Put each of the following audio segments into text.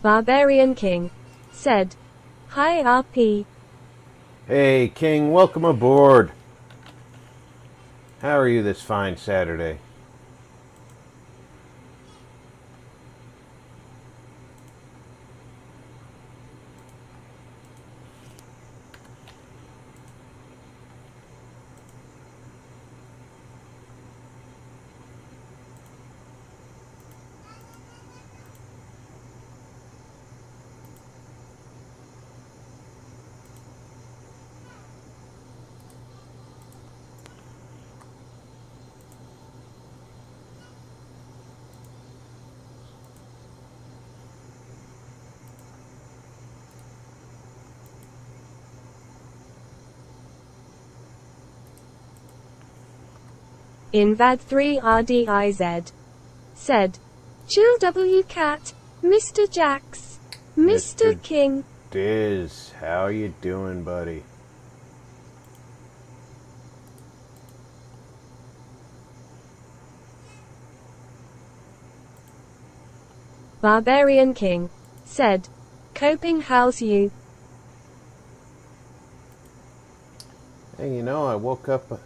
Barbarian King said, "Hi RP. Hey, King, welcome aboard. How are you this fine Saturday? Invad 3 RDIZ said, Chill W Cat, Mr. Jax, Mr. King. Diz, how you doing, buddy? Barbarian King said, Coping how's you? Hey, you know, I woke up a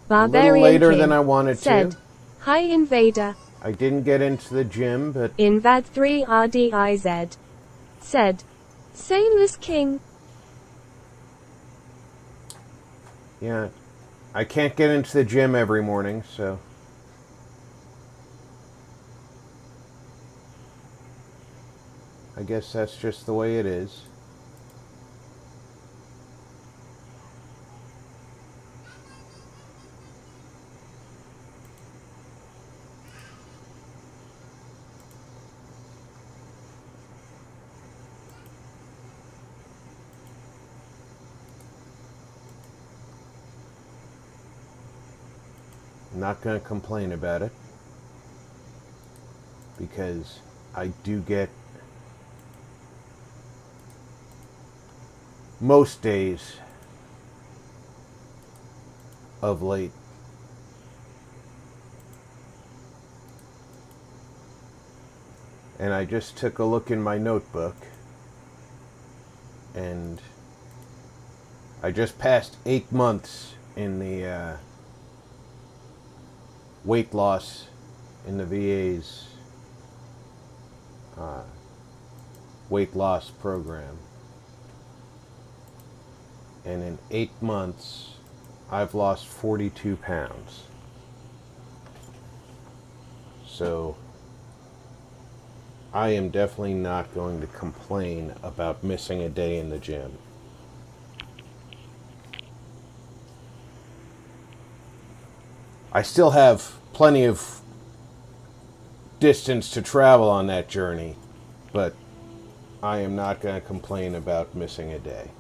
Barbarian little later King than I wanted said, to. Hi Invader. I didn't get into the gym, but Invad 3 RDIZ said, Sailor's King. yeah, I can't get into the gym every morning, so I guess that's just the way it is. I'm not going to complain about it, because I do get most days of late. And I just took a look in my notebook, and I just passed 8 months in the weight loss in the VA's weight loss program. And in 8 months, I've lost 42 pounds. So I am definitely not going to complain about missing a day in the gym. I still have plenty of distance to travel on that journey, but I am not going to complain about missing a day.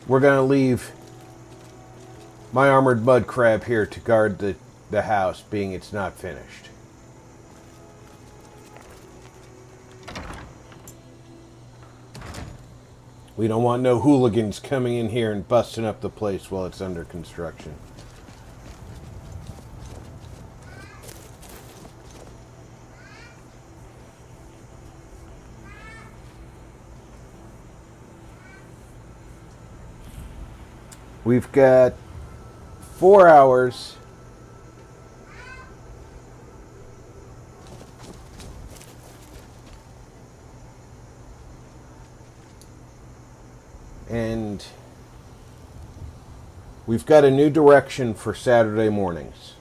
We're going to leave my armored mud crab here to guard the house, being it's not finished. We don't want no hooligans coming in here and busting up the place while it's under construction. We've got 4 hours and we've got a new direction for Saturday mornings.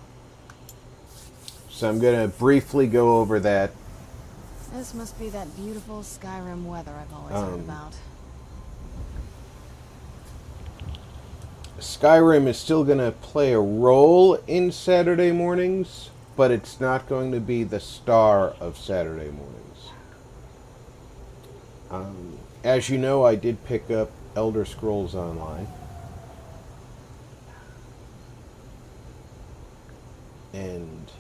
So I'm going to briefly go over that. This must be that beautiful Skyrim weather I've always heard about. Skyrim is still going to play a role in Saturday mornings, but it's not going to be the star of Saturday mornings. As you know, I did pick up Elder Scrolls Online. And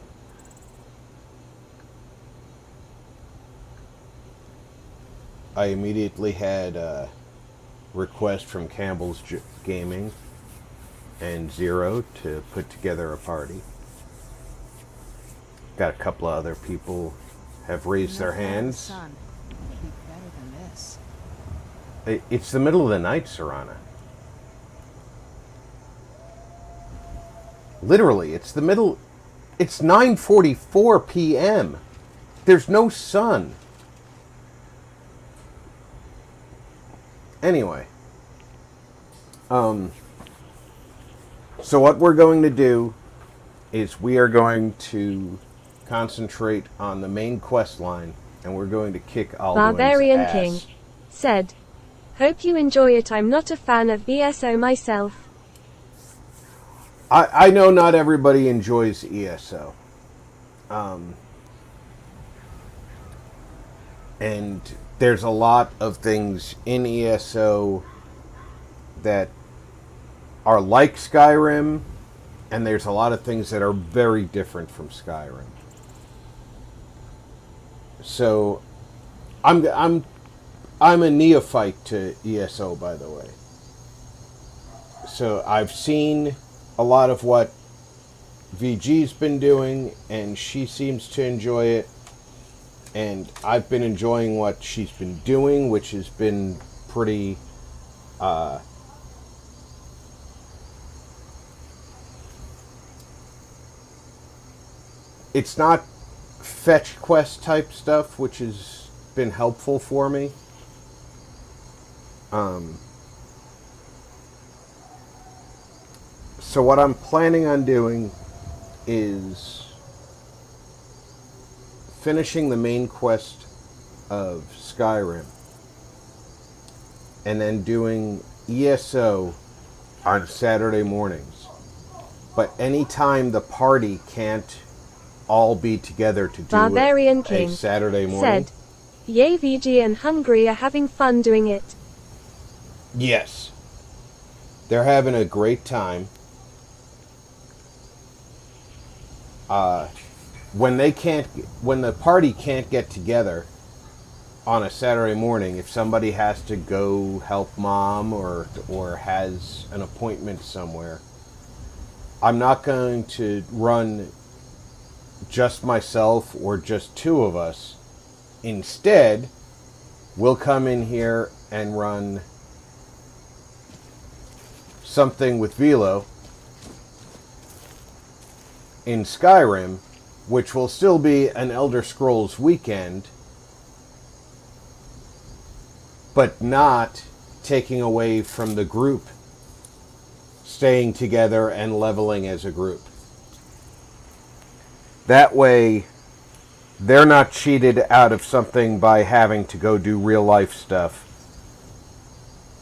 I immediately had request from Campbell's Gaming and Zero to put together a party. Got a couple of other people have raised their hands. Sun. It'd be better than this. It's the middle of the night, Serana. Literally, it's 9:44 p.m. There's no sun. Anyway. So what we're going to do is we are going to concentrate on the main quest line, and we're going to kick Alduin's Barbarian ass. King said, "Hope you enjoy it. I'm not a fan of ESO myself." I know not everybody enjoys ESO. And there's a lot of things in ESO that are like Skyrim, and there's a lot of things that are very different from Skyrim. So I'm a neophyte to ESO, by the way. So I've seen a lot of what VG's been doing, and she seems to enjoy it. And I've been enjoying what she's been doing, which has been pretty... it's not fetch quest type stuff, which has been helpful for me. So what I'm planning on doing is finishing the main quest of Skyrim and then doing ESO on Saturday mornings. But anytime the party can't all be together to do Barbarian a King Saturday morning. said, "Yay, VG and Hungry are having fun doing it." Yes. They're having a great time. When the party can't get together on a Saturday morning, if somebody has to go help mom or has an appointment somewhere, I'm not going to run just myself or just two of us. Instead, we'll come in here and run something with Velo in Skyrim, which will still be an Elder Scrolls weekend, but not taking away from the group staying together and leveling as a group. That way, they're not cheated out of something by having to go do real life stuff,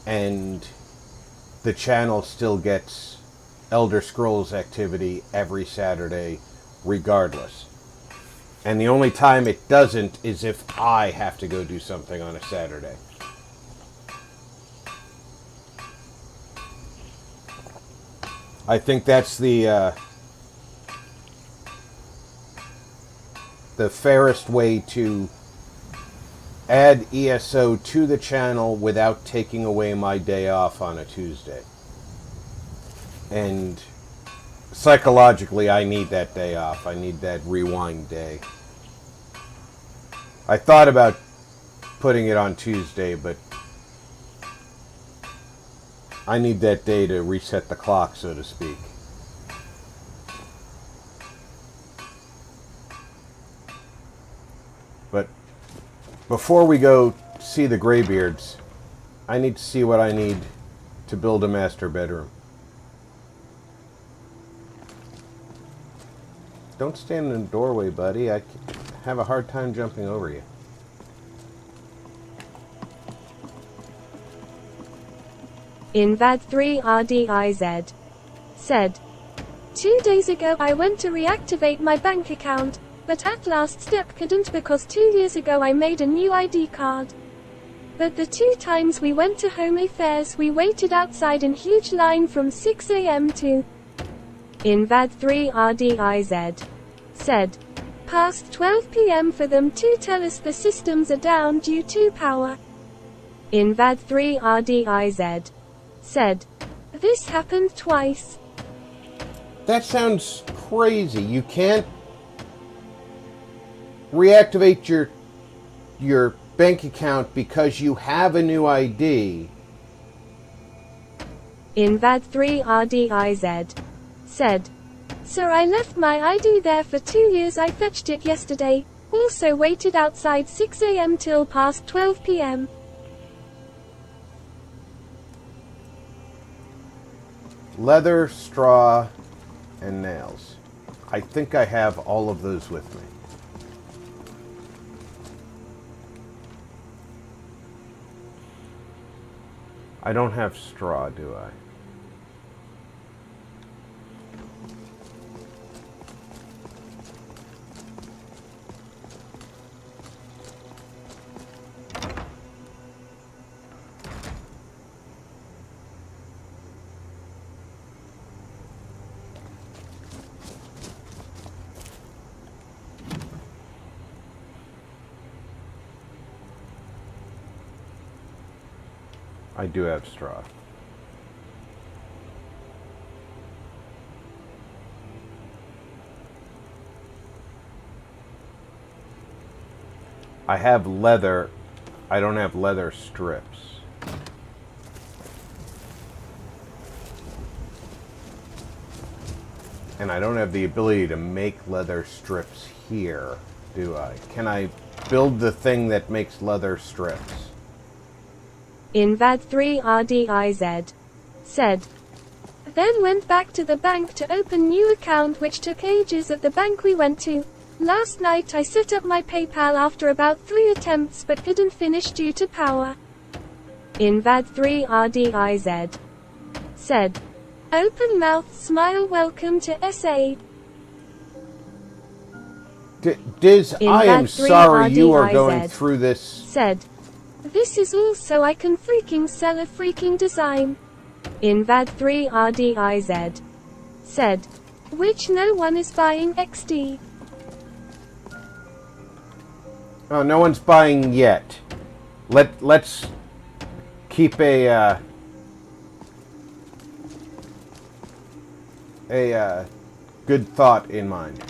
and the channel still gets Elder Scrolls activity every Saturday regardless. And the only time it doesn't is if I have to go do something on a Saturday. I think that's the fairest way to add ESO to the channel without taking away my day off on a Tuesday. And psychologically, I need that day off. I need that rewind day. I thought about putting it on Tuesday, but I need that day to reset the clock, so to speak. But before we go see the Greybeards, I need to see what I need to build a master bedroom. Don't stand in the doorway, buddy. I have a hard time jumping over you. Invad3RDIZ said, 2 days ago I went to reactivate my bank account, but at last step couldn't because 2 years ago I made a new ID card. But the 2 times we went to home affairs we waited outside in huge line from 6 a.m. to Invad3RDIZ said, past 12 p.m. for them to tell us the systems are down due to power Invad3RDIZ said, "This happened twice." That sounds crazy. You can't reactivate your bank account because you have a new ID. Invad3RDIZ said, "Sir, I left my ID there for 2 years. I fetched it yesterday. Also waited outside 6 a.m. till past 12 p.m. Leather, straw, and nails. I think I have all of those with me. I don't have straw, do I? I do have straw. I have leather. I don't have leather strips. And I don't have the ability to make leather strips here, do I? Can I build the thing that makes leather strips? Invad3RDIZ said, "Then went back to the bank to open new account, which took ages at the bank we went to. Last night I set up my PayPal after about 3 attempts but couldn't finish due to power." Invad3RDIZ said, "Open mouth smile, welcome to SA." Diz, I am sorry you are going through this. Said, "This is all so I can freaking sell a freaking design." Invad3RDIZ said, "Which no one is buying XD." Oh, no one's buying yet. Let's keep a good thought in mind.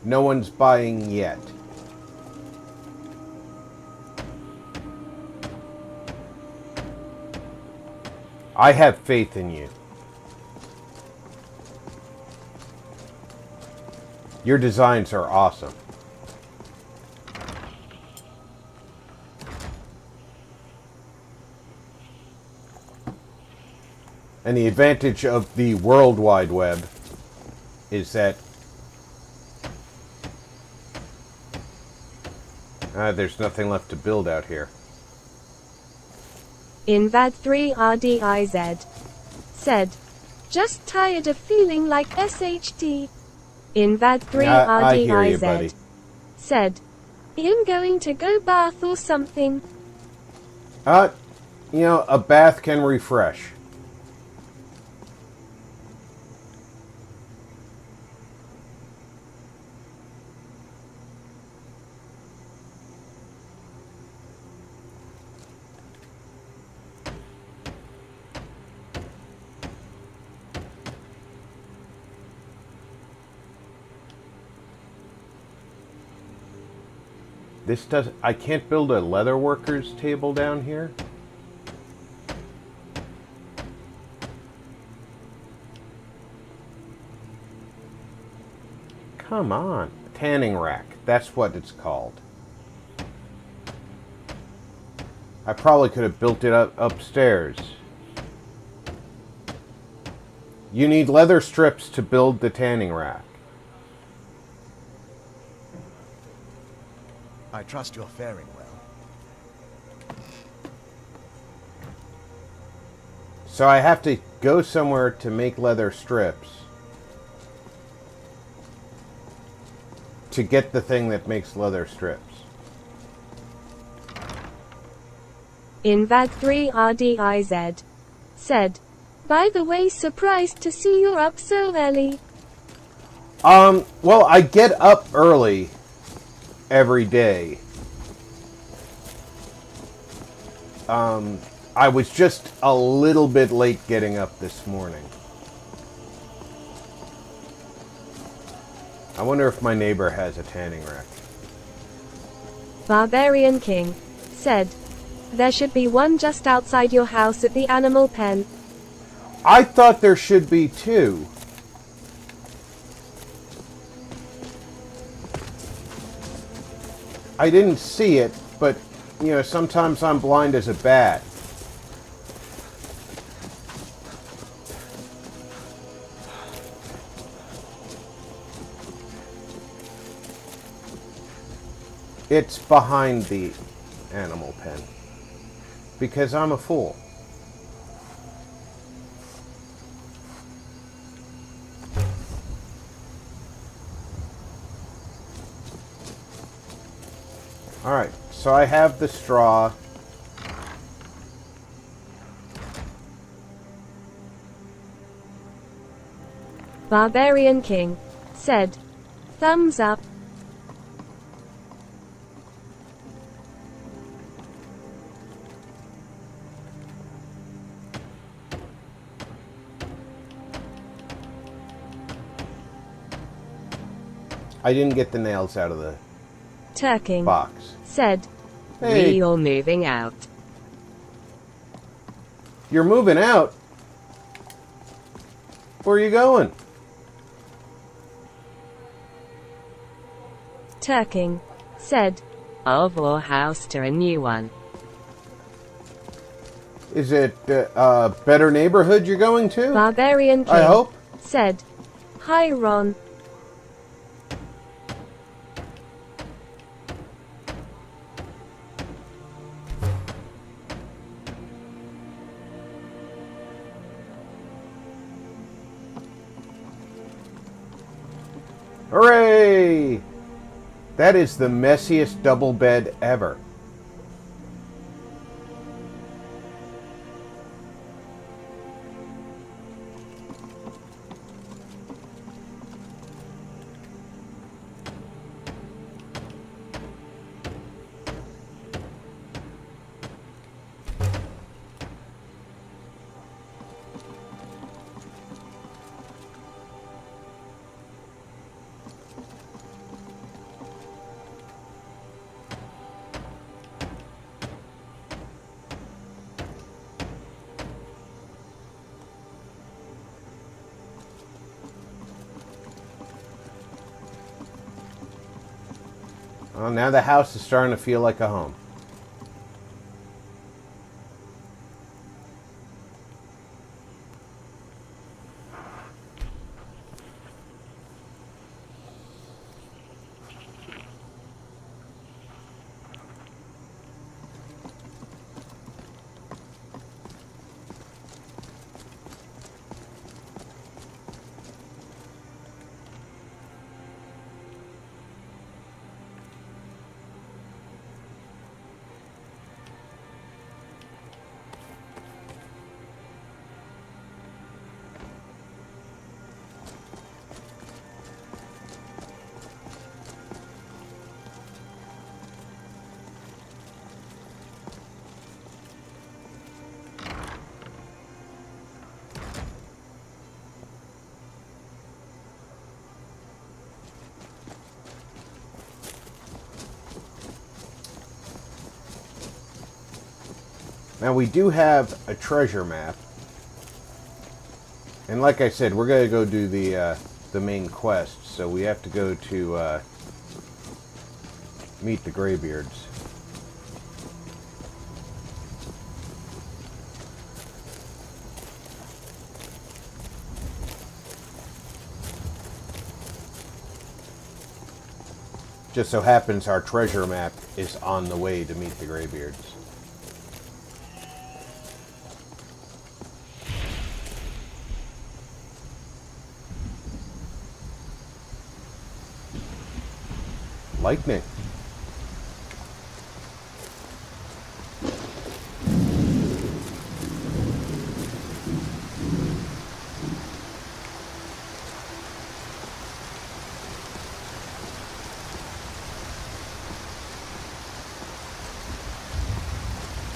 No one's buying yet. I have faith in you. Your designs are awesome. And the advantage of the World Wide Web is that there's nothing left to build out here. Invad3RDIZ said, "Just tired of feeling like SHT." Invad3RDIZ said, "I'm going to go bath or something." You know, a bath can refresh. This does. I can't build a leatherworker's table down here. Come on, tanning rack. That's what it's called. I probably could have built it up upstairs. You need leather strips to build the tanning rack. I trust you're faring well. So I have to go somewhere to make leather strips to get the thing that makes leather strips. Invad3RDIZ said, "By the way, surprised to see you're up so early." Well, I get up early every day. I was just a little bit late getting up this morning. I wonder if my neighbor has a tanning rack. Barbarian King said, there should be one just outside your house at the animal pen. I thought there should be two. I didn't see it, but, you know, sometimes I'm blind as a bat. It's behind the animal pen. Because I'm a fool. Alright, so I have the straw. Barbarian King said, thumbs up. I didn't get the nails out of the Turking box. said, Hey, we're moving out. you're moving out? Where are you going? Turking said, of our house to a new one. Is it a better neighborhood you're going to? Barbarian King I hope. said, hi Ron. Hooray! That is the messiest double bed ever. Well, now the house is starting to feel like a home. Now we do have a treasure map, and like I said, we're going to go do the main quest, so we have to go to meet the Greybeards. Just so happens our treasure map is on the way to meet the Greybeards. Lightning.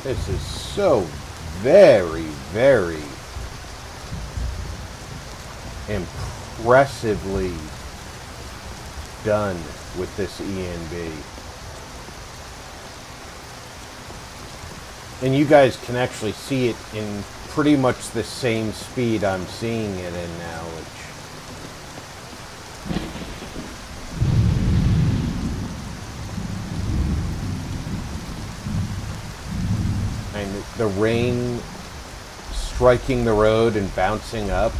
This is so very, very impressively done with this ENB. And you guys can actually see it in pretty much the same speed I'm seeing it in now, which and the rain striking the road and bouncing up.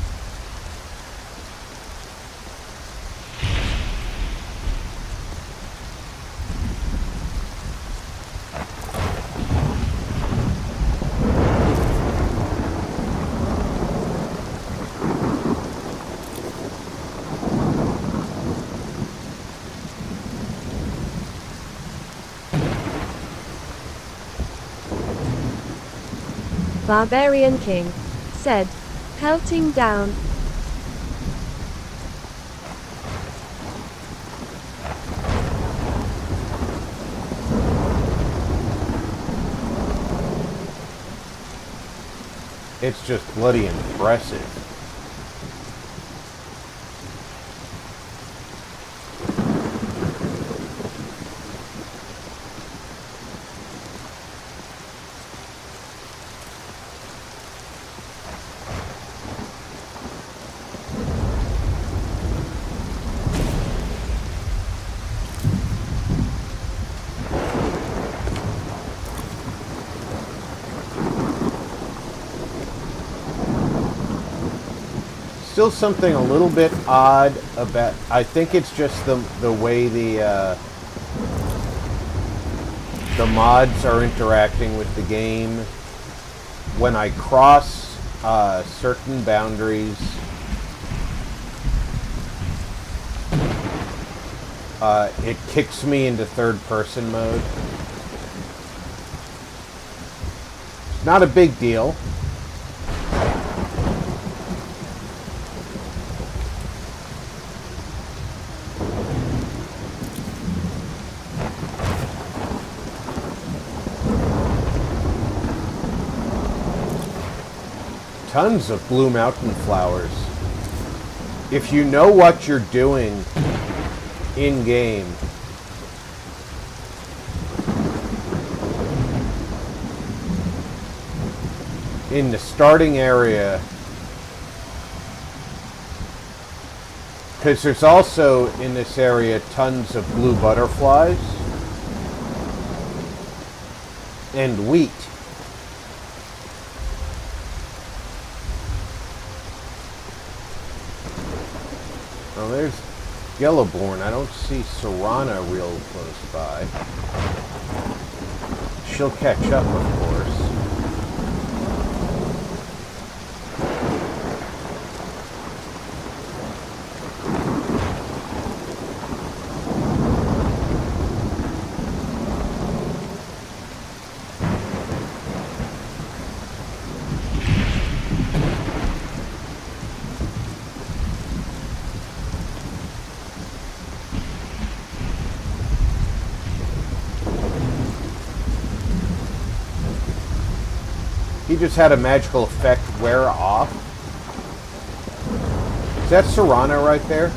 Barbarian King said, pelting down. It's just bloody impressive. Still something a little bit odd about, I think it's just the way the mods are interacting with the game. When I cross certain boundaries, it kicks me into third person mode. It's not a big deal. Tons of blue mountain flowers. If you know what you're doing in game, in the starting area, because there's also in this area tons of blue butterflies and wheat. Oh, there's Yellowborn. I don't see Serana real close by. She'll catch up, of course. He just had a magical effect wear off. Is that Serana right there?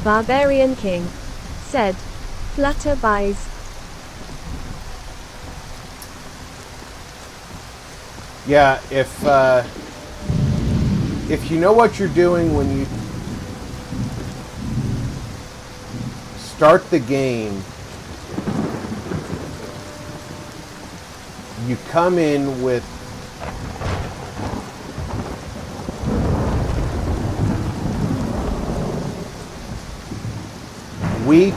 Barbarian King said, flutter buys. Yeah, if you know what you're doing when you start the game, you come in with wheat,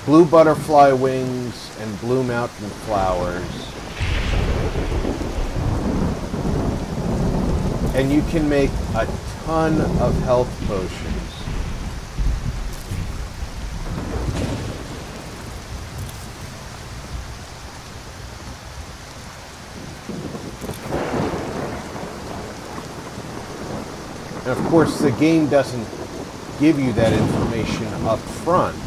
blue butterfly wings, and blue mountain flowers. And you can make a ton of health potions. And of course, the game doesn't give you that information up front.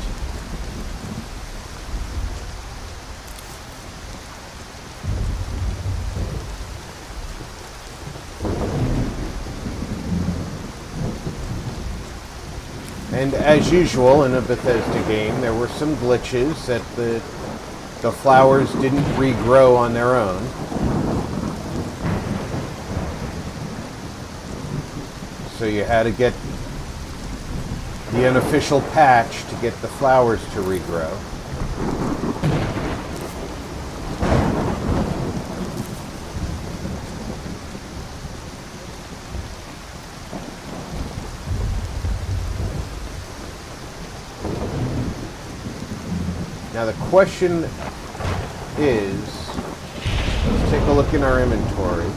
And as usual in a Bethesda game, there were some glitches that the flowers didn't regrow on their own. So you had to get the unofficial patch to get the flowers to regrow. Now the question is, let's take a look in our inventory.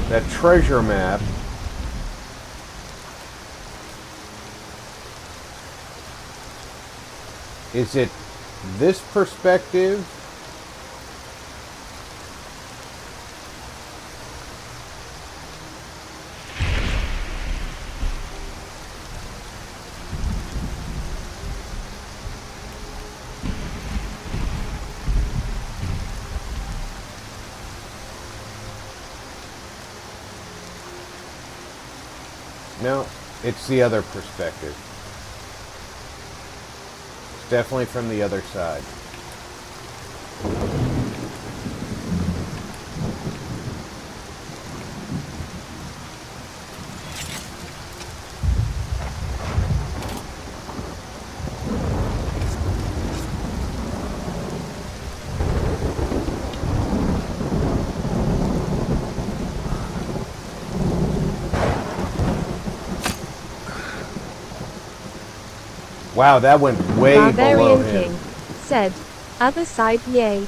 That treasure map is it this perspective? No, it's the other perspective. It's definitely from the other side. Wow, that went way below Barbarian him. King said, "Other side, yay."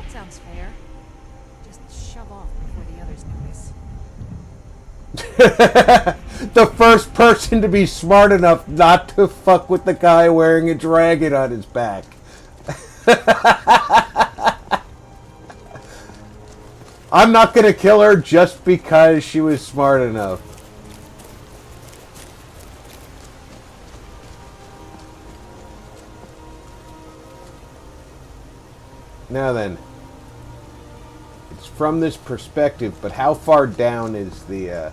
Sounds fair. Just shove off before the others notice. The first person to be smart enough not to fuck with the guy wearing a dragon on his back. I'm not gonna kill her just because she was smart enough. Now then, it's from this perspective, but how far down is the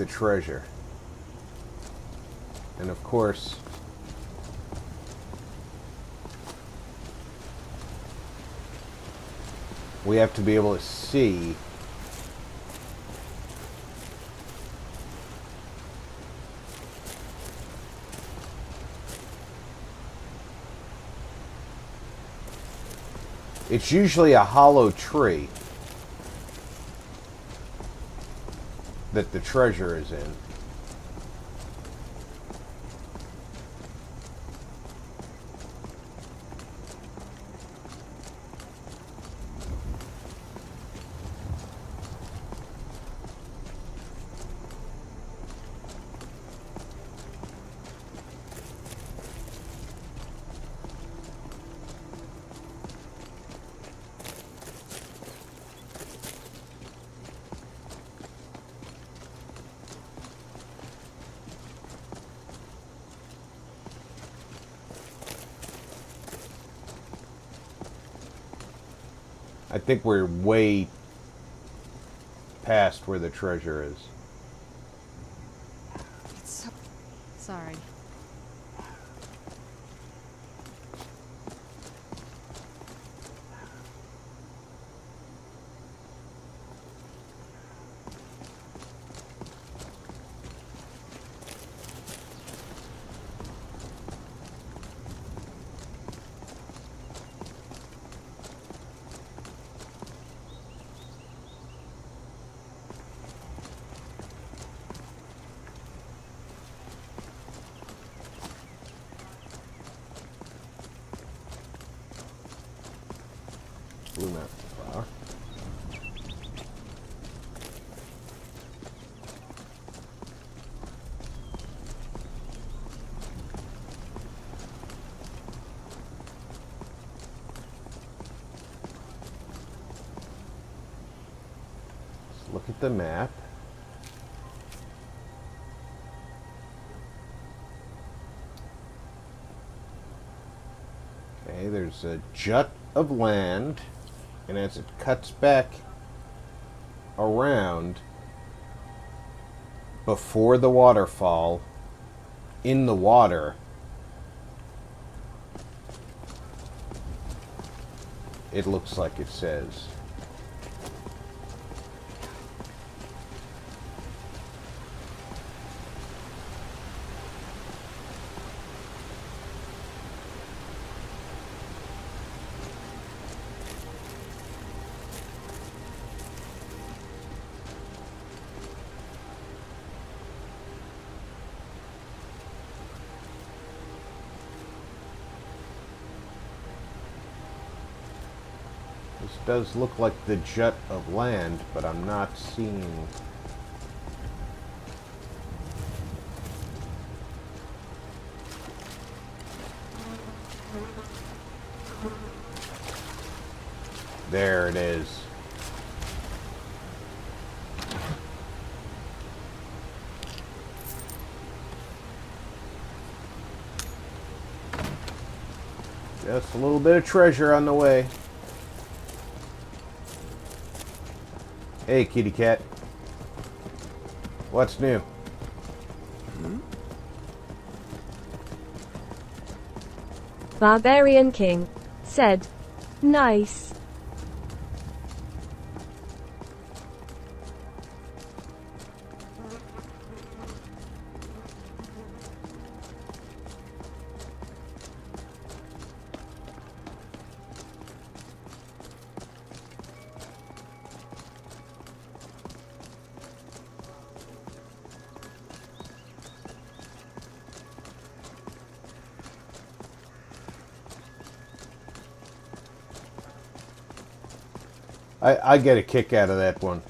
treasure? And of course, we have to be able to see it's usually a hollow tree that the treasure is in. I think we're way past where the treasure is. It's so... Sorry. Blue mountain flower. Let's look at the map. Okay, there's a jut of land. And as it cuts back around before the waterfall, in the water, it looks like it says. This does look like the jut of land, but I'm not seeing... There it is. Just a little bit of treasure on the way. Hey, kitty cat. What's new? Barbarian King said, "Nice." I get a kick out of that one.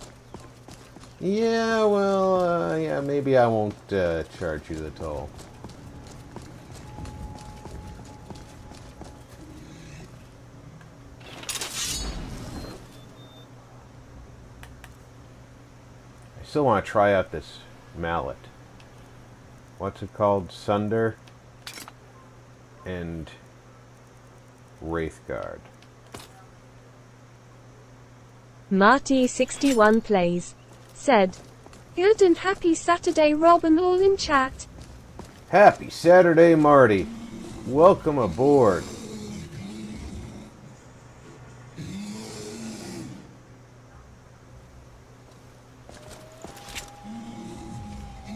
Yeah, well, yeah, maybe I won't charge you the toll. I still want to try out this mallet. What's it called? Sunder and Wraithguard. Marty61 plays said, "Good and happy Saturday, Rob and all in chat." Happy Saturday, Marty. Welcome aboard.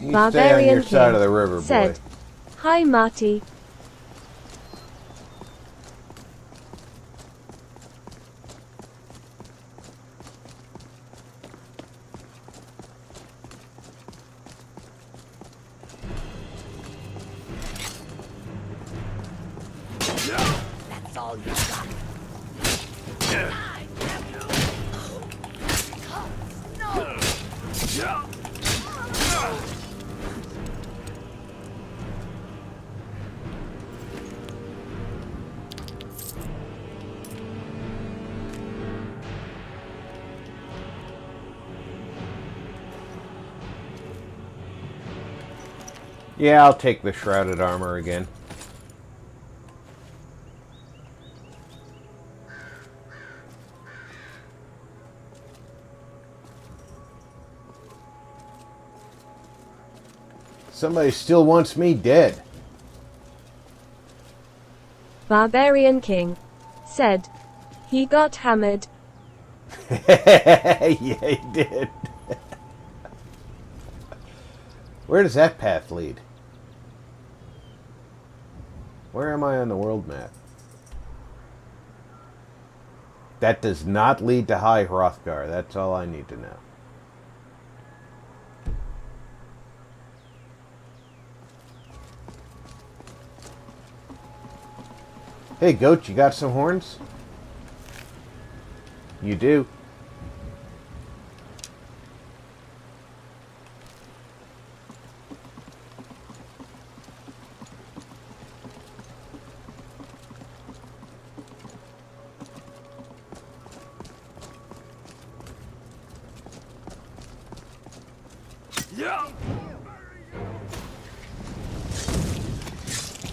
You stay on Barbarian your side King of the river, boy. said, "Hi Marty." That's all you got. Yeah, I'll take the shrouded armor again. Somebody still wants me dead. Barbarian King said he got hammered. Yeah, he did. Where does that path lead? Where am I on the world map? That does not lead to High Hrothgar. That's all I need to know. Hey, goat, you got some horns? You do.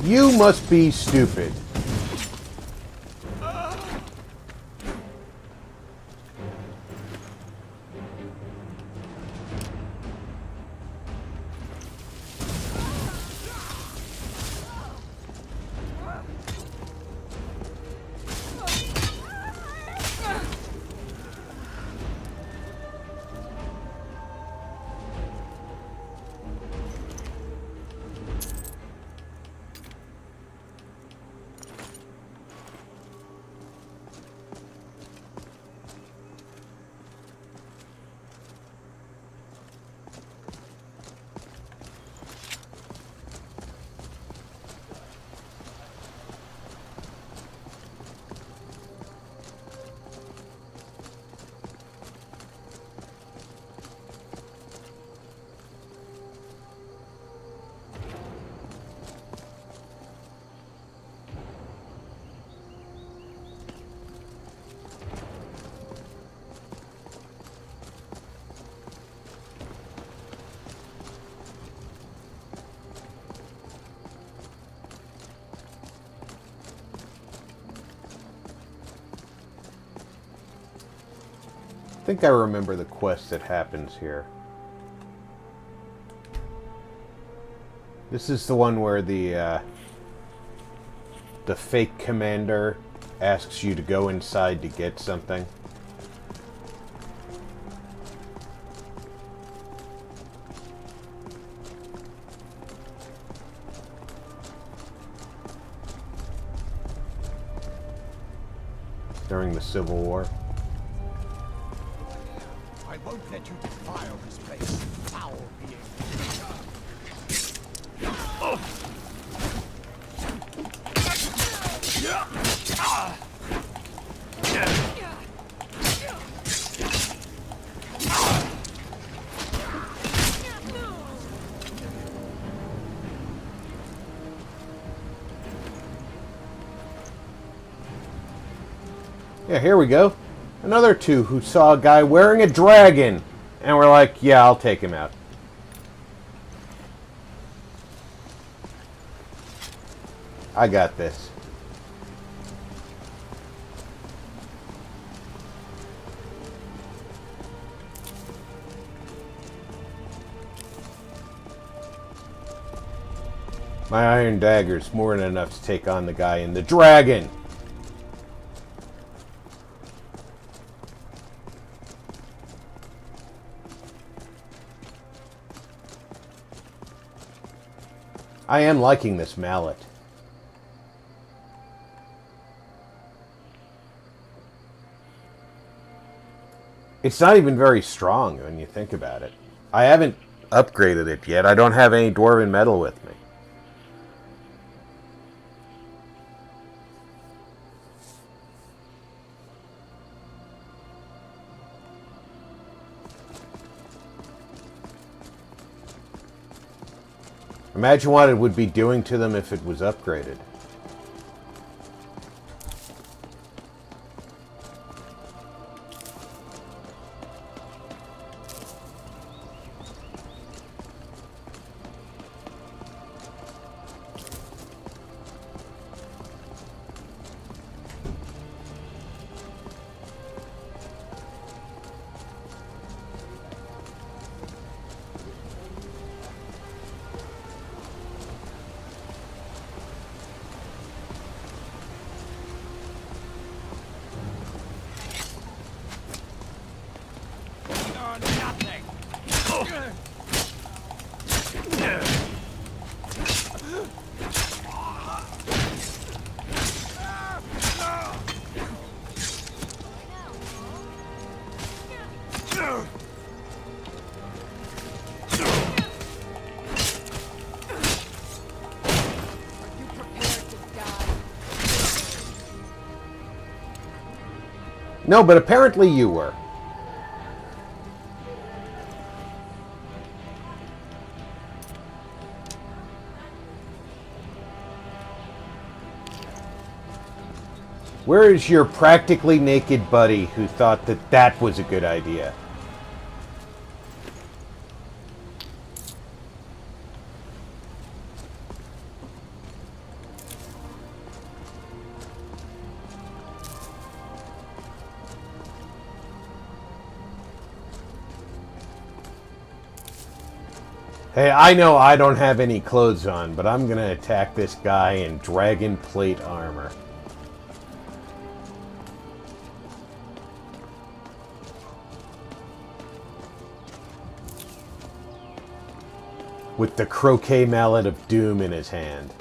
You must be stupid. I think I remember the quest that happens here. This is the one where the fake commander asks you to go inside to get something. During the Civil War. I won't let you defile this place, foul being. Yeah, here we go. Another two who saw a guy wearing a dragon. And we're like, yeah, I'll take him out. I got this. My iron dagger's more than enough to take on the guy in the dragon. I am liking this mallet. It's not even very strong when you think about it. I haven't upgraded it yet. I don't have any dwarven metal with me. Imagine what it would be doing to them if it was upgraded. No, but apparently you were. Where is your practically naked buddy who thought that that was a good idea? Hey, I know I don't have any clothes on, but I'm gonna attack this guy in dragon plate armor. With the croquet mallet of doom in his hand.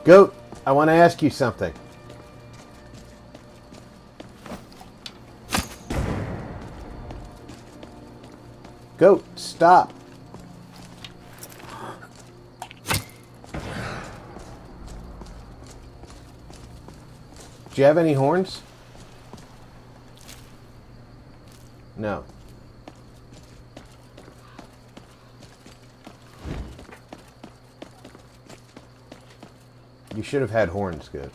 Goat, I want to ask you something. Goat, stop. Do you have any horns? No. You should have had horns, good.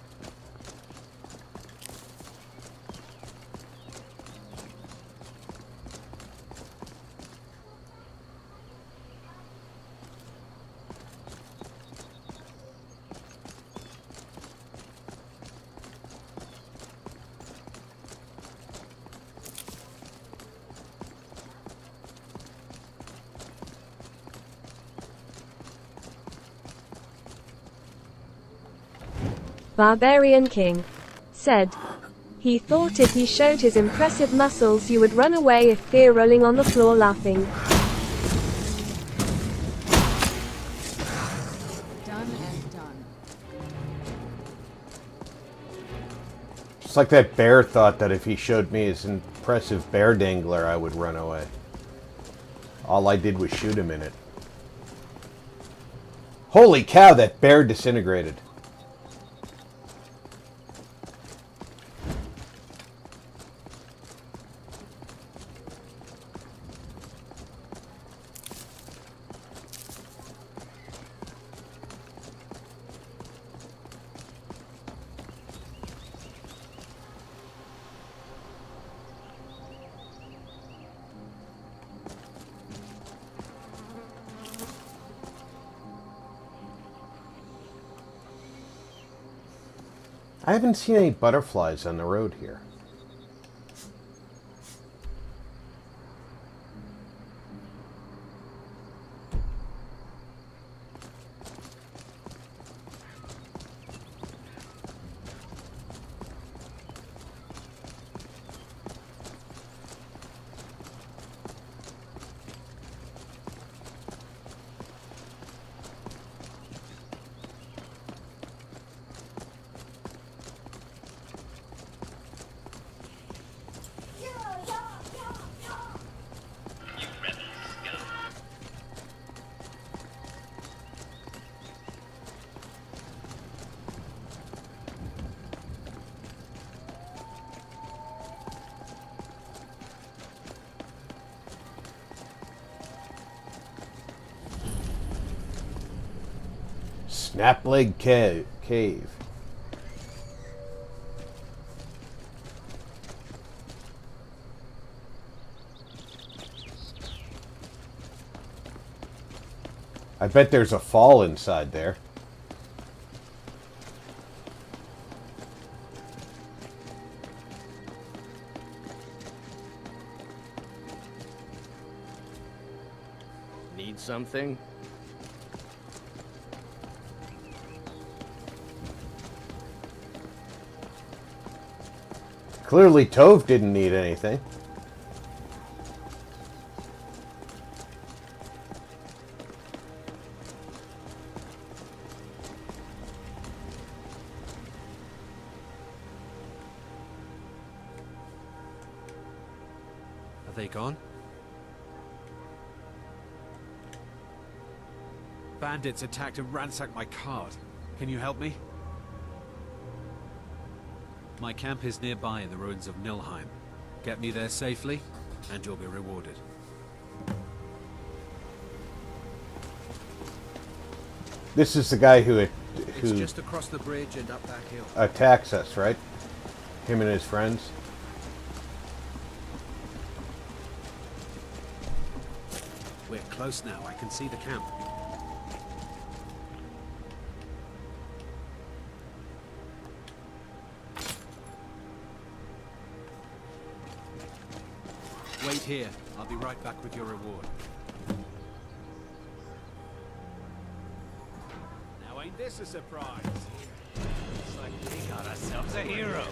Barbarian King said. He thought if he showed his impressive muscles you would run away if fear rolling on the floor laughing. Done and done. Just like that bear thought that if he showed me his impressive bear dangler, I would run away. All I did was shoot him in it. Holy cow, that bear disintegrated. I haven't seen any butterflies on the road here. Snapleg Cave. I bet there's a fall inside there. Need something? Clearly Tove didn't need anything. Are they gone? Bandits attacked and ransacked my cart. Can you help me? My camp is nearby in the ruins of Nilheim. Get me there safely, and you'll be rewarded. This is the guy who It's just across the bridge and up that hill. attacks us, right? Him and his friends. We're close now. I can see the camp. Wait here. I'll be right back with your reward. Now ain't this a surprise? Looks like we got ourselves a hero.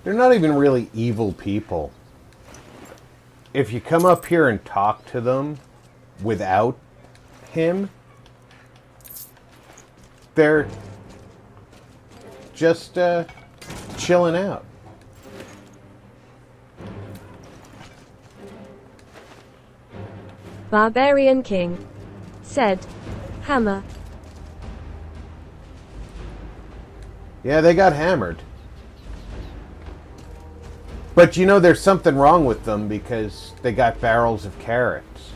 They're not even really evil people. If you come up here and talk to them without him, they're just chilling out. Barbarian King said, "Hammer." Yeah, they got hammered. But you know, there's something wrong with them because they got barrels of carrots.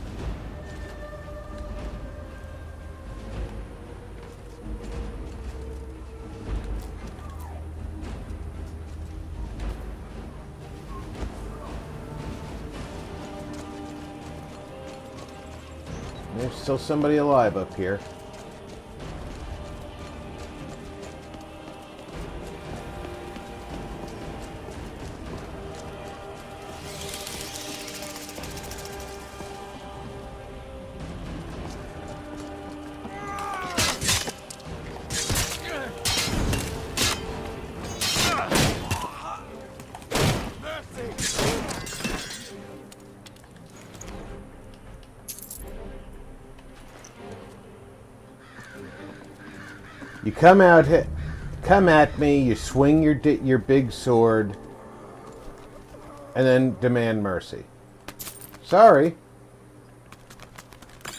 There's still somebody alive up here. You come at me, you swing your big sword, and then demand mercy. Sorry.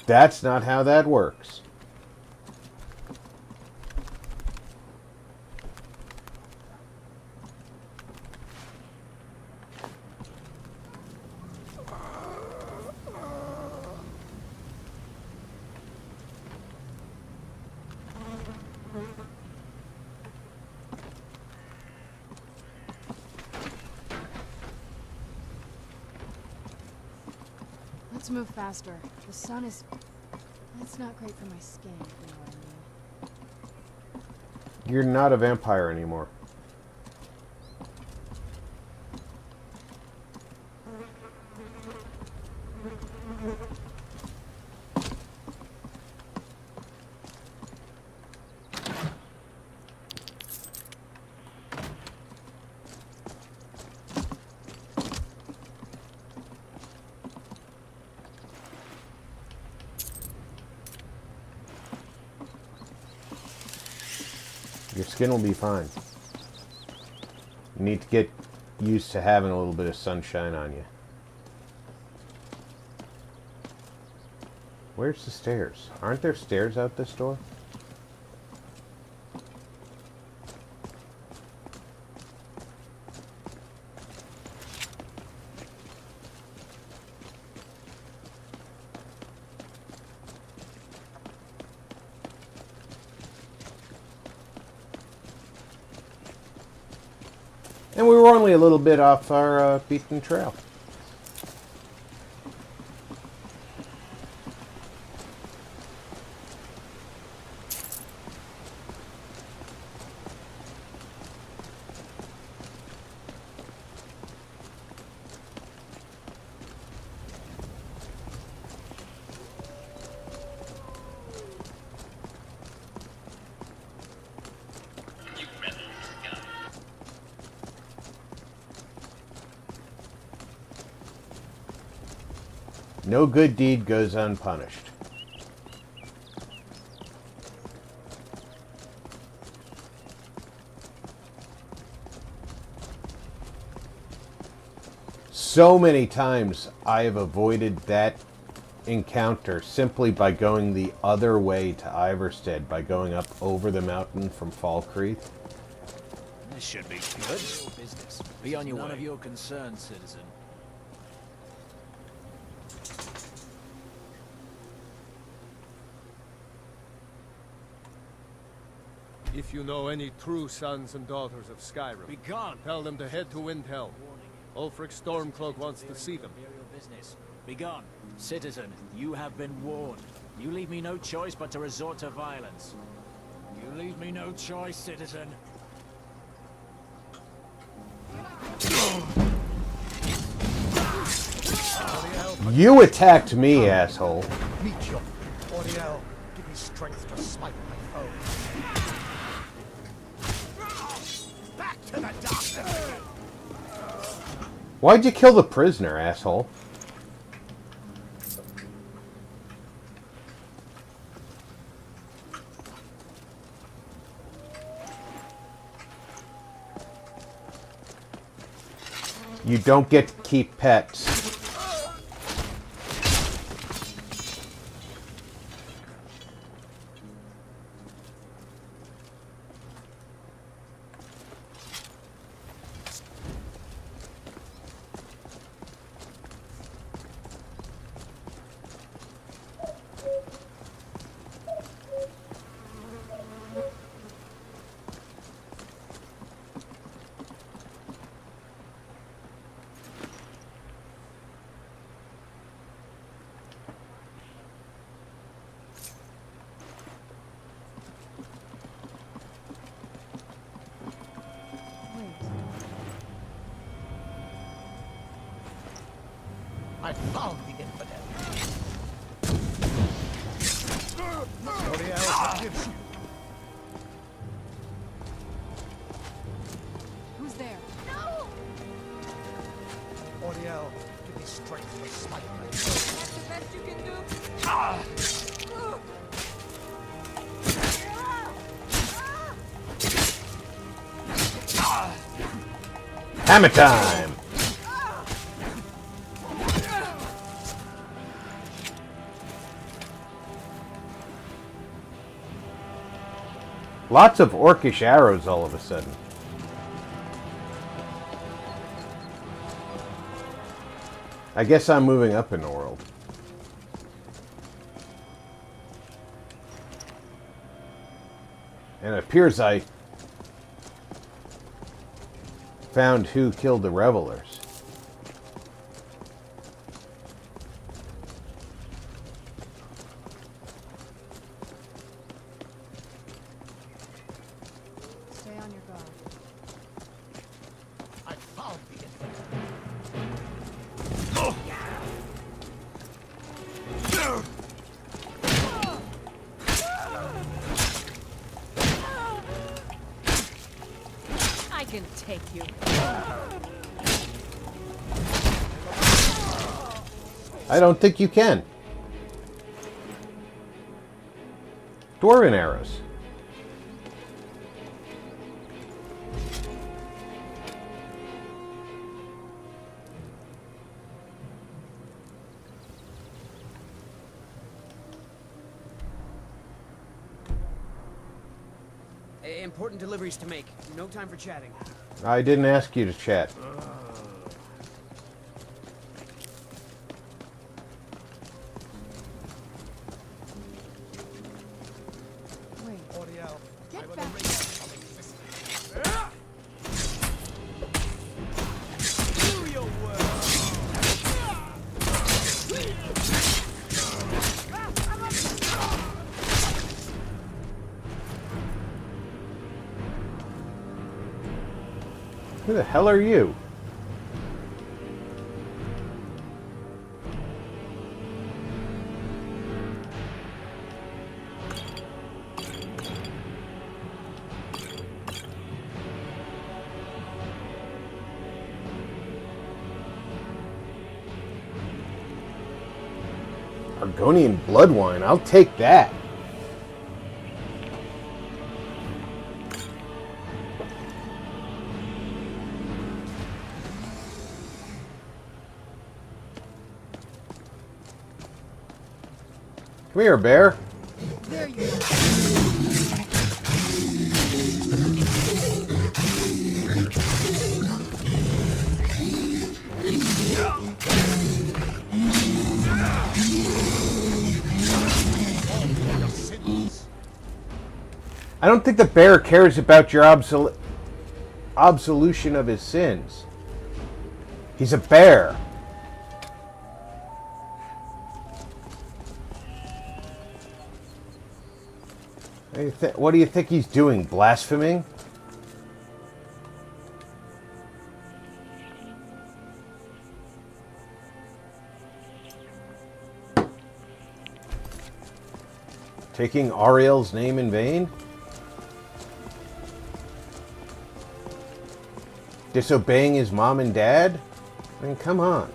That's not how that works. Let's move faster. The sun is... That's not great for my skin, if you know what I mean. You're not a vampire anymore. Your skin will be fine. You need to get used to having a little bit of sunshine on you. Where's the stairs? Aren't there stairs out this door? And we were only a little bit off our beaten trail. No good deed goes unpunished. So many times I have avoided that encounter simply by going the other way to Iverstead, by going up over the mountain from Falkreath. This should be good. Business. Be on your way. None of your concern, citizen. If you know any true sons and daughters of Skyrim, Be gone. tell them to head to Windhelm. Ulfric Stormcloak wants to see them. Business. Be gone. Citizen, you have been warned. You leave me no choice but to resort to violence. You leave me no choice, citizen. You attacked me, asshole. Meet you. Oriel, give me strength to smite my foe. Back to the darkness! Why'd you kill the prisoner, asshole? You don't get to keep pets. I found the infidel. Oriel forgives you. Who's there? Oriel, give me strength to smite my That's the best you can do? Hammer time! Lots of orcish arrows all of a sudden. I guess I'm moving up in the world. And it appears I found who killed the revelers. can take you. I don't think you can. Dwarven arrows. Important deliveries to make. No time for chatting. I didn't ask you to chat. Wait. Oriel, Get back. do your work. Who the hell are you? Argonian blood wine. I'll take that. Come here, bear. There you go. I don't think the bear cares about your absolution of his sins. He's a bear. What do you think he's doing? Blaspheming? Taking Ariel's name in vain? Disobeying his mom and dad? I mean, come on.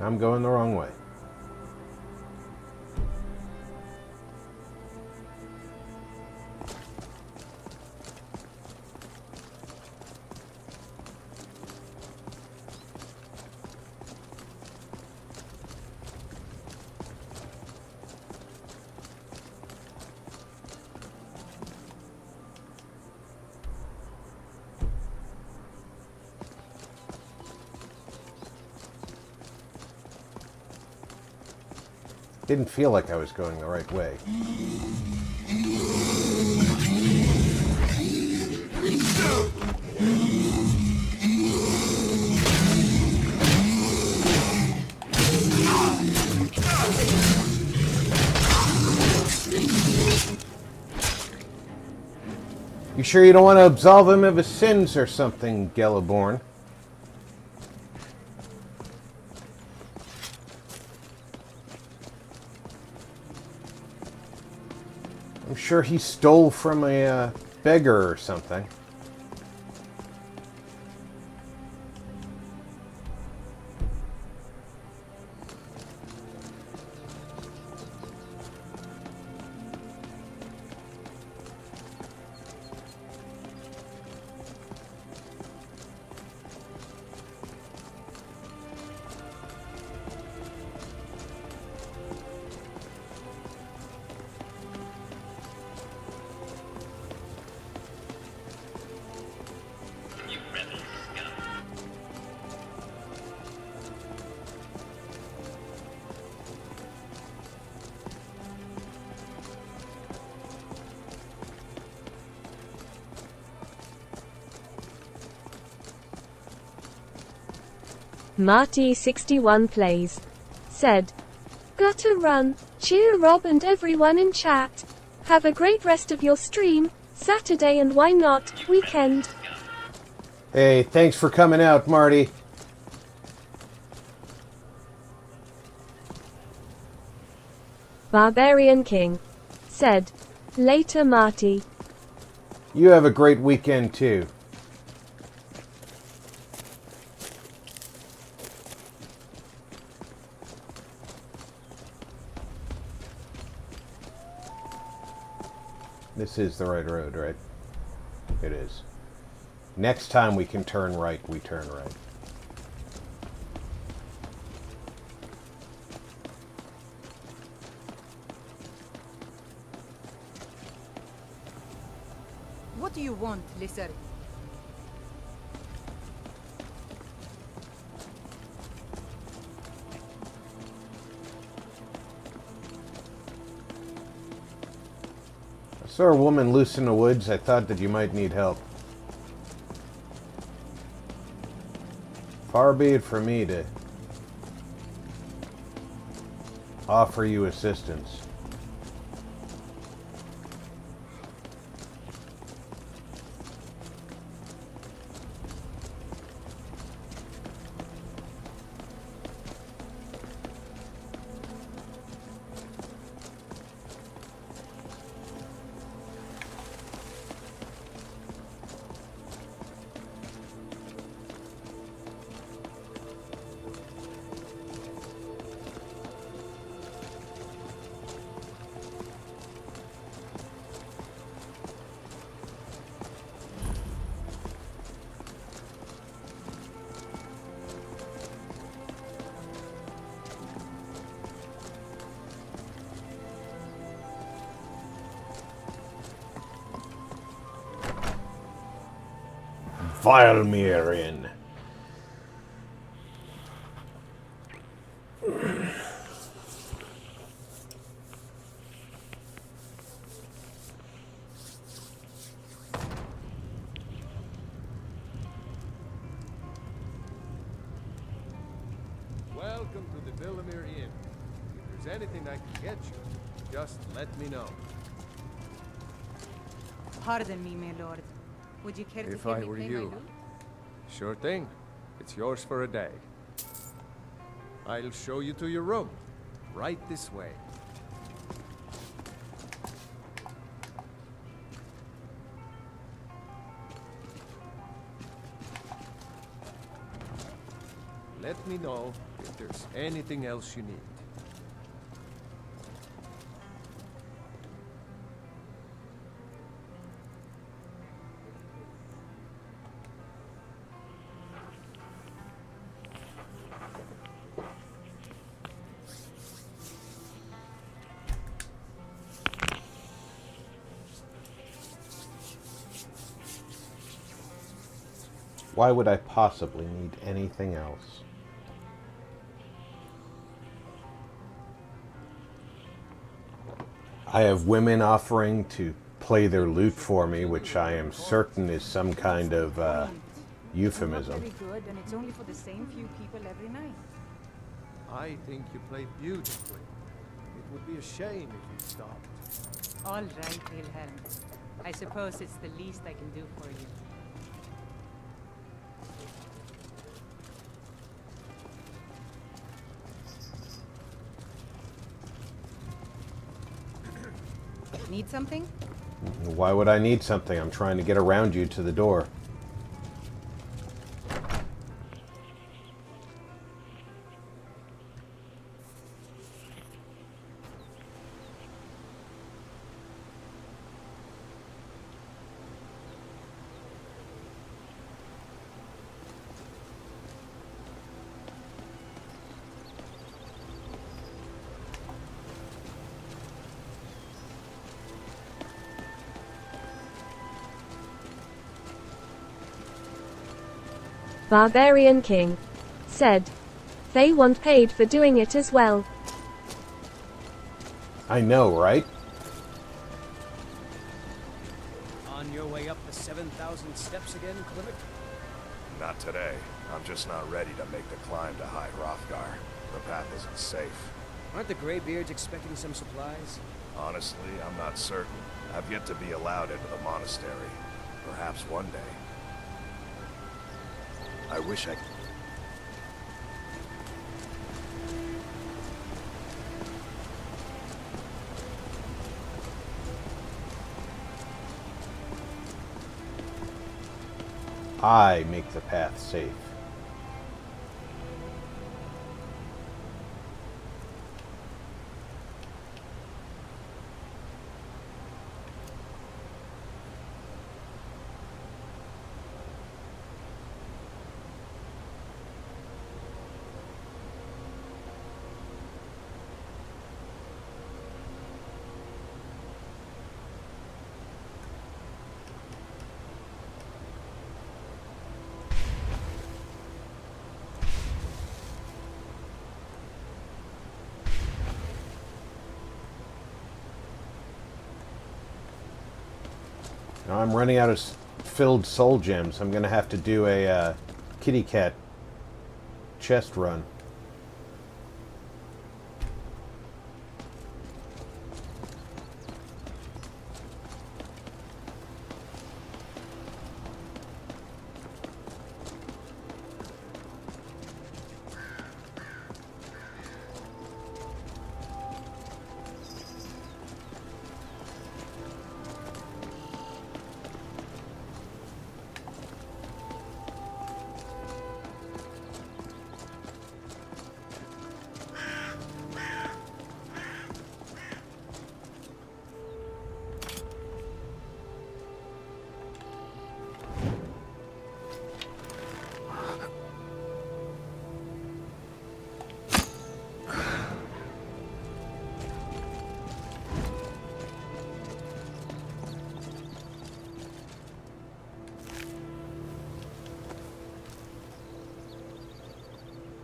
I'm going the wrong way. Didn't feel like I was going the right way. You sure you don't want to absolve him of his sins or something, Gelliborn? I'm sure he stole from a beggar or something. Marty61 plays. Said, "Gotta run. Cheer Rob and everyone in chat. Have a great rest of your stream, Saturday and why not, weekend." Hey, thanks for coming out, Marty. Barbarian King. Said, "Later Marty." You have a great weekend, too. This is the right road, right? It is. Next time we can turn right, we turn right. What do you want, Lisser? I saw a woman loose in the woods. I thought that you might need help. Far be it from me to offer you assistance. Vilmirian. Welcome to the Vilmir Inn. If there's anything I can get you, just let me know. Pardon me, my lord. Would you care to If hear I me were play you. my lute? Sure thing. It's yours for a day. I'll show you to your room. Right this way. Let me know if there's anything else you need. Why would I possibly need anything else? I have women offering to play their lute for me, which I am certain is some kind of euphemism. Very good, and it's only for the same few people every night. I think you play beautifully. It would be a shame if you stopped. All right, Wilhelm. I suppose it's the least I can do for you. Need something? Why would I need something? I'm trying to get around you to the door. Barbarian King said. They want paid for doing it as well. I know, right? On your way up the 7,000 steps again, Klimek? Not today. I'm just not ready to make the climb to High Hrothgar. The path isn't safe. Aren't the Greybeards expecting some supplies? Honestly, I'm not certain. I've yet to be allowed into the monastery. Perhaps one day. I wish I... I make the path safe. Now I'm running out of filled soul gems. I'm going to have to do a kitty cat chest run.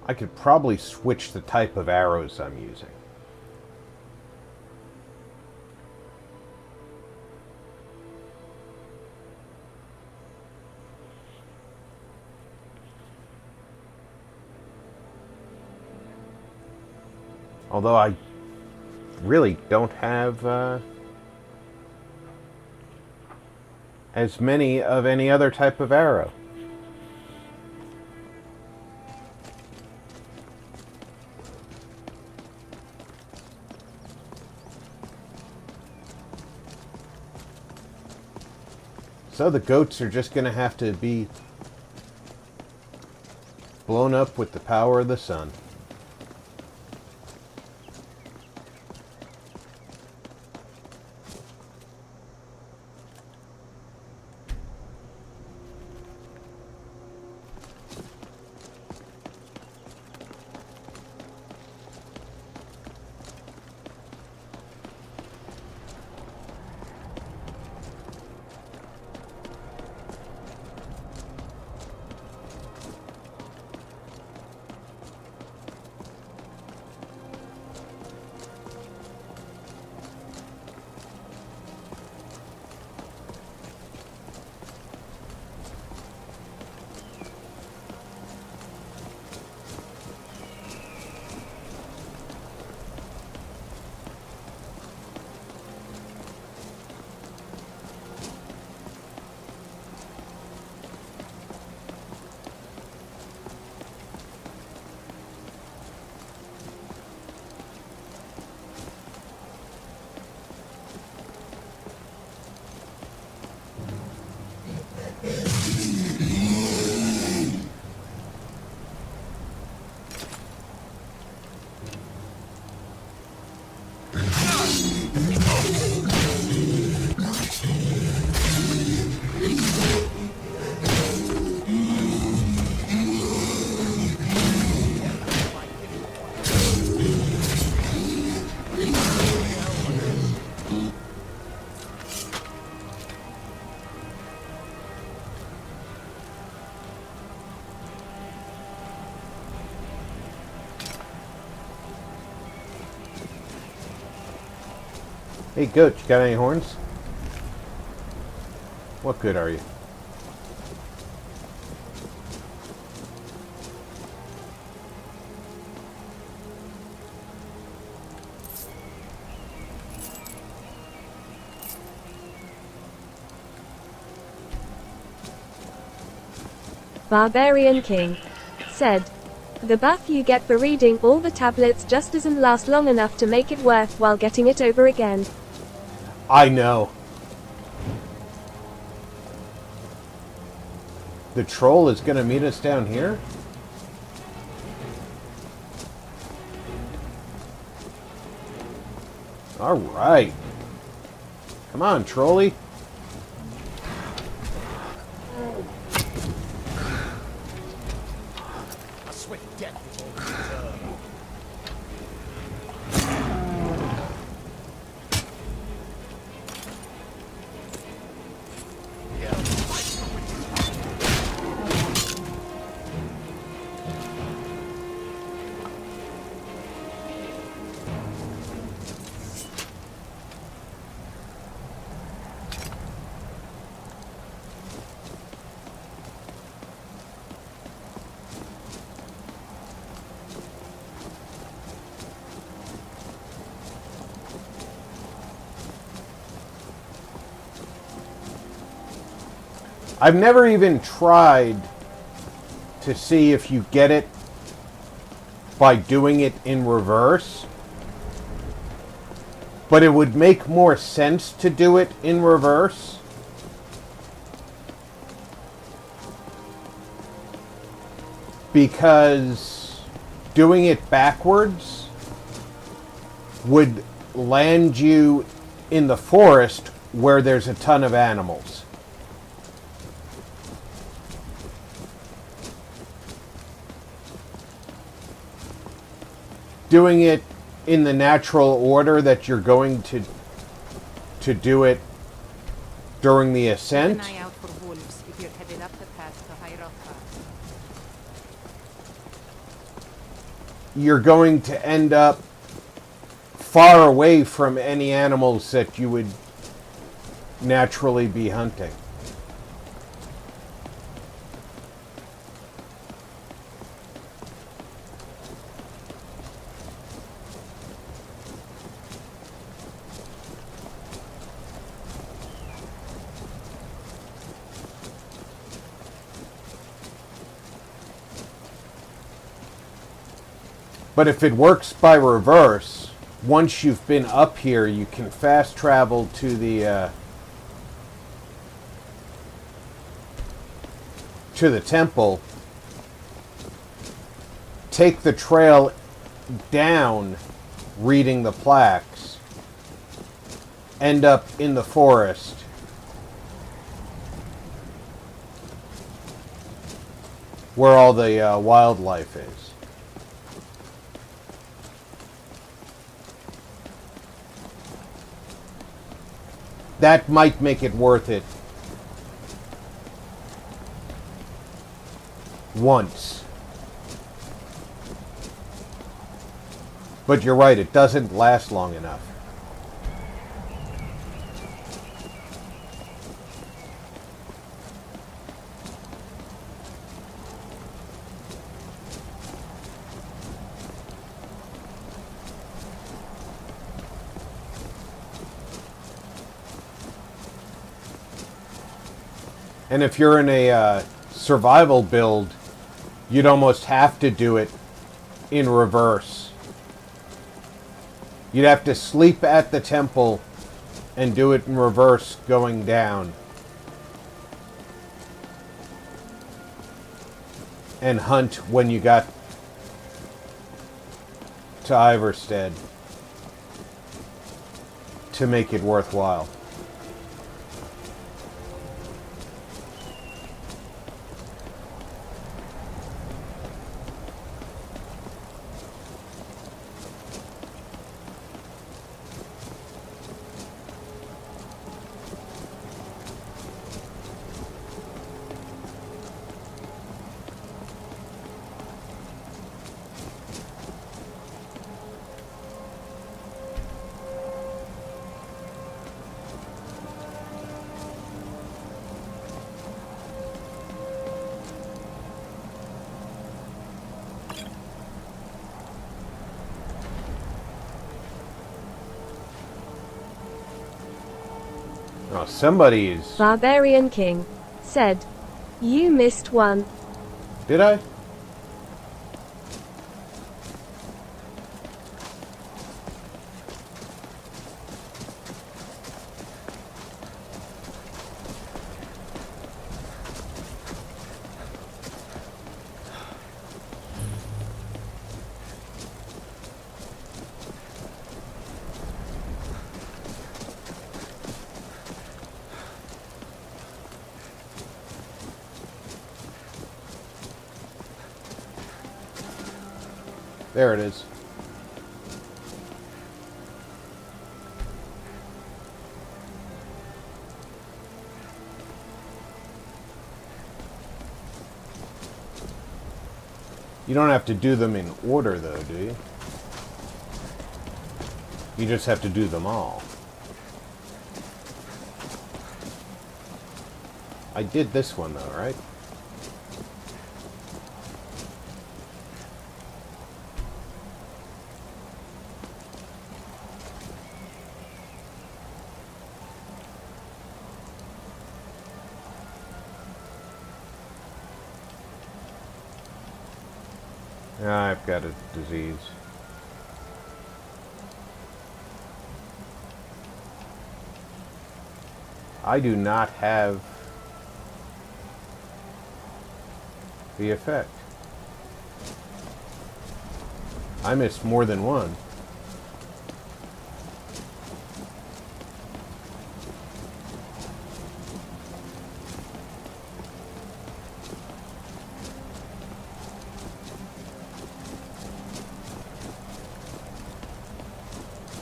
I could probably switch the type of arrows I'm using. Although I really don't have as many of any other type of arrow. So the goats are just going to have to be blown up with the power of the sun. Hey, goat, you got any horns? What good are you? Barbarian King said, the buff you get for reading all the tablets just doesn't last long enough to make it worthwhile getting it over again. I know. The troll is going to meet us down here? Alright. Come on, trolly. A swift death is all I've never even tried to see if you get it by doing it in reverse. But it would make more sense to do it in reverse. Because doing it backwards would land you in the forest where there's a ton of animals. Doing it in the natural order that you're going to do it during the ascent. Keep an eye out for wolves if you're headed up the path to Hyrule. You're going to end up far away from any animals that you would naturally be hunting. But if it works by reverse, once you've been up here, you can fast travel to the temple, take the trail down, reading the plaques, end up in the forest, where all the wildlife is. That might make it worth it once. But you're right, it doesn't last long enough. And if you're in a survival build, you'd almost have to do it in reverse. You'd have to sleep at the temple and do it in reverse going down. And hunt when you got to Iverstead to make it worthwhile. Oh, somebody is... Barbarian King said, "You missed one." Did I? There it is. You don't have to do them in order, though, do you? You just have to do them all. I did this one, though, right? I've got a disease. I do not have the effect. I missed more than one.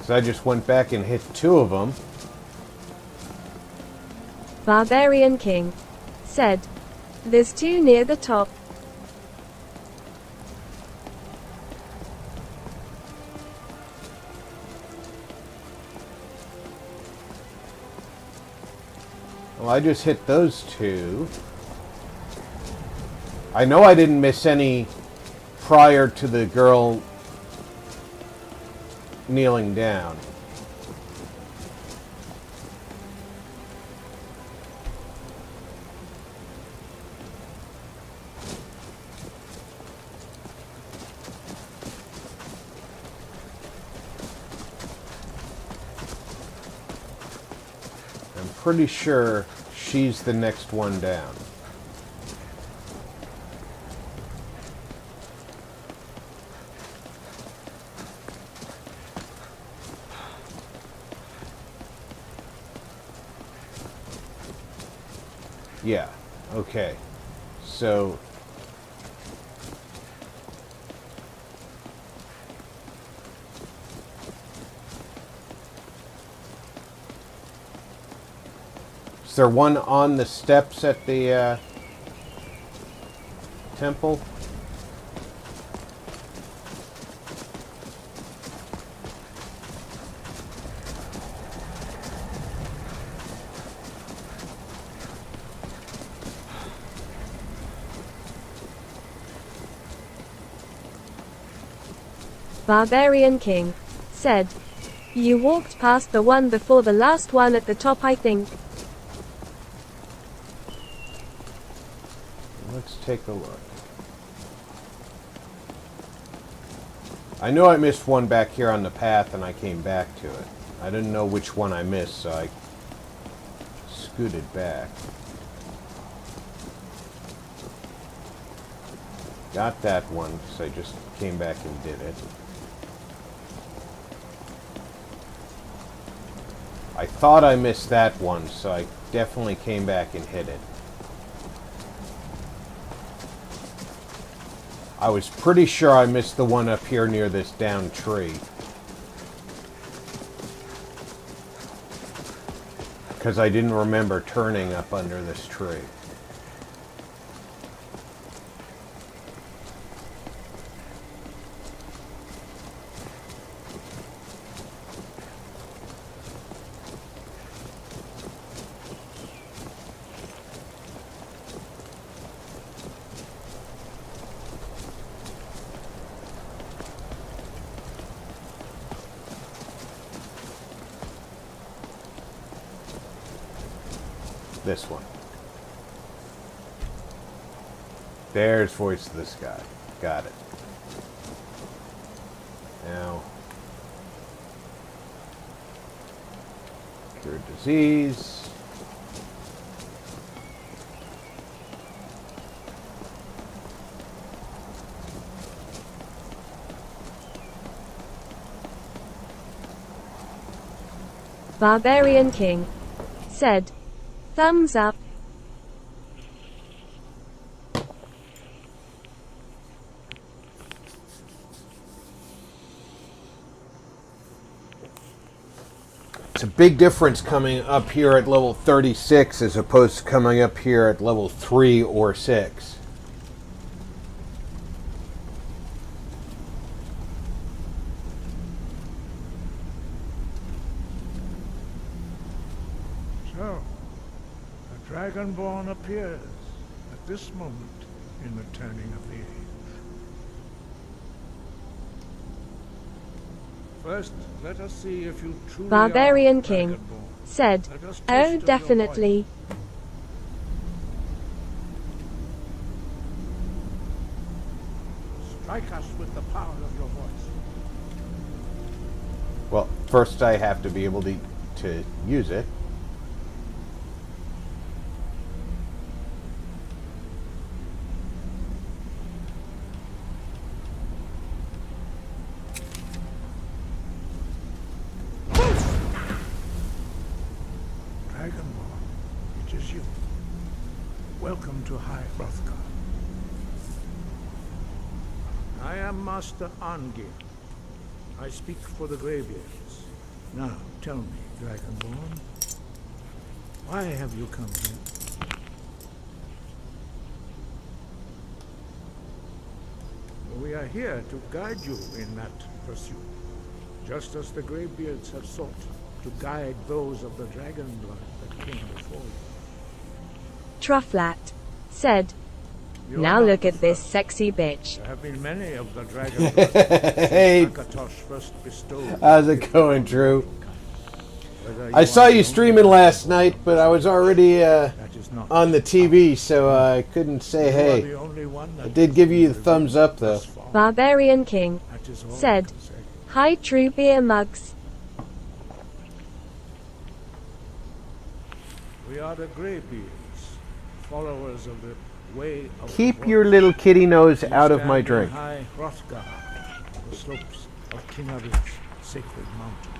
So I just went back and hit 2 of them. Barbarian King said, "There's 2 near the top." Well, I just hit those 2. I know I didn't miss any prior to the girl kneeling down. I'm pretty sure she's the next one down. Yeah, okay. So is there one on the steps at the temple? Barbarian King said, "You walked past the one before the last one at the top, I think." Let's take a look. I know I missed one back here on the path and I came back to it. I didn't know which one I missed, so I scooted back. Got that one because I just came back and did it. I thought I missed that one, so I definitely came back and hit it. I was pretty sure I missed the one up here near this downed tree. Because I didn't remember turning up under this tree. This one. There's Voice of the Sky. Got it. Now, cure disease. Barbarian King said, thumbs up. It's a big difference coming up here at level 36 as opposed to coming up here at level 3 or 6. So, a Dragonborn appears at this moment in the turning of the age. First, let us see if you truly Barbarian are King Dragonborn. said, Let us taste oh, of your definitely. voice. Strike us with the power of your voice. Well, first I have to be able to use it. Dragonborn, it is you. Welcome to High Hrothgar. I am Master Argonian. I speak for the Greybeards. Now, tell me, Dragonborn, why have you come here? We are here to guide you in that pursuit, just as the Greybeards have sought to guide those of the dragon blood that came before you. Trufflat said, You are now not look the at this first. sexy bitch. There have been many of the dragon blood Hey. since Akatosh first bestowed. How's it going, Drew? Whether I saw are you the streaming only last night, but I was already that is not on the TV, so I couldn't say You are hey. the only one that I did give you the thumbs up, though. thus far. Barbarian King That is all I said, can say. hi true beer mugs. We are the Greybeards, followers of the way of the Keep voice. your little kitty nose We out of stand my in drink. High Hrothgar, the slopes of King Arith's sacred mountain.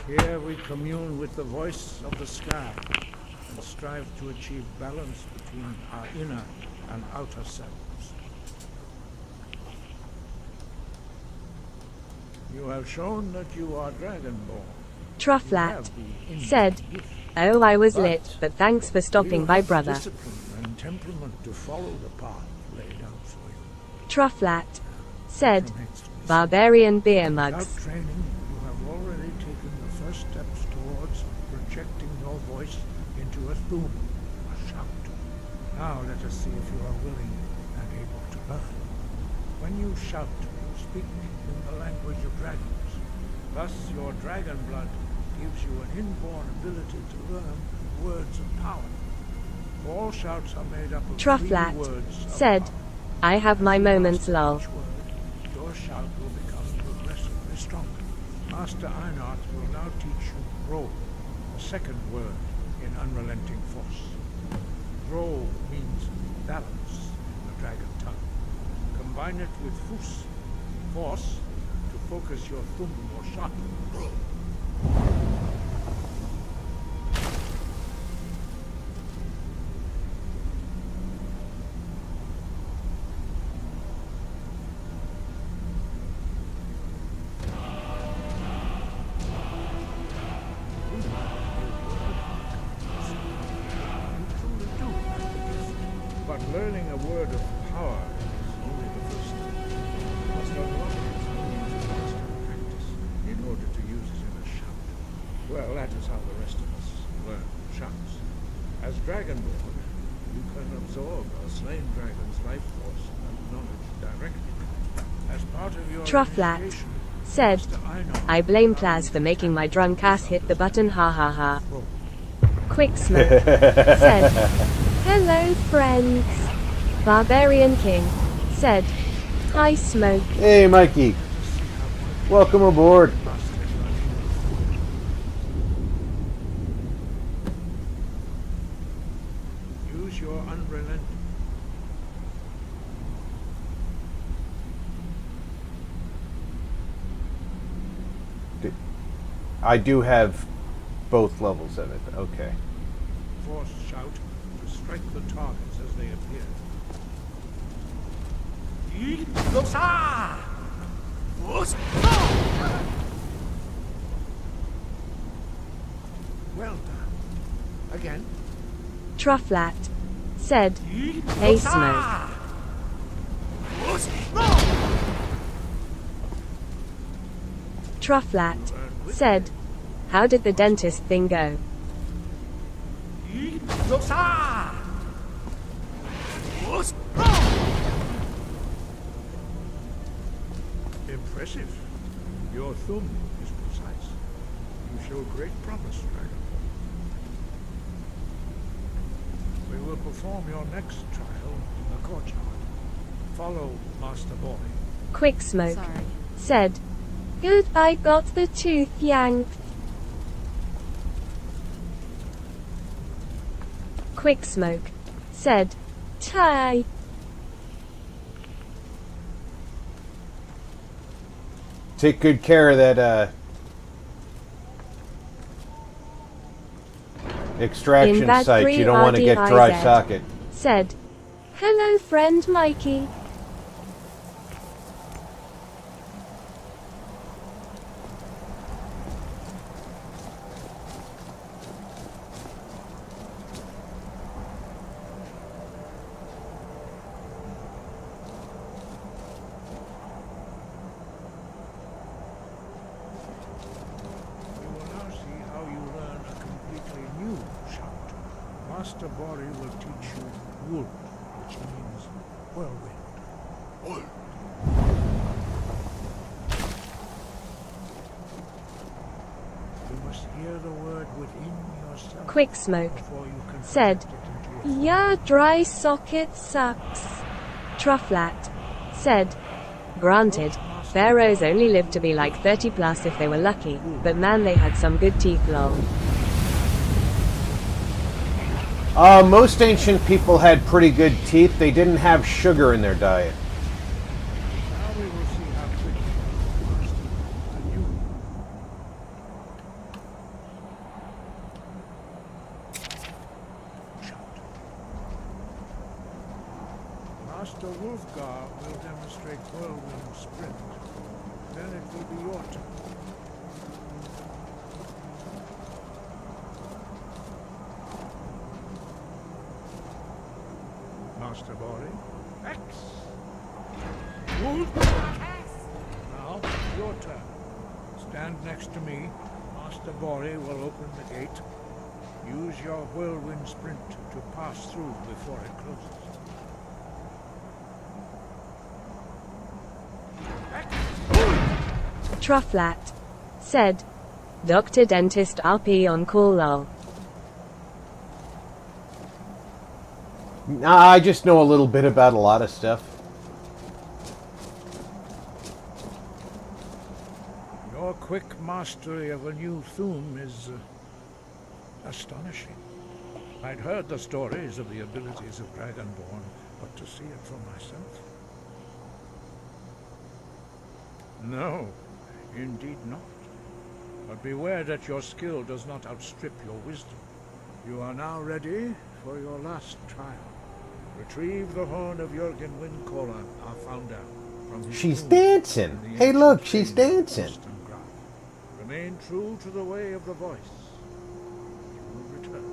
Here we commune with the voice of the sky and strive to achieve balance between our inner and outer selves. You have shown that you are Dragonborn. You Trufflat have the innate said, gift. oh, I was But lit, but thanks for You stopping by, have brother. discipline and temperament to follow the path laid out for you. Trufflat said, From hence to this barbarian beer Without mugs. training, you have already taken the first steps towards projecting your voice into a thum, a shout. Now let us see if you are willing and able to learn. When you shout, you speak in the language of dragons. Thus, your dragon blood gives you an inborn ability to learn words of power. All shouts are made up of 3 Trufflat words of said, power. I have my moments, lol. Each word, your shout will become progressively stronger. Master Einart will now teach you Bro, the second word in unrelenting force. Bro means balance in the dragon tongue. Combine it with Fus, force, to focus your thumb or shot. But learning a word of power is only the first step. You must unlock its meaning through constant practice in order to use it in a shout. Well, that is how the rest of us learn shouts. As Dragonborn, you can absorb a slain dragon's life force and knowledge directly. As part of your Trufflat initiation, said, Master Einar's I blame allowed Plaz you for to making my tap drunk into ass hit the button, ha ha ha. Bro. Quick Smoke said, "Hello, friends." Barbarian King said, "Hi, Smoke." Hey, Mikey. Welcome aboard. Use your unrelenting. I do have both levels of it. Okay. Force shout to strike the targets as they appear. Well done. Again. Trufflat said, "Hey, Smoke." Trufflat said, "How did the dentist thing go?" Impressive. Your thumb is precise. You show great promise, Dragon. We will perform your next trial in the courtyard. Follow Master Boy. Quick Smoke Sorry. said, "Good, I got the tooth yanked." Quick Smoke said, "Tie." Take good care of that extraction Invad site. 3 You don't want to get dry RDIZ socket. said, "Hello, friend Mikey." You will now see how you learn a completely new shout. Master Bori will teach you wood, which means whirlwind. You must hear the word within yourself Quick Smoke before you can said, project it into your "Yeah, dry socket sucks." Trufflat said, "Granted, pharaohs only lived to be like 30 plus if they were lucky, but man, they had some good teeth, lol." Most ancient people had pretty good teeth. They didn't have sugar in their diet. Now we will see how quickly you master the new. Shout. Master Wolfgar will demonstrate whirlwind sprint. Then it will be your turn. Master Bori. X. Now, your turn. Stand next to me. Master Bori will open the gate. Use your whirlwind sprint to pass through before it closes. Trufflat said, "Dr. Dentist RP on call, lol." Nah, I just know a little bit about a lot of stuff. Your quick mastery of a new thum is astonishing. I'd heard the stories of the abilities of Dragonborn, but to see it for myself? No, indeed not. But beware that your skill does not outstrip your wisdom. You are now ready for your last trial. Retrieve the horn of Jürgen Windcaller, our founder, from his She's tomb dancing. in the Hey, ancient look, she's cave of dancing. Wollstonecraft. Remain true to the way of the voice. You will return.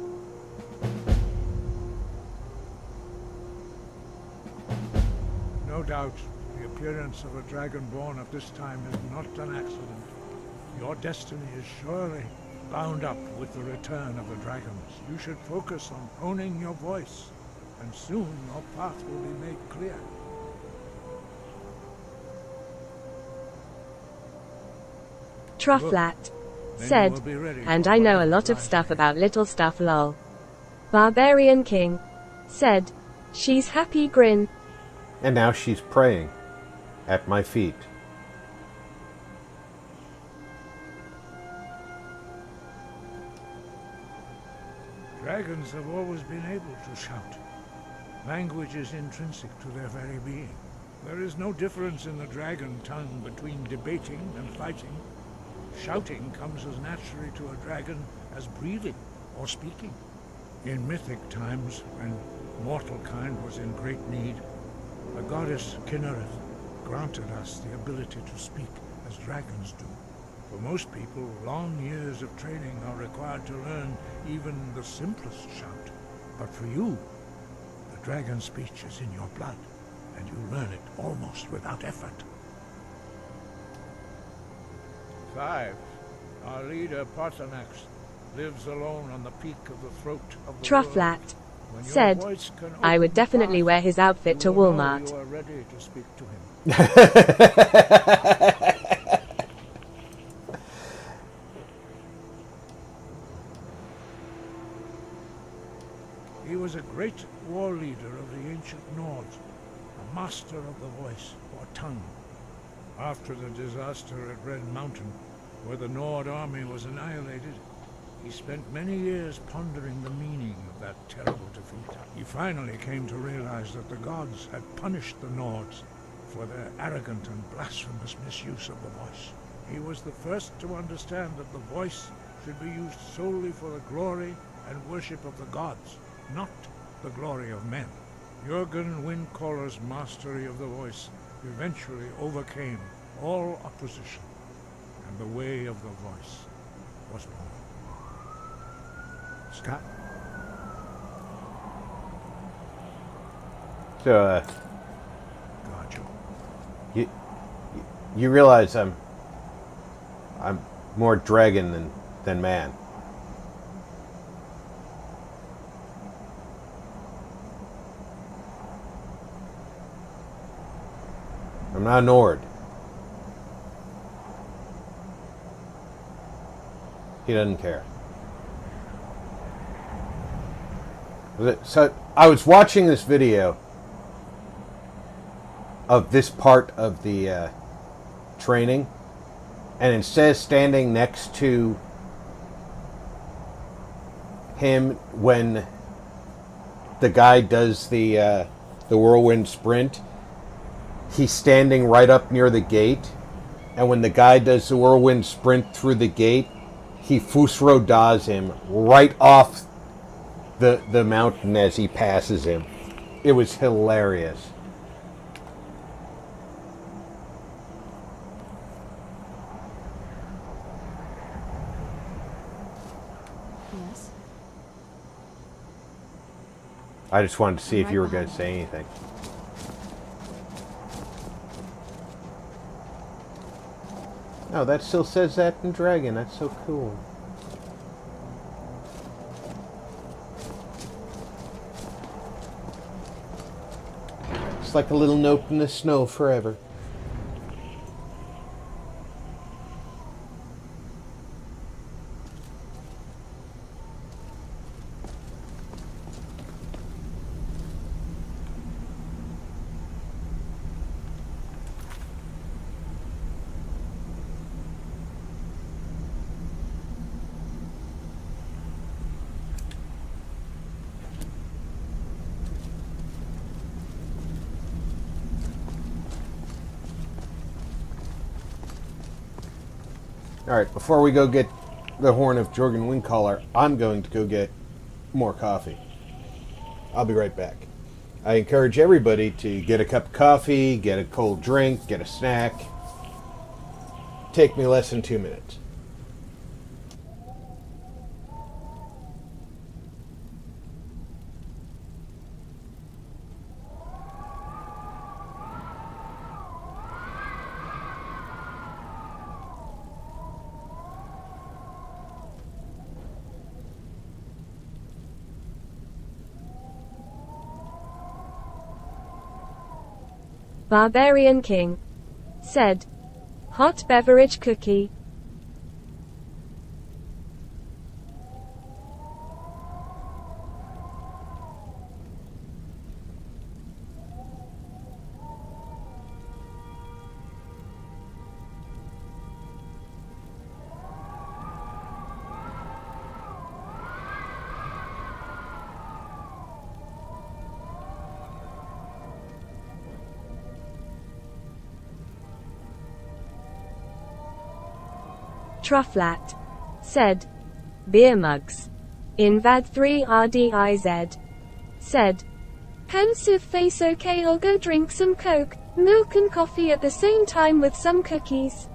No doubt, the appearance of a Dragonborn at this time is not an accident. Your destiny is surely bound up with the return of the dragons. You should focus on honing your voice, and soon your path will be made clear. Trufflat said, and I know a lot of stuff about little stuff lol. Barbarian King said, she's happy grin. And now she's praying at my feet. Dragons have always been able to shout. Language is intrinsic to their very being. There is no difference in the dragon tongue between debating and fighting. Shouting comes as naturally to a dragon as breathing or speaking. In mythic times, when mortal kind was in great need, the goddess Kinnereth granted us the ability to speak as dragons do. For most people, long years of training are required to learn even the simplest shout. But for you, the dragon speech is in your blood, and you learn it almost without effort. 5. Our leader, Parthenax, lives alone on the peak of the throat of the Trufflat world. said, I would definitely wear his outfit to Walmart. You are ready to speak to him. He was a great war leader of the ancient Nords, a master of the voice, or tongue. After the disaster at Red Mountain, where the Nord army was annihilated, he spent many years pondering the meaning of that terrible defeat. He finally came to realize that the gods had punished the Nords for their arrogant and blasphemous misuse of the voice. He was the first to understand that the voice should be used solely for the glory and worship of the gods, not the glory of men. Jurgen Windcaller's mastery of the voice eventually overcame all opposition, and the way of the voice was born. Scott? So, Got you. You realize I'm more dragon than man. I'm not a Nord. He doesn't care. So I was watching this video of this part of the training, and it says standing next to him when the guy does the whirlwind sprint. He's standing right up near the gate, and when the guy does the whirlwind sprint through the gate, he Fusro Das him right off the mountain as he passes him. It was hilarious. Yes? I just wanted to see if you were going to say anything. No, that still says that in Dragon. That's so cool. It's like a little note in the snow forever. Alright, before we go get the horn of Jorgen Windcaller, I'm going to go get more coffee. I'll be right back. I encourage everybody to get a cup of coffee, get a cold drink, get a snack. Take me less than 2 minutes. Barbarian King said, hot beverage cookie. Trufflat. Said. Beer mugs. Invad 3 RDIZ. Said. Pensive face. Okay, I'll go drink some Coke, milk and coffee at the same time with some cookies.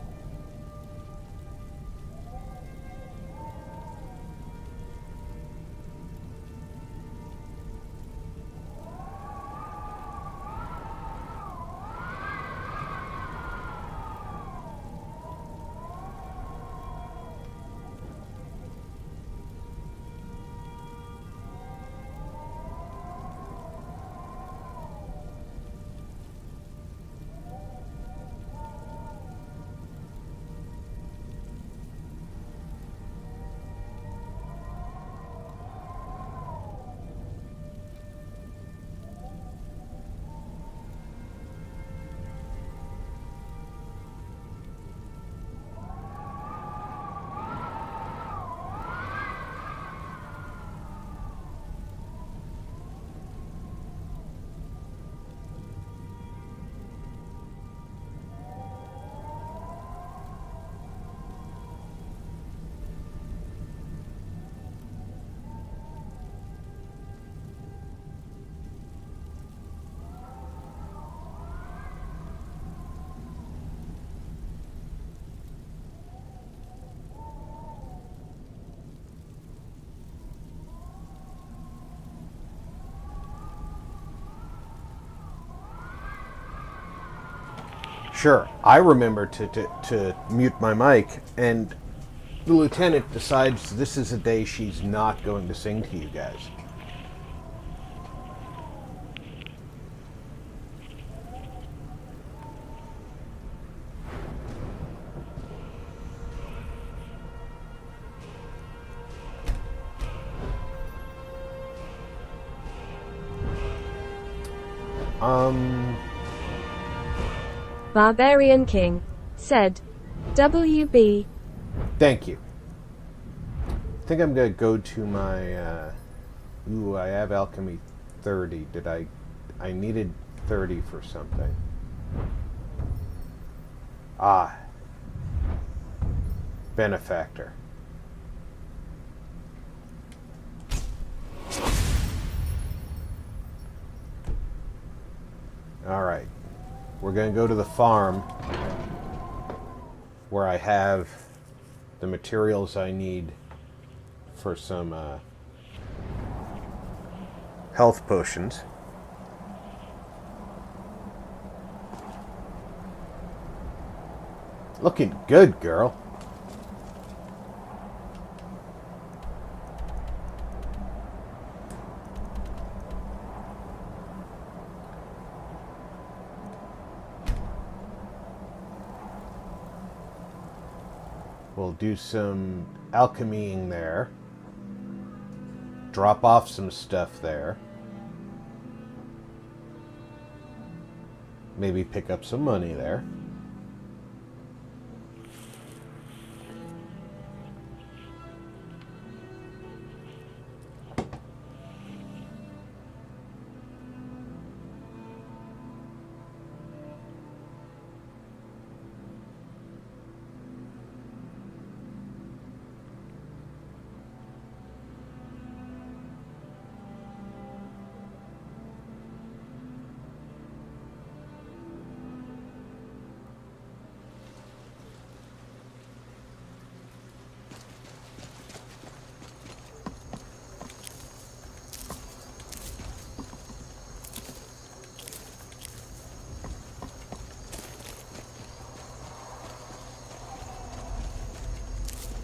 Sure, I remember to mute my mic, and the lieutenant decides this is a day she's not going to sing to you guys. Barbarian King. Said. WB. Thank you. I think I'm going to go to my... ooh, I have Alchemy 30. I needed 30 for something. Ah. Benefactor. Alright. We're going to go to the farm where I have the materials I need for some health potions. Looking good, girl. We'll do some alchemying there. Drop off some stuff there. Maybe pick up some money there.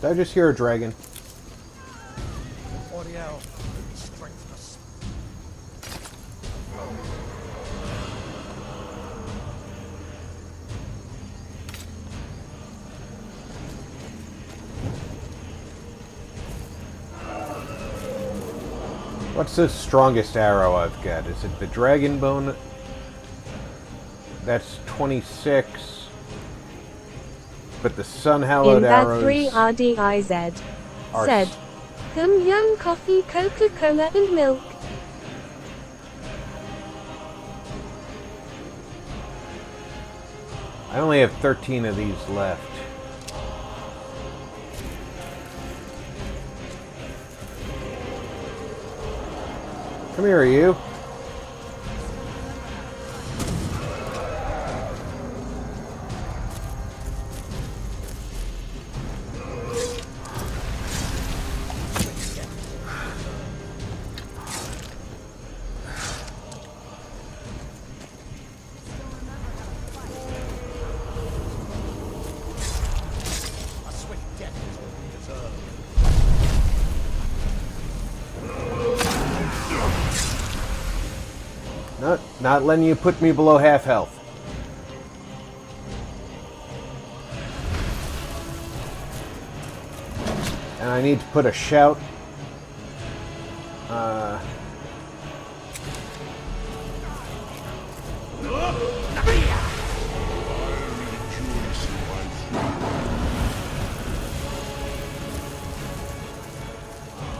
Did I just hear a dragon? Audio. Strength. What's the strongest arrow I've got? Is it the dragon bone? That's 26. But the sun hallowed arrows. In that 3 RDIZ. Said. Yum coffee, Coca-Cola and milk. I only have 13 of these left. Come here, you. Not letting you put me below half health. And I need to put a shout.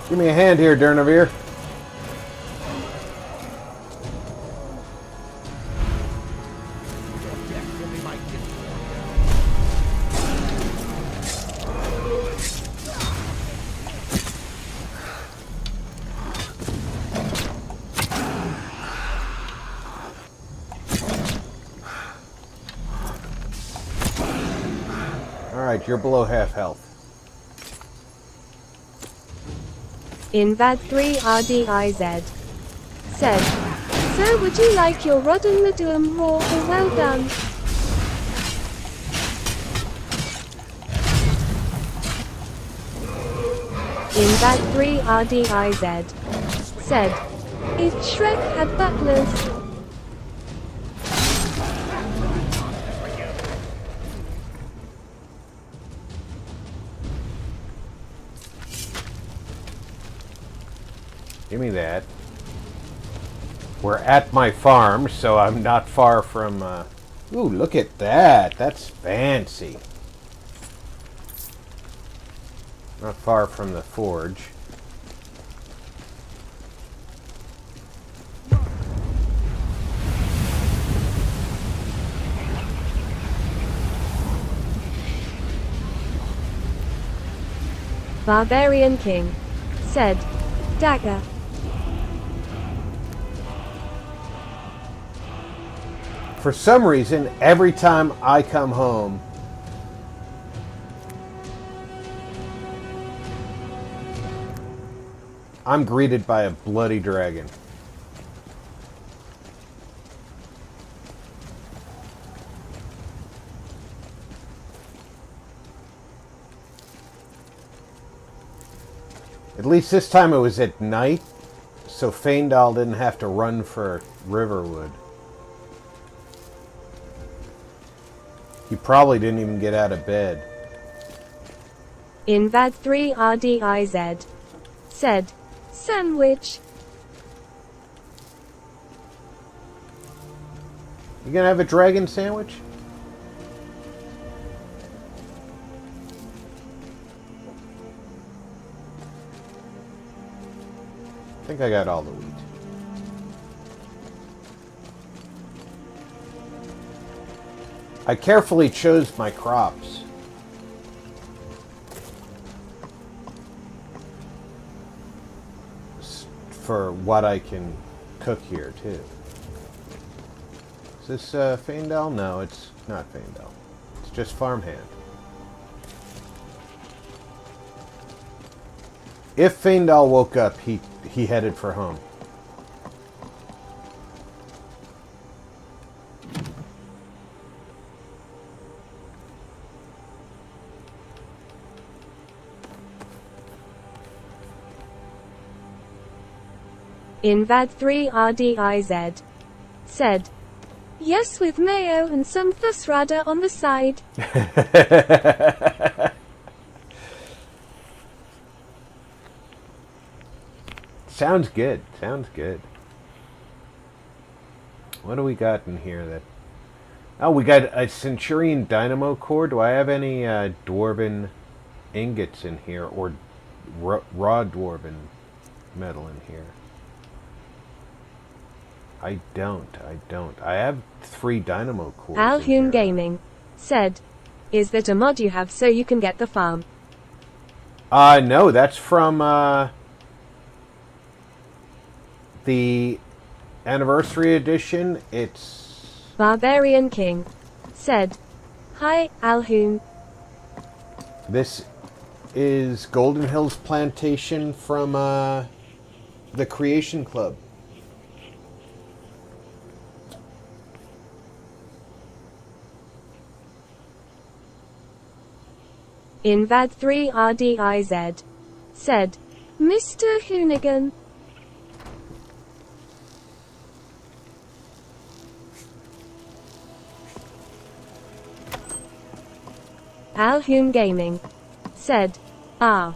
Give me a hand here, Durnavir. Alright, you're below half health. Invad 3 RDIZ said, "So would you like your Rodden Meduum raw or well done?" Invad 3 RDIZ said, "If Shrek had butlers." Give me that. We're at my farm, so I'm not far from... Ooh, look at that. That's fancy. Not far from the forge. Barbarian King said, "Dagger." For some reason, every time I come home, I'm greeted by a bloody dragon. At least this time it was at night, so Faendal didn't have to run for Riverwood. He probably didn't even get out of bed. Invad 3 RDIZ said, "Sandwich." You gonna have a dragon sandwich? I think I got all the wheat. I carefully chose my crops. For what I can cook here, too. Is this Faendal? No, it's not Faendal. It's just farmhand. If Faendal woke up, he headed for home. Invad 3 RDIZ said, "Yes, with mayo and some thusrada on the side." Sounds good. Sounds good. What do we got in here that... Oh, we got a Centurion Dynamo Core. Do I have any Dwarven ingots in here? Or raw Dwarven metal in here? I don't. I have 3 Dynamo Cores. Alhune Gaming said, "Is that a mod you have so you can get the farm?" No, that's from The anniversary edition, it's... Barbarian King said, "Hi, Alhoon. This is Golden Hills Plantation from the Creation Club. Invad 3 RDIZ said, Mr. Hoonigan. Alhoon Gaming said, ah.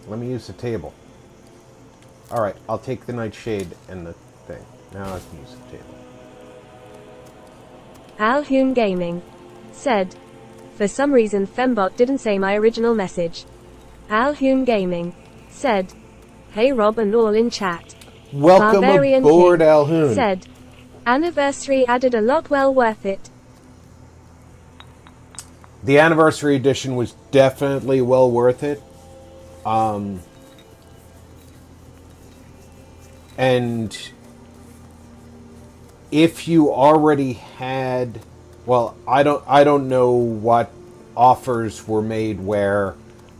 Let me use the table. Alright, I'll take the nightshade and the thing. Now I can use the table. Alhoon Gaming said, for some reason Fembot didn't say my original message. Alhoon Gaming said, hey Rob and all in chat. Welcome Barbarian aboard, King Alhoon. said, anniversary added a lot, well worth it. The anniversary edition was definitely well worth it. And if you already had, well, I don't know what offers were made where,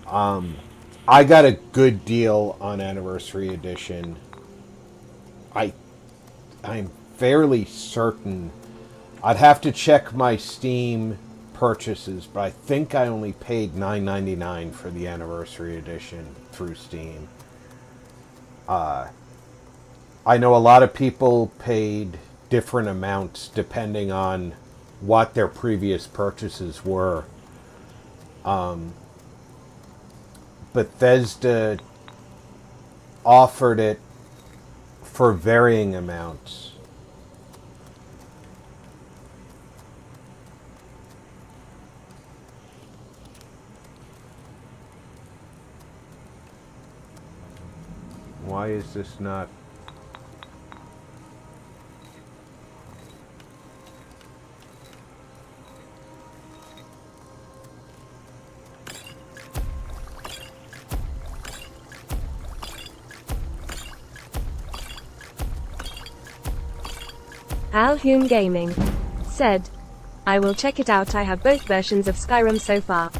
I got a good deal on anniversary edition. I'm fairly certain. I'd have to check my Steam purchases, but I think I only paid $9.99 for the anniversary edition through Steam. I know a lot of people paid different amounts depending on what their previous purchases were. Bethesda offered it for varying amounts. Why is this not... Alhoon Gaming said, I will check it out. I have both versions of Skyrim so far.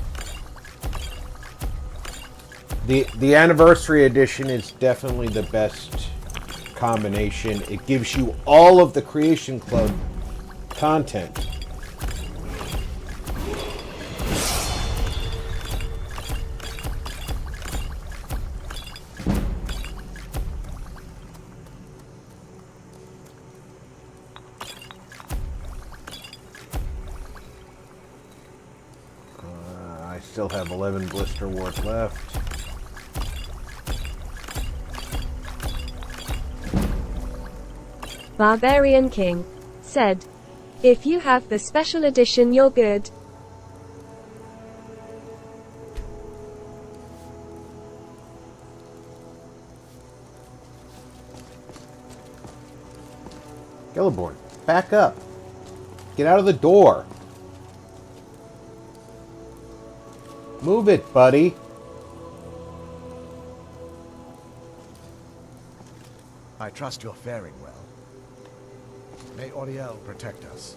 The anniversary edition is definitely the best combination. It gives you all of the Creation Club content. I still have 11 blister wort left. Barbarian King said, if you have the special edition, you're good. Gilliborn, back up. Get out of the door. Move it, buddy. I trust you're faring well. May Auriel protect us.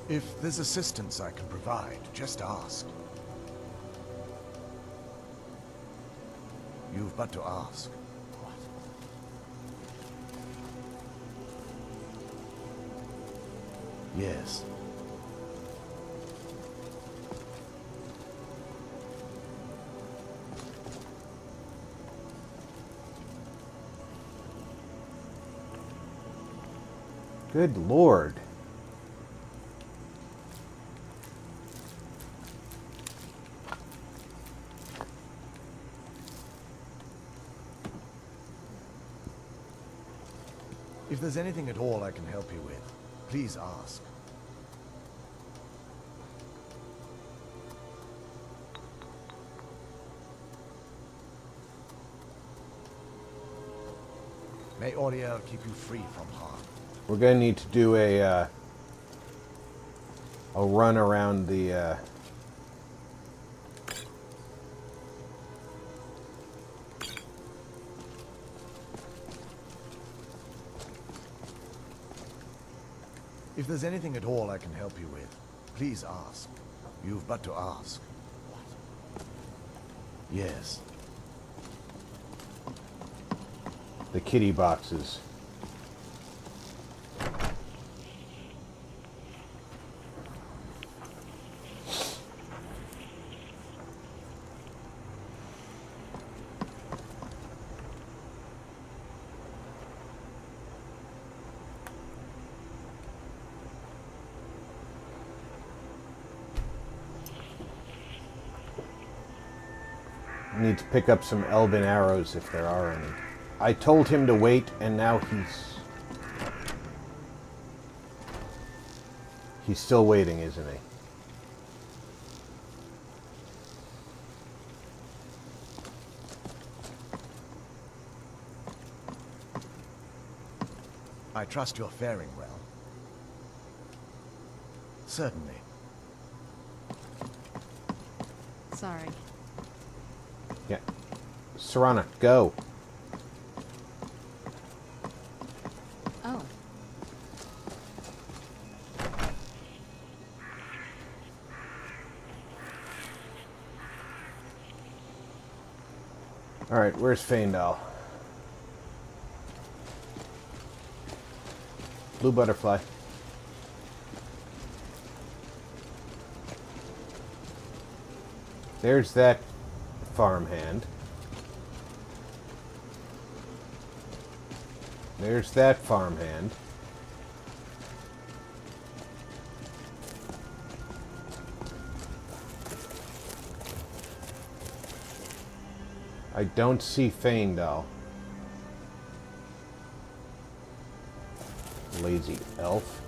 If there's assistance I can provide, just ask. You've but to ask. Yes. Good Lord. If there's anything at all I can help you with, please ask. May Auriel keep you free from harm. We're going to need to do a run around the... If there's anything at all I can help you with, please ask. You've but to ask. Yes. the kitty boxes. Need to pick up some elven arrows if there are any. I told him to wait, and now he's still waiting, isn't he? I trust you're faring well. Certainly. Sorry. Yeah. Serana, go. Oh. Alright, where's Faendal? Blue butterfly. There's that farmhand. There's that farmhand. I don't see Faendal. Lazy elf.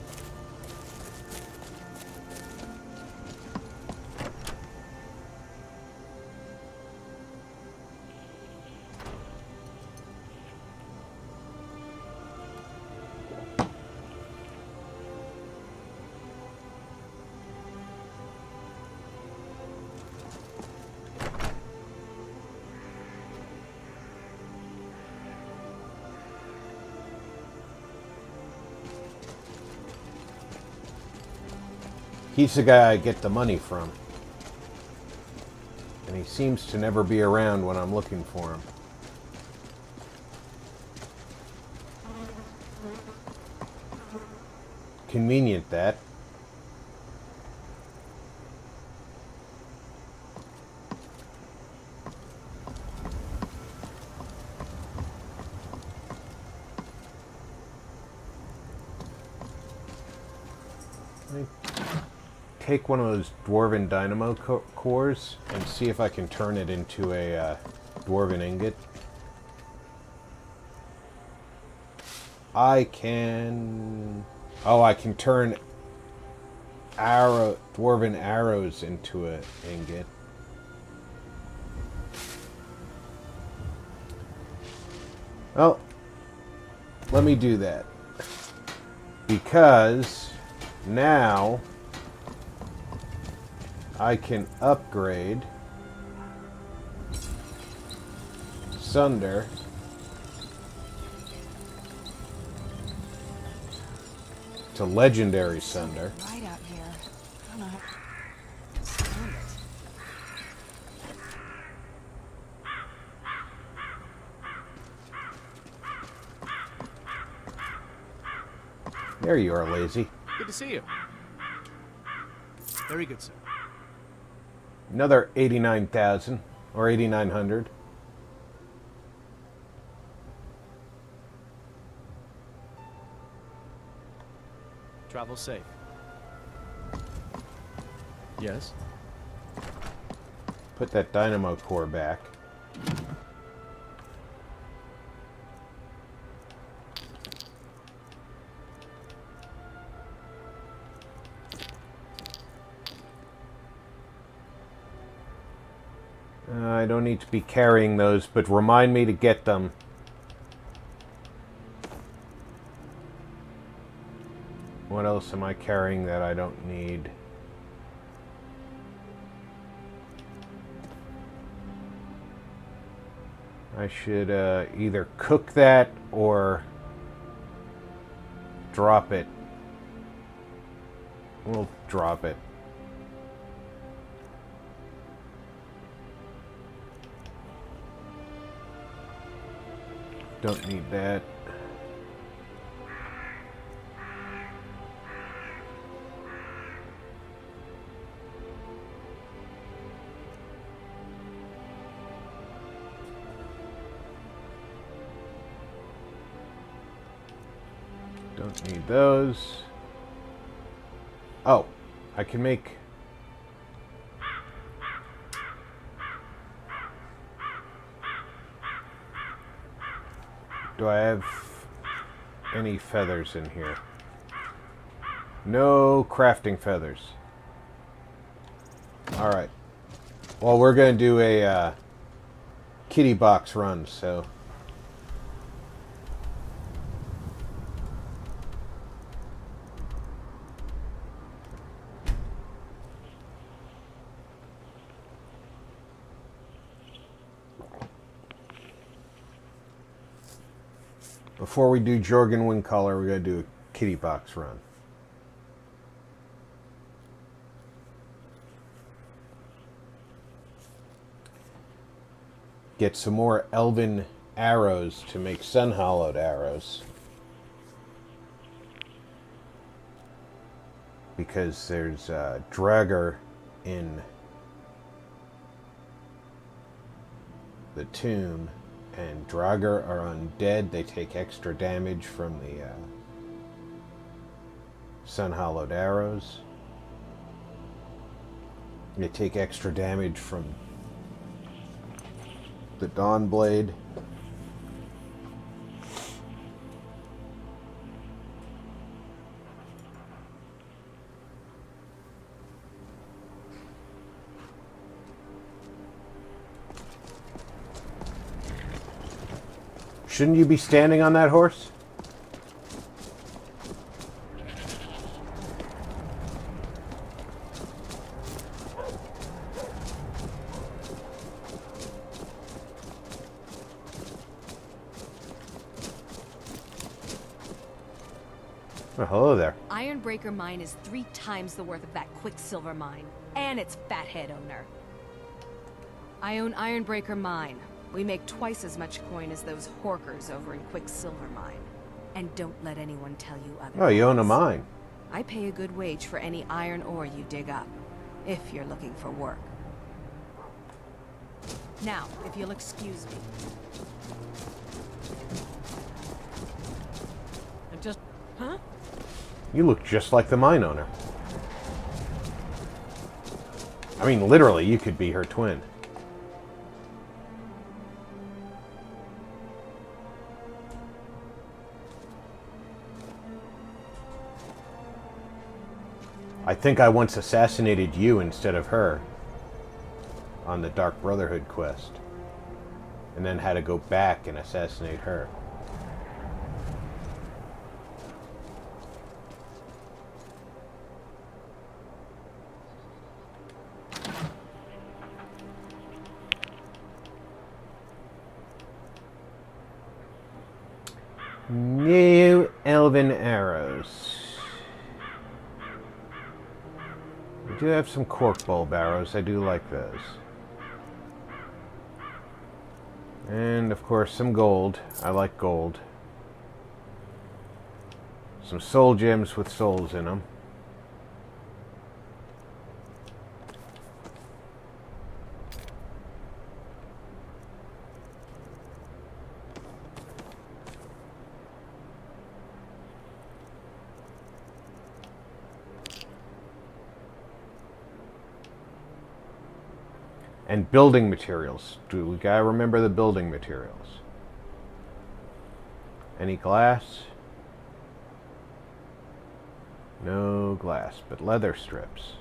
He's the guy I get the money from. And he seems to never be around when I'm looking for him. Convenient, that. Take one of those dwarven dynamo cores and see if I can turn it into a dwarven ingot. I can... Oh, I can turn dwarven arrows into an ingot. Well, let me do that. Because now I can upgrade Sunder to Legendary Sunder. Right out here. I don't know how to stand it. There you are, Lazy. Good to see you. Very good, sir. Another 89,000 or 8,900. Travel safe. Yes? Put that dynamo core back. I don't need to be carrying those, but remind me to get them. else am I carrying that I don't need? I should either cook that or drop it. We'll drop it. Don't need that. Don't need those. Oh, I can make... Do I have any feathers in here? No crafting feathers. Alright. Well, we're going to do a kitty box run, so... Before we do Jorgen Windcaller, we're going to do a kitty box run. Get some more elven arrows to make sun-hollowed arrows. Because there's Draugr in the tomb. And Draugr are undead. They take extra damage from the sun-hollowed arrows. They take extra damage from the Dawn Blade. Shouldn't you be standing on that horse? Oh, hello there. Ironbreaker Mine is 3 times the worth of that Quicksilver Mine, and its fathead owner. I own Ironbreaker Mine. We make twice as much coin as those Horkers over in Quicksilver Mine. And don't let anyone tell you otherwise. Oh, you own a mine. I pay a good wage for any iron ore you dig up, if you're looking for work. Now, if you'll excuse me. Huh? You look just like the mine owner. I mean, literally, you could be her twin. I think I once assassinated you instead of her on the Dark Brotherhood quest, and then had to go back and assassinate her. New elven arrows. We do have some cork bulb arrows. I do like those. And of course some gold. I like gold. Some soul gems with souls in them. And building materials. Do we gotta remember the building materials? Any glass? No glass, but leather strips.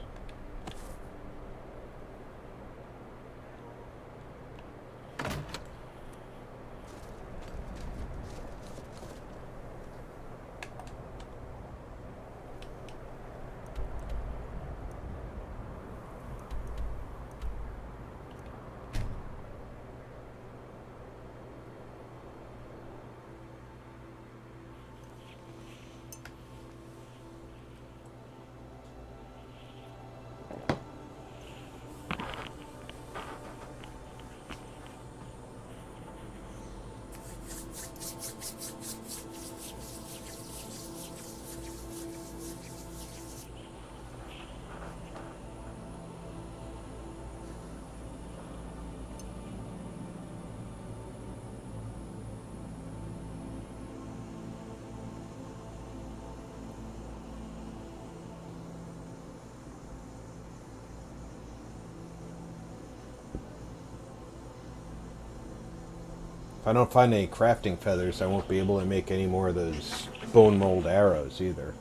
If I don't find any crafting feathers, I won't be able to make any more of those bone mold arrows either.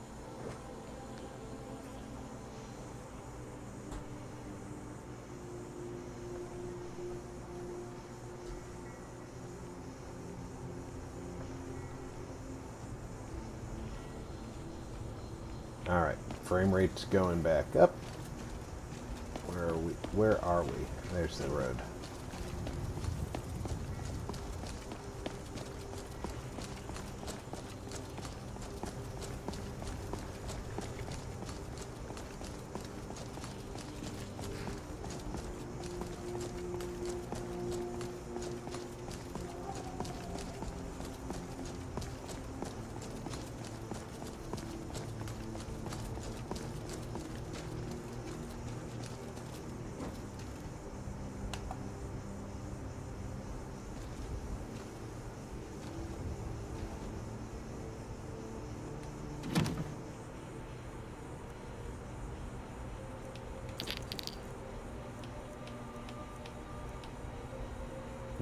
Alright, frame rate's going back up. Where are we? Where are we? There's the road.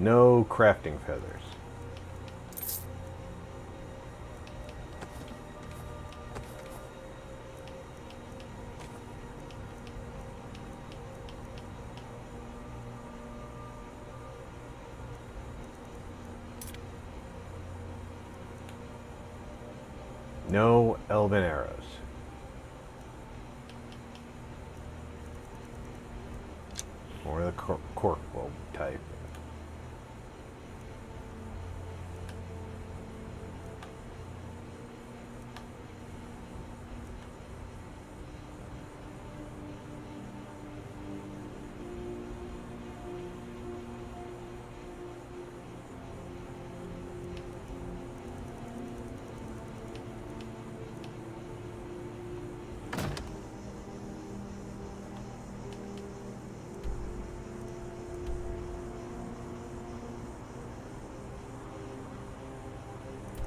No crafting feathers. No elven arrows. Or the corkbow type.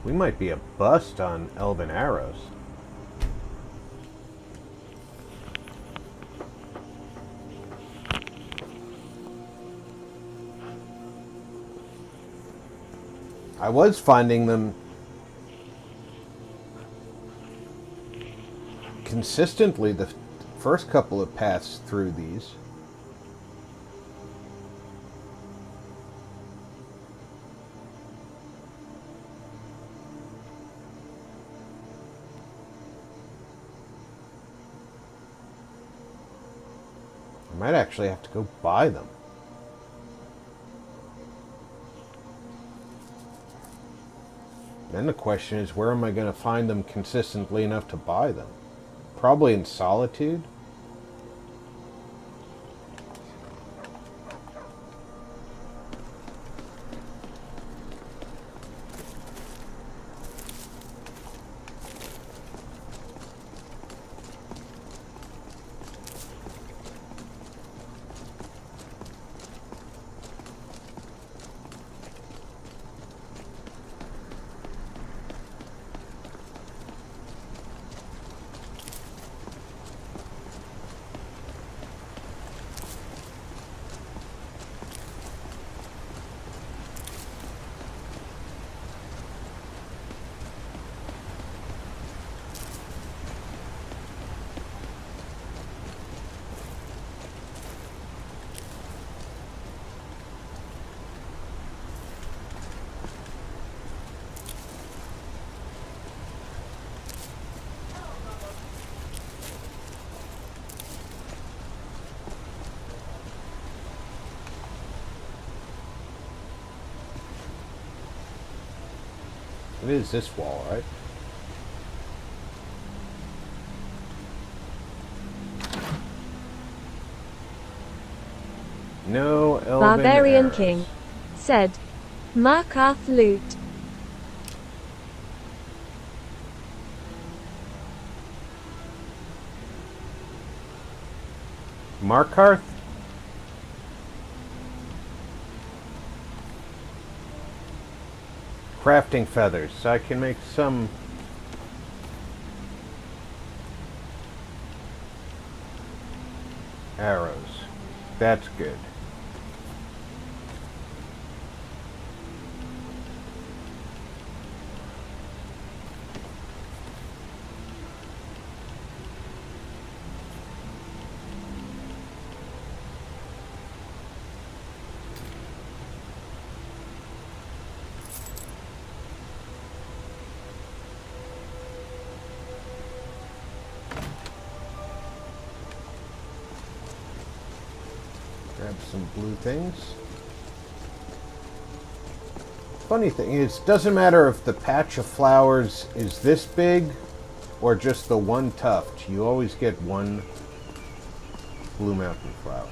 We might be a bust on elven arrows. I was finding them consistently the first couple of paths through these. I might actually have to go buy them. Then the question is, where am I going to find them consistently enough to buy them? Probably in Solitude. It is this wall, right? No elven Barbarian arrows. King said, Markarth loot. Markarth? Crafting feathers, so I can make some arrows. That's good. grab some blue things. Funny thing is, doesn't matter if the patch of flowers is this big or just the one tuft. You always get one blue mountain flower.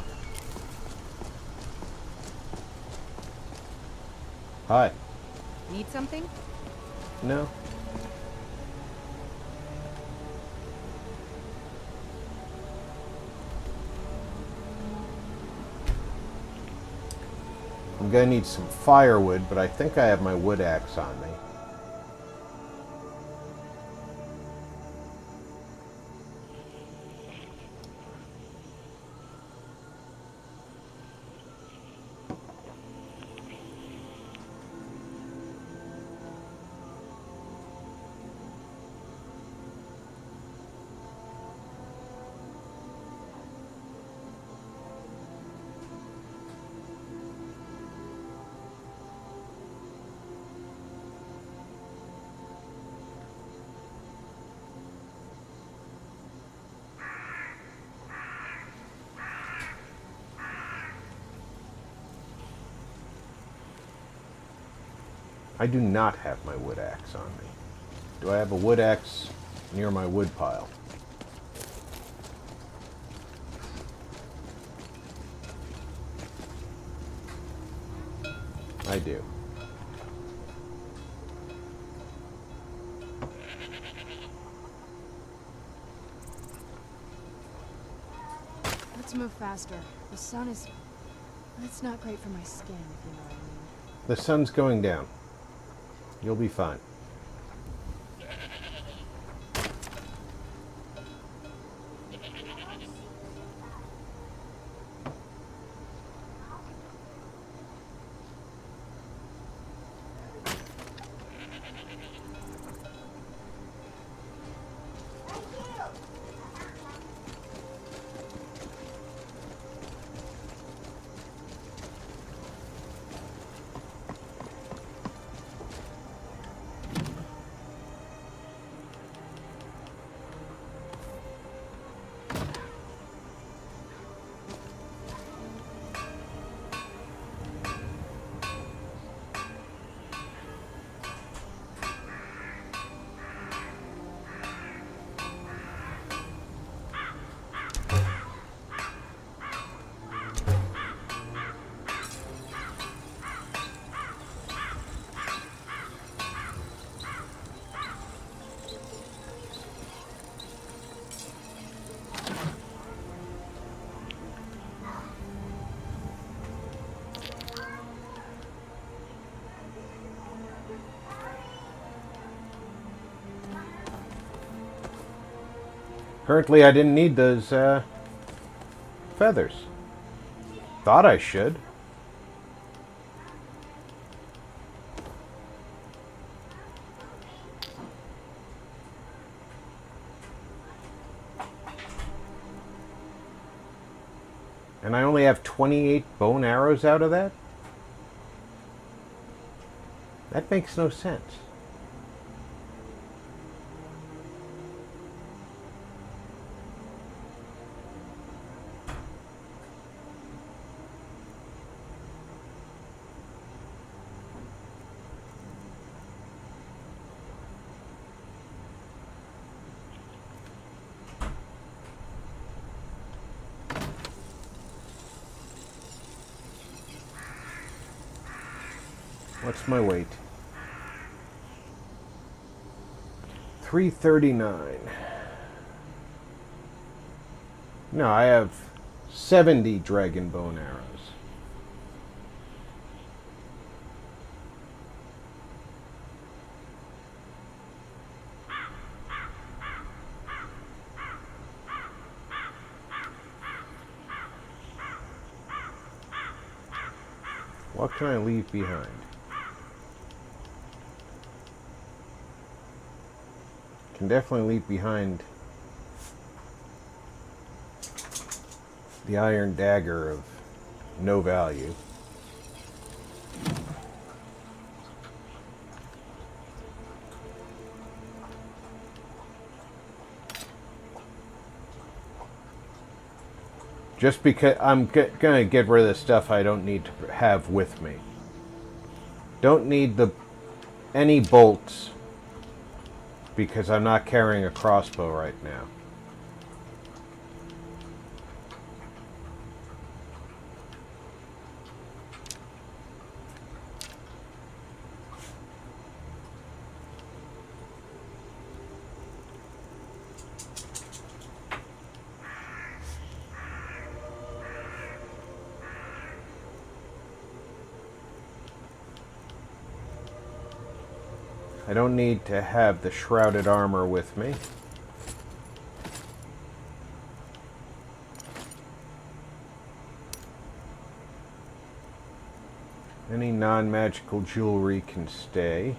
Hi. Need something? No. I'm gonna need some firewood, but I think I have my wood axe on me. I do not have my wood axe on me. Do I have a wood axe near my wood pile? I do. Let's move faster. The sun is... It's not great for my skin, if you know what I mean. The sun's going down. You'll be fine. Currently, I didn't need those feathers. Thought I should. And I only have 28 bone arrows out of that? That makes no sense. What's my weight? 339. No, I have 70 dragon bone arrows. What can I leave behind? Can definitely leave behind the iron dagger of no value. Just because I'm gonna get rid of the stuff I don't need to have with me. Don't need any bolts because I'm not carrying a crossbow right now. I don't need to have the shrouded armor with me. Any non-magical jewelry can stay.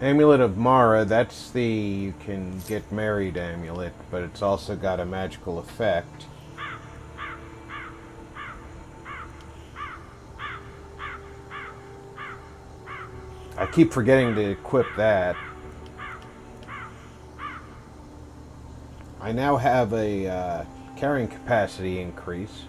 Amulet of Mara, that's the you can get married amulet, but it's also got a magical effect. I keep forgetting to equip that. I now have a carrying capacity increase.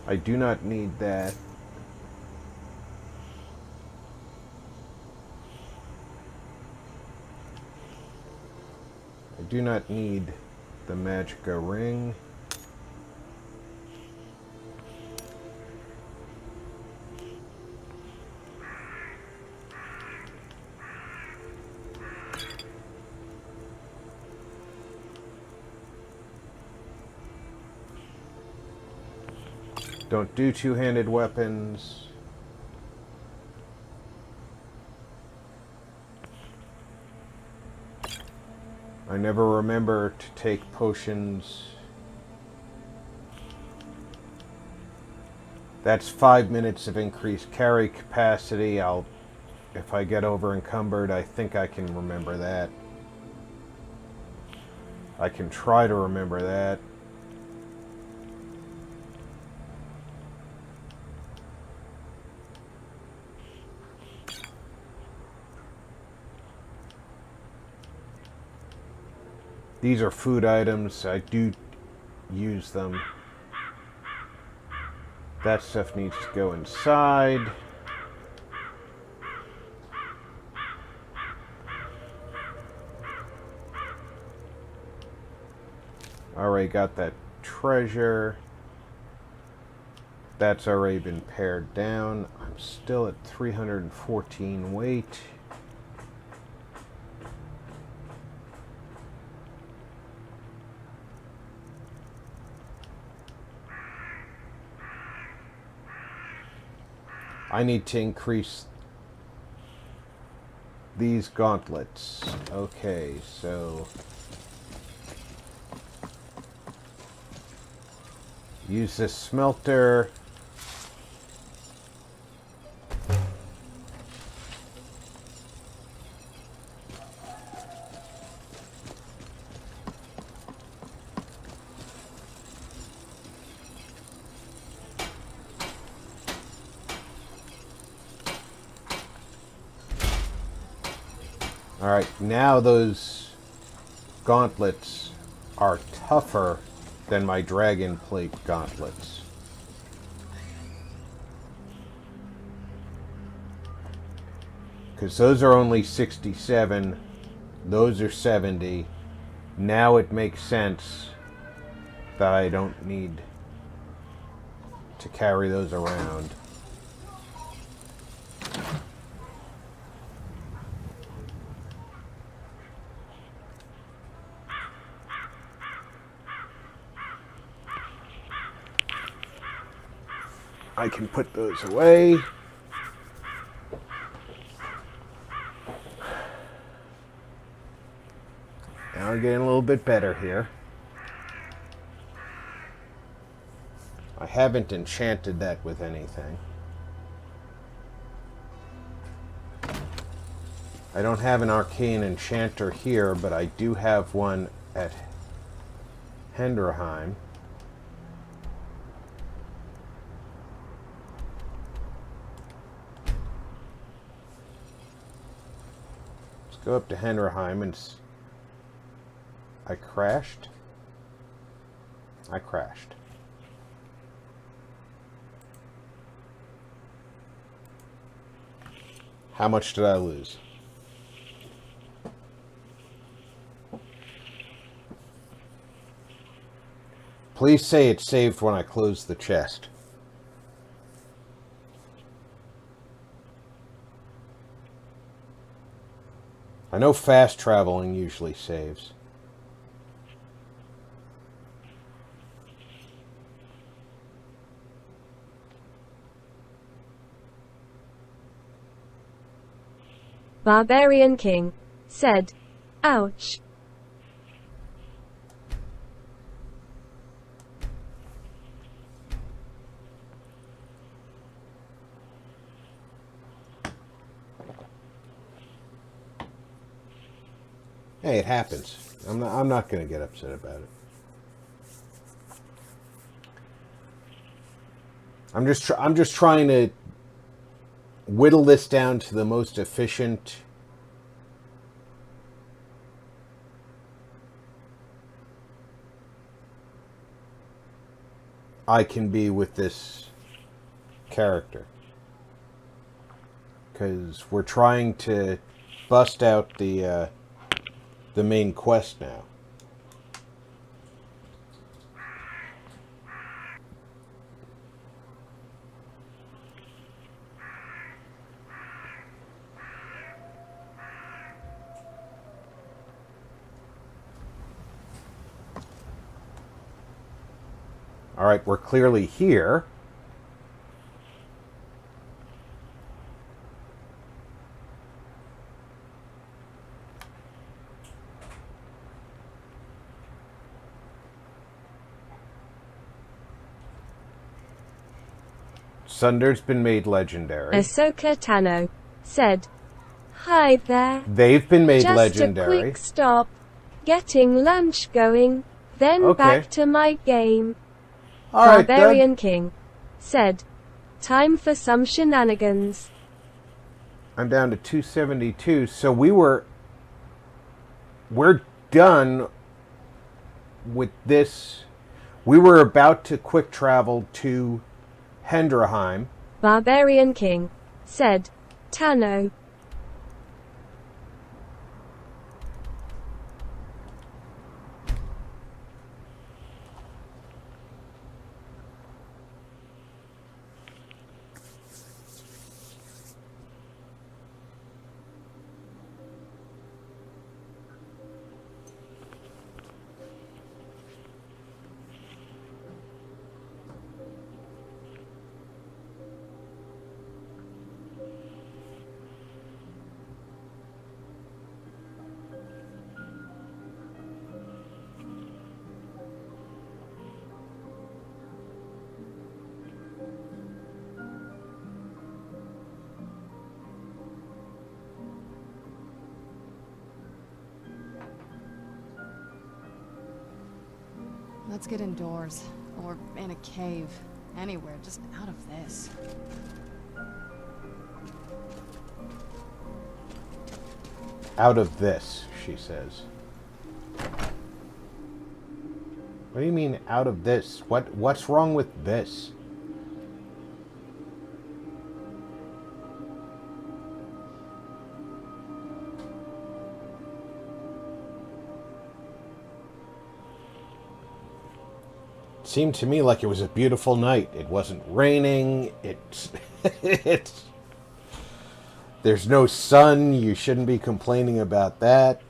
I do not need that. I do not need the Magicka ring. Don't do two-handed weapons. I never remember to take potions. That's 5 minutes of increased carry capacity. If I get over encumbered, I think I can remember that. I can try to remember that. These are food items. I do use them. That stuff needs to go inside. Already got that treasure. That's already been pared down. I'm still at 314 weight. I need to increase these gauntlets. Okay, so use this smelter. Alright, now those gauntlets are tougher than my dragon plate gauntlets. Because those are only 67, those are 70. Now it makes sense that I don't need to carry those around. I can put those away. Now we're getting a little bit better here. I haven't enchanted that with anything. I don't have an arcane enchanter here, but I do have one at Henderheim. Let's go up to Henderheim and... I crashed? I crashed. How much did I lose? Please say it's saved when I close the chest. I know fast traveling usually saves. Barbarian King said, "Ouch." Hey, it happens. I'm not going to get upset about it. I'm just trying to whittle this down to the most efficient I can be with this character. Because we're trying to bust out the main quest now. All right, we're clearly here. Sunder's been made legendary. Ahsoka Tano said, "Hi there. They've been made Just legendary. a quick stop. Getting lunch going, then Okay. back to my game." All right, Barbarian Doug. King said, "Time for some shenanigans." I'm down to 272. So we're done with this. We were about to quick travel to Henderheim. Barbarian King said, "Tano." Let's get indoors. Or in a cave. Anywhere, just out of this. Out of this, she says. What do you mean, out of this? What's wrong with this? Seemed to me like it was a beautiful night. It wasn't raining. It's there's no sun. You shouldn't be complaining about that.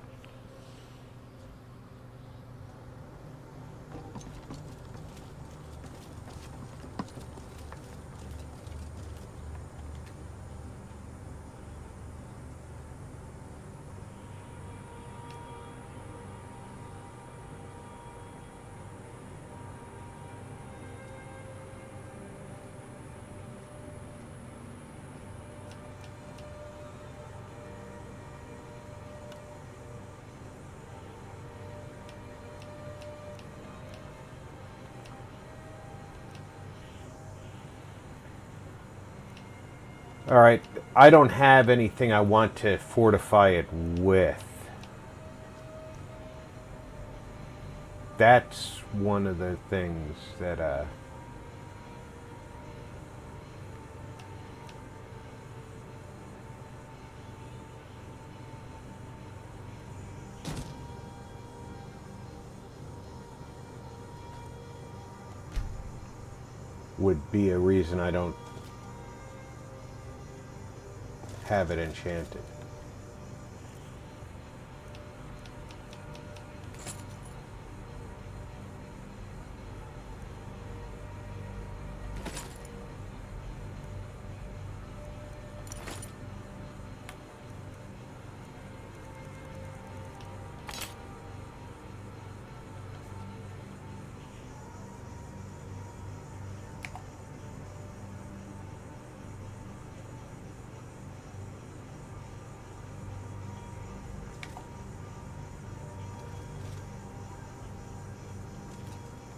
Alright, I don't have anything I want to fortify it with. That's one of the things that, would be a reason I don't have it enchanted.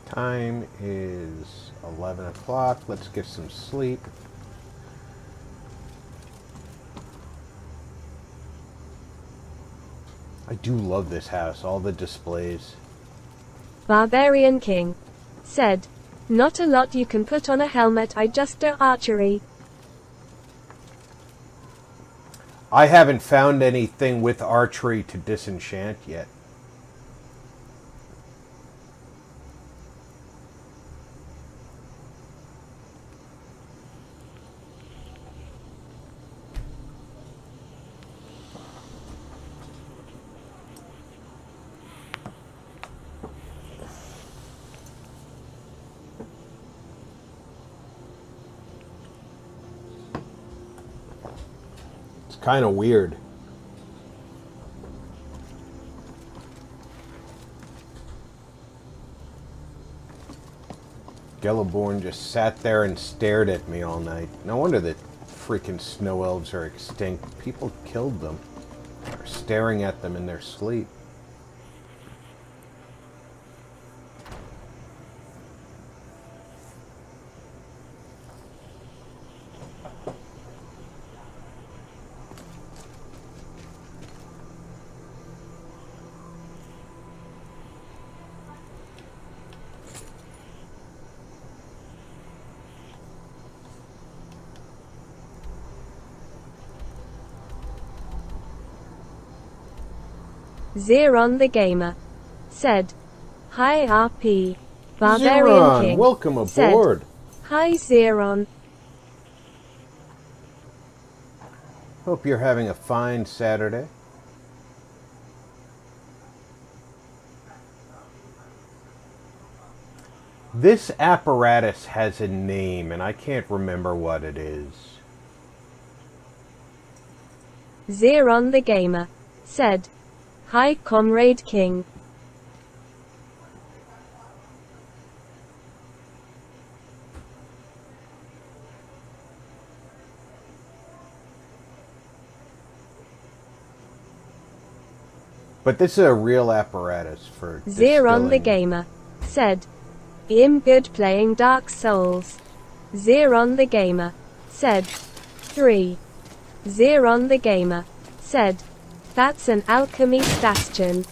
Time is 11 o'clock. Let's get some sleep. I do love this house, all the displays. Barbarian King said, "Not a lot you can put on a helmet, I just do archery." I haven't found anything with archery to disenchant yet. Kind of weird. Dragonborn just sat there and stared at me all night. No wonder that freaking snow elves are extinct. People killed them. They're staring at them in their sleep. Zeron the Gamer said, "Hi RP." Barbarian Zeron, King welcome aboard. said, "Hi Zeron." Hope you're having a fine Saturday. This apparatus has a name, and I can't remember what it is. Zeron the Gamer said, "Hi Comrade King." But this is a real apparatus for Zeron the distilling. Gamer said, "I'm good playing Dark Souls." Zeron the Gamer said, 3. Zeron the Gamer said, "That's an alchemy bastion."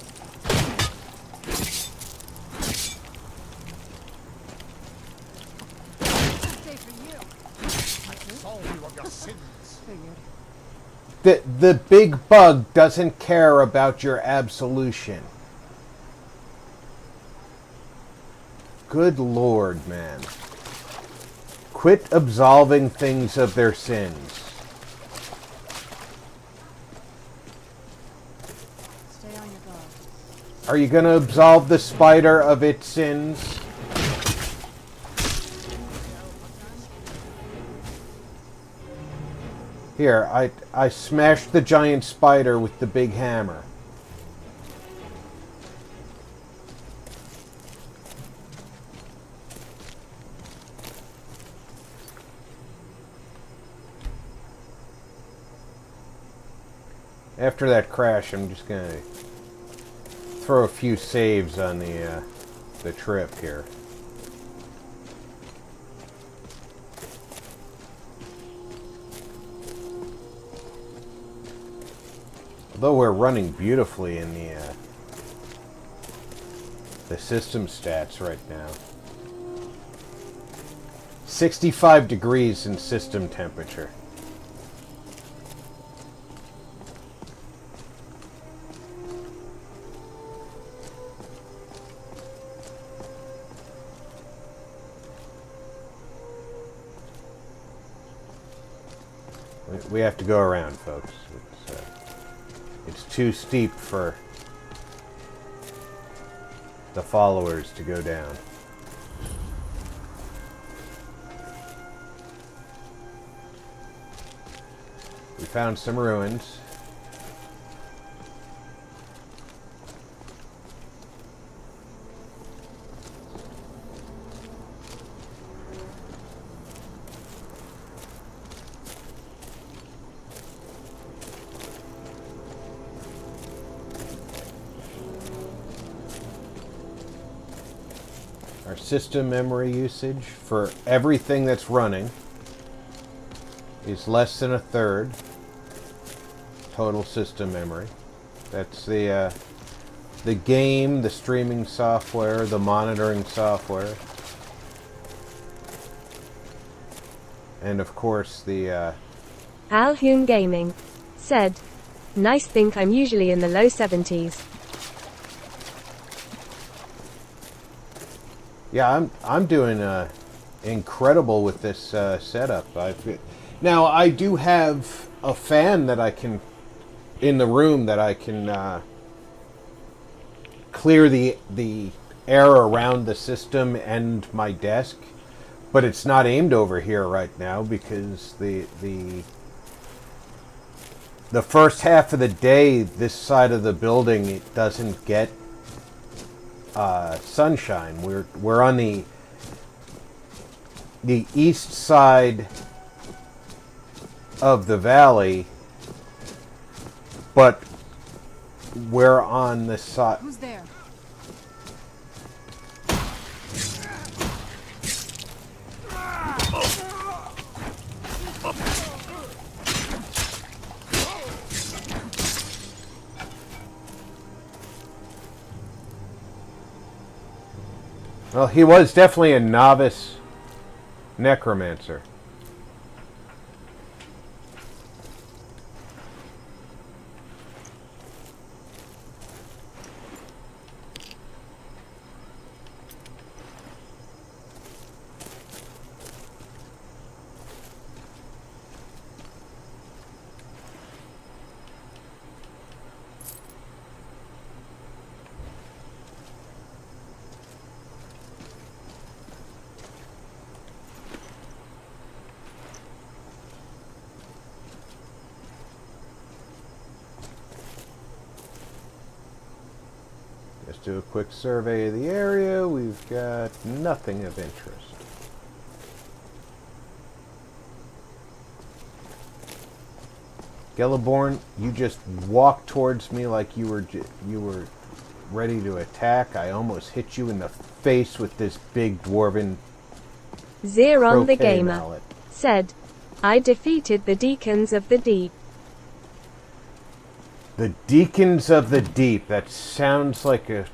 The big bug doesn't care about your absolution. Good Lord, man. Quit absolving things of their sins. Stay on your guard. Are you going to absolve the spider of its sins? Here, I smashed the giant spider with the big hammer. After that crash, I'm just going to throw a few saves on the trip here. Although we're running beautifully in the system stats right now. 65 degrees in system temperature. We have to go around, folks. It's too steep for the followers to go down. We found some ruins. Our system memory usage for everything that's running is less than a third total system memory. That's the game, the streaming software, the monitoring software, and of course the Alhune Gaming said, "Nice, think I'm usually in the low 70s. Yeah, I'm doing incredible with this setup. Now I do have a fan that I can in the room that I can clear the air around the system and my desk, but it's not aimed over here right now because the first half of the day this side of the building it doesn't get sunshine. We're on the east side of the valley, but we're on the side. Who's there? Well, he was definitely a novice necromancer. Let's do a quick survey of the area. We've got nothing of interest. Gelaborn, you just walked towards me like you were ready to attack. I almost hit you in the face with this big dwarven Zeron the Gamer mallet. said, "I defeated the Deacons of the Deep." The Deacons of the Deep. That sounds like a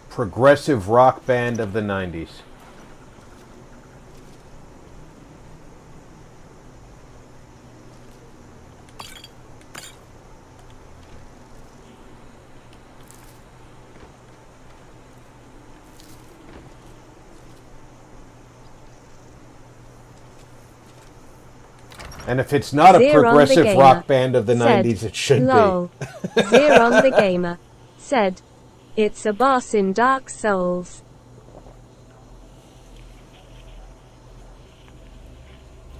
progressive rock band of the 90s. And if it's not a progressive rock band of the 90s, it should lol. be. Zeron the Gamer said, "It's a boss in Dark Souls."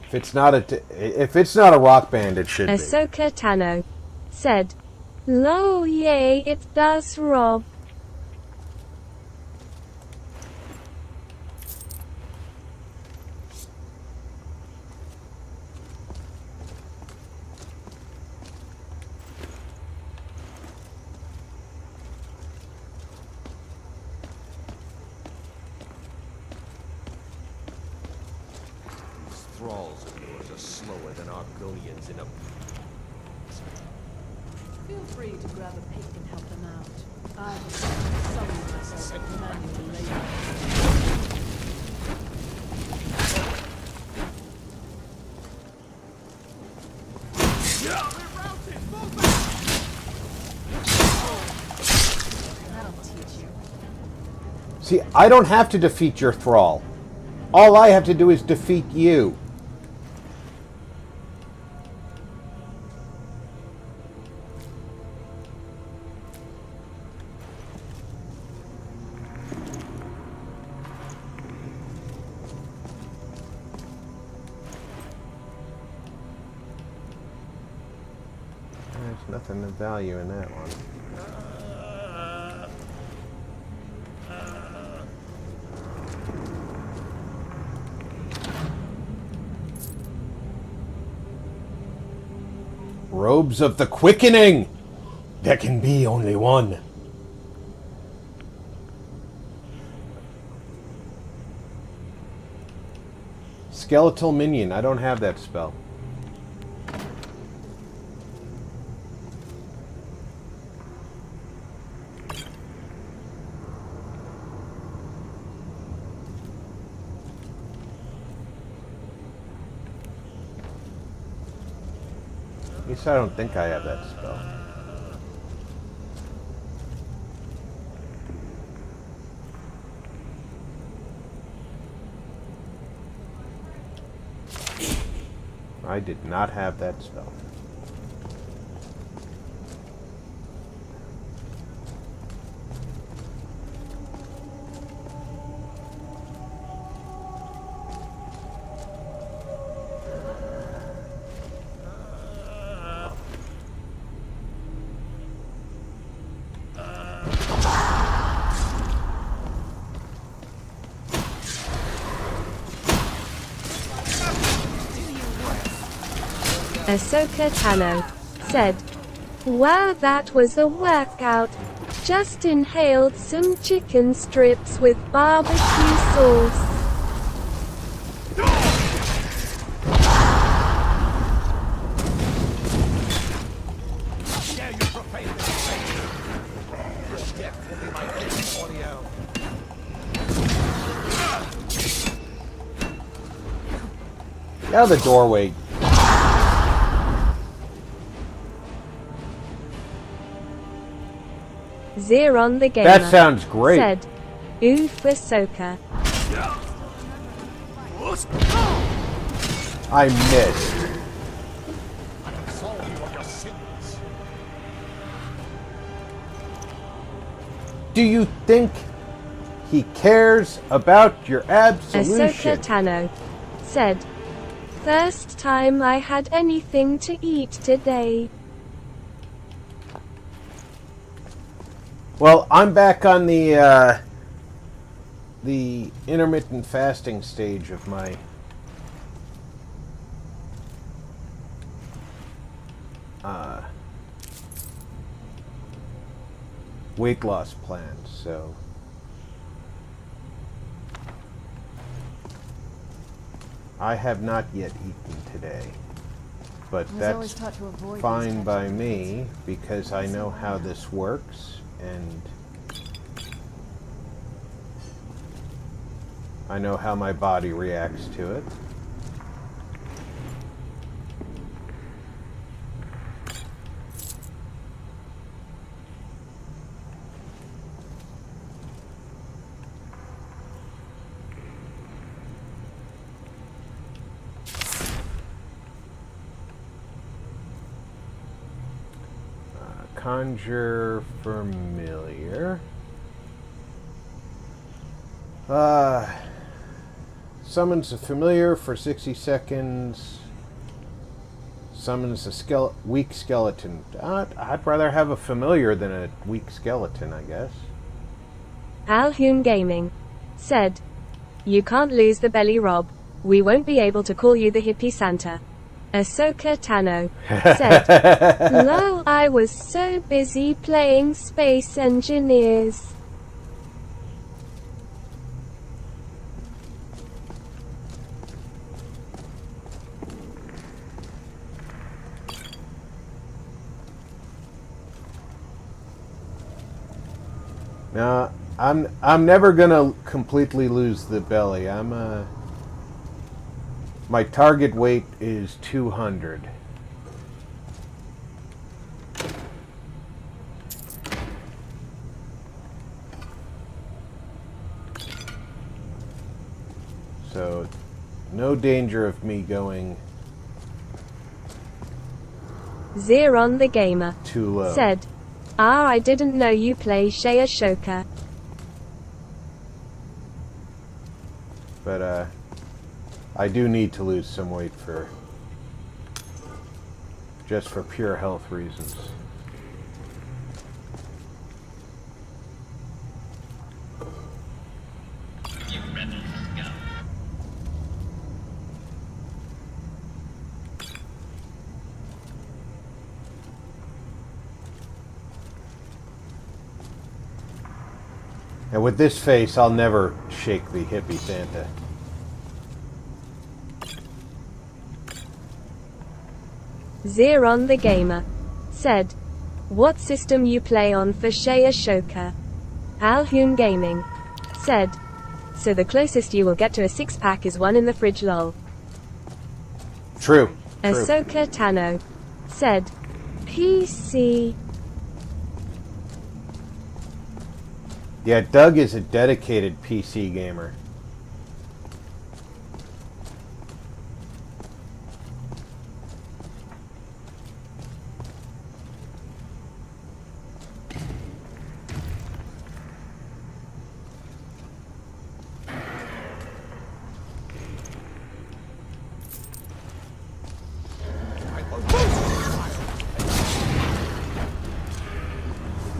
If it's not a rock band, it should be. Ahsoka Tano said, "Lol, yay, it does, Rob." Thralls of yours are slower than Argonians in a... Feel free to grab a pick and help them out. I've sullied myself with manual labor. That'll teach you. See, I don't have to defeat your thrall. All I have to do is defeat you. There's nothing of value in that one. Robes of the Quickening! There can be only one. Skeletal Minion. I don't have that spell. At least I don't think I have that spell. I did not have that spell. Ahsoka Tano said, "Wow, that was a workout. Just inhaled some chicken strips with barbecue sauce." Out of the doorway. Zeron the Gamer That sounds great. said, "Oof, Ahsoka." I missed. Do you think he cares about your absolution? Ahsoka Tano said, "First time I had anything to eat today." Well, I'm back on the intermittent fasting stage of my weight loss plan, so I have not yet eaten today, but that's fine by me because I know how this works. And I know how my body reacts to it. Conjure familiar. Summons a familiar for 60 seconds. Summons a weak skeleton. I'd rather have a familiar than a weak skeleton, I guess. Alhoon Gaming said, "You can't lose the belly, Rob. We won't be able to call you the hippie Santa." Ahsoka Tano said, "Lol, I was so busy playing Space Engineers." No, I'm never gonna completely lose the belly. My target weight is 200. So, no danger of me going Zeron the Gamer too low. said, I didn't know you play Shea Shoka. But, I do need to lose some weight just for pure health reasons. And with this face, I'll never shake the hippie Santa. Zeron the Gamer said, what system you play on for Shea Shoka? Alhoon Gaming said, so the closest you will get to a six-pack is one in the fridge lol. True. Ahsoka Tano said, PC. Yeah, Doug is a dedicated PC gamer.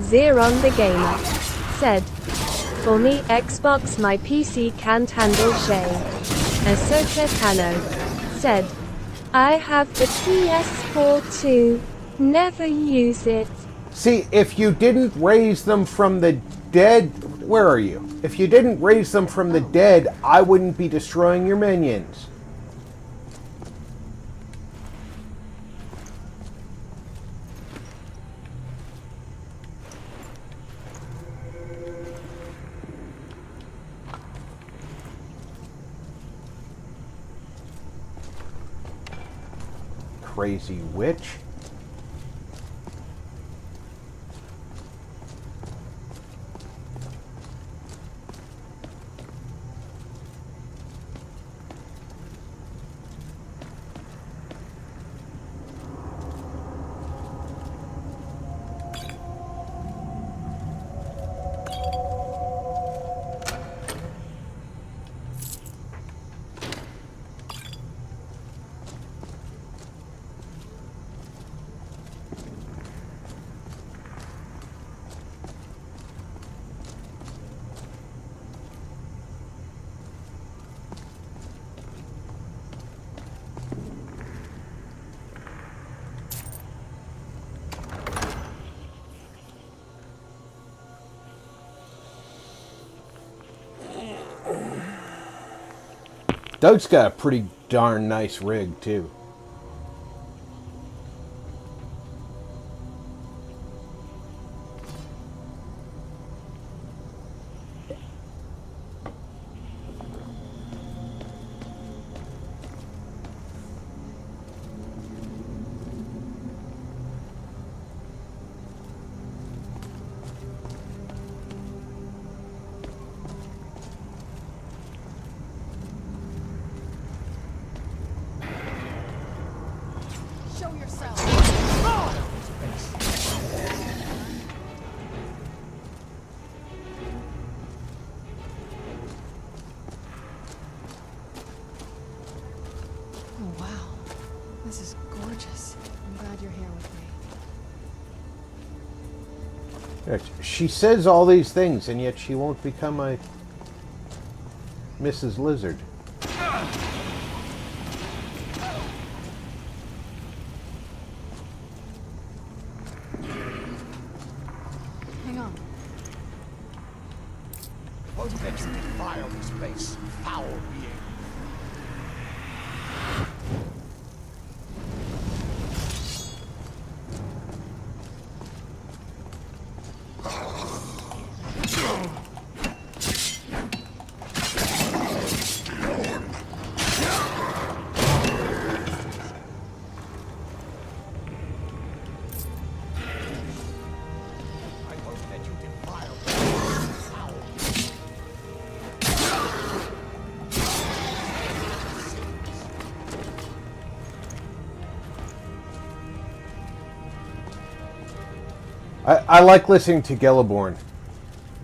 Zeron the Gamer said, for me Xbox my PC can't handle Shea. Ahsoka Tano said, I have the PS4 too, never use it. See, if you didn't raise them from the dead, where are you? If you didn't raise them from the dead, I wouldn't be destroying your minions. Crazy witch. Doug's got a pretty darn nice rig, too. She says all these things, and yet she won't become a Mrs. Lizard. Hang on. What makes me fire this place? Foul being. I like listening to Gelliborn.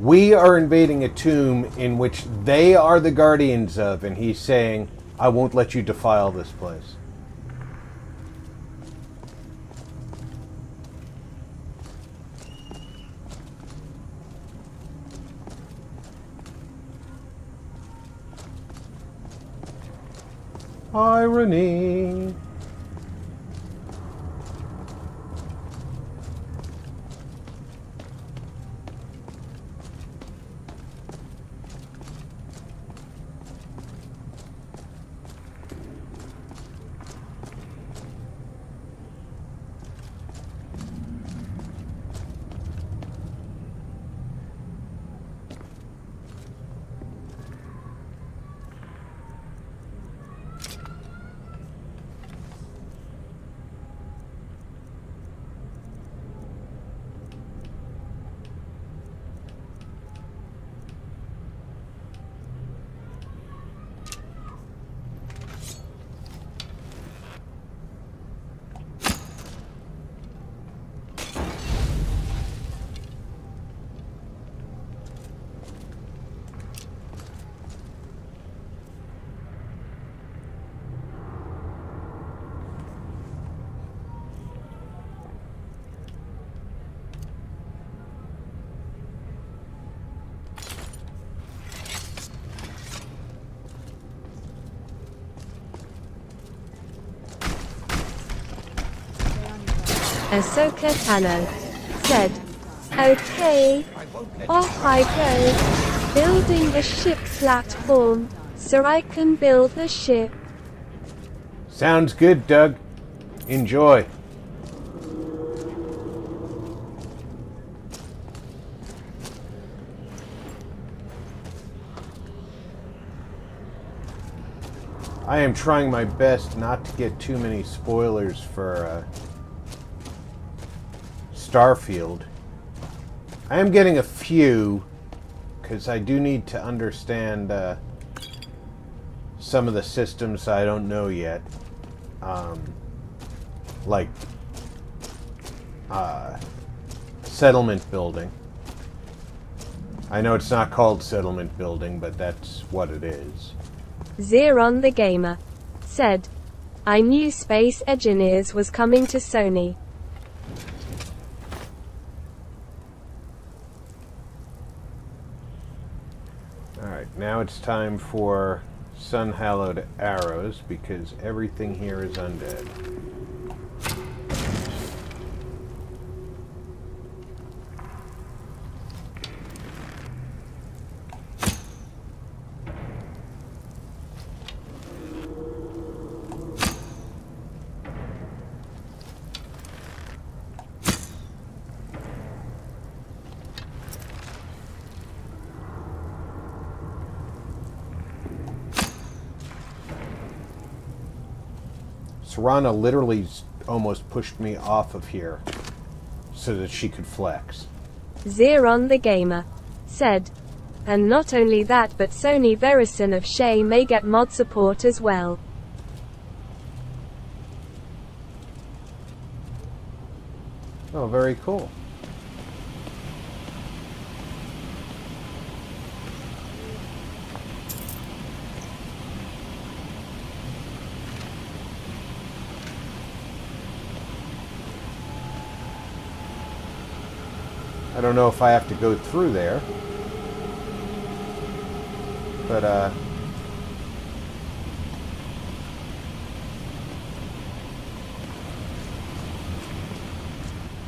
We are invading a tomb in which they are the guardians of, and he's saying, I won't let you defile this place. Irony. Ahsoka Tano said, okay, off I go, building the ship platform, so I can build the ship. Sounds good, Doug. Enjoy. I am trying my best not to get too many spoilers for Starfield. I am getting a few because I do need to understand some of the systems I don't know yet, like settlement building. I know it's not called settlement building, but that's what it is. Zeron the Gamer said, I knew Space Engineers was coming to Sony. Alright, now it's time for Sun-Hallowed Arrows, because everything here is undead. Serana literally almost pushed me off of here so that she could flex. Zeron the Gamer said, and not only that, but Sony Verison of Shay may get mod support as well. Oh, very cool. I don't know if I have to go through there, but there's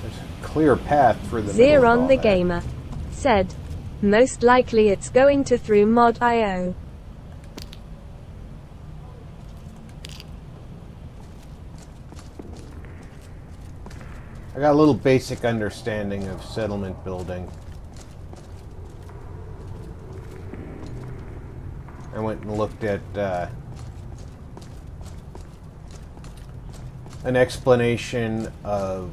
a clear path for the Zeron the Gamer said, most likely it's going to through mod.io. I got a little basic understanding of settlement building. I went and looked at an explanation of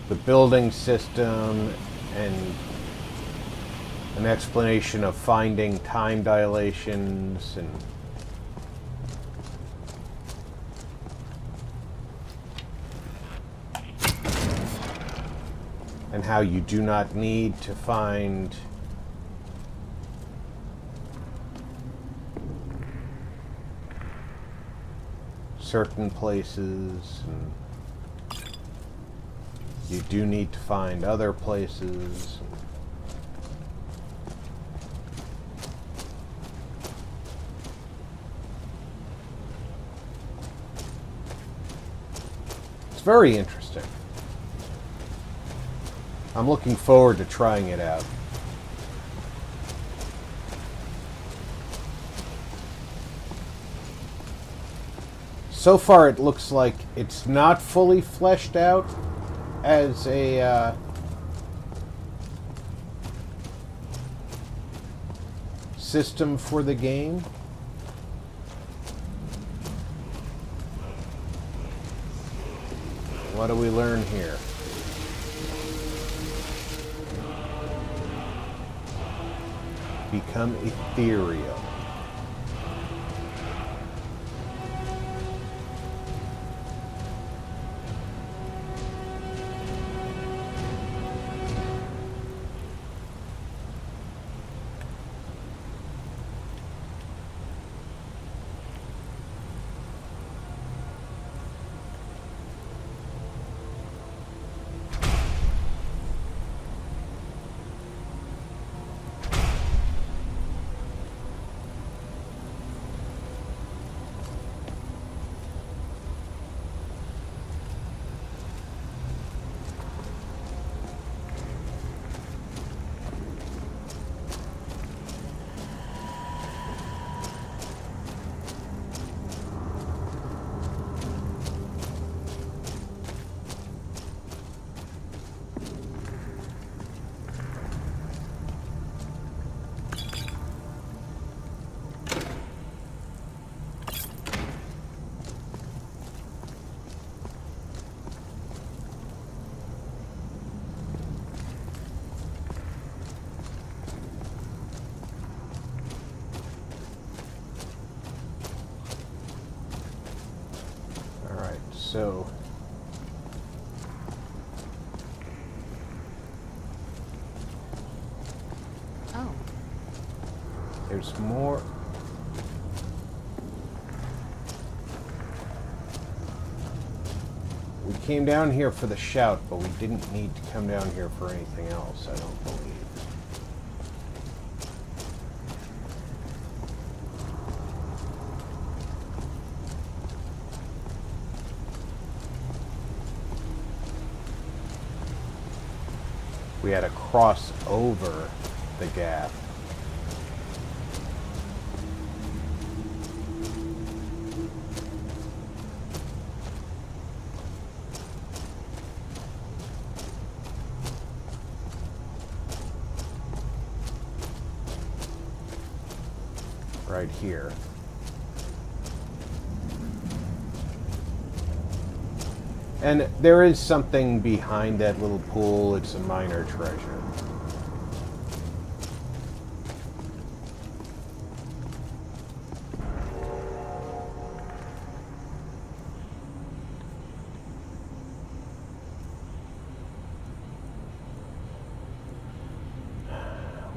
the building system and an explanation of finding time dilations and and how you do not need to find certain places, and you do need to find other places. It's very interesting. I'm looking forward to trying it out. So far, it looks like it's not fully fleshed out as a system for the game. What do we learn here? Become ethereal. So oh, there's more. We came down here for the shout, but we didn't need to come down here for anything else, I don't believe. We had to cross over the gap. Right here. And there is something behind that little pool. It's a minor treasure.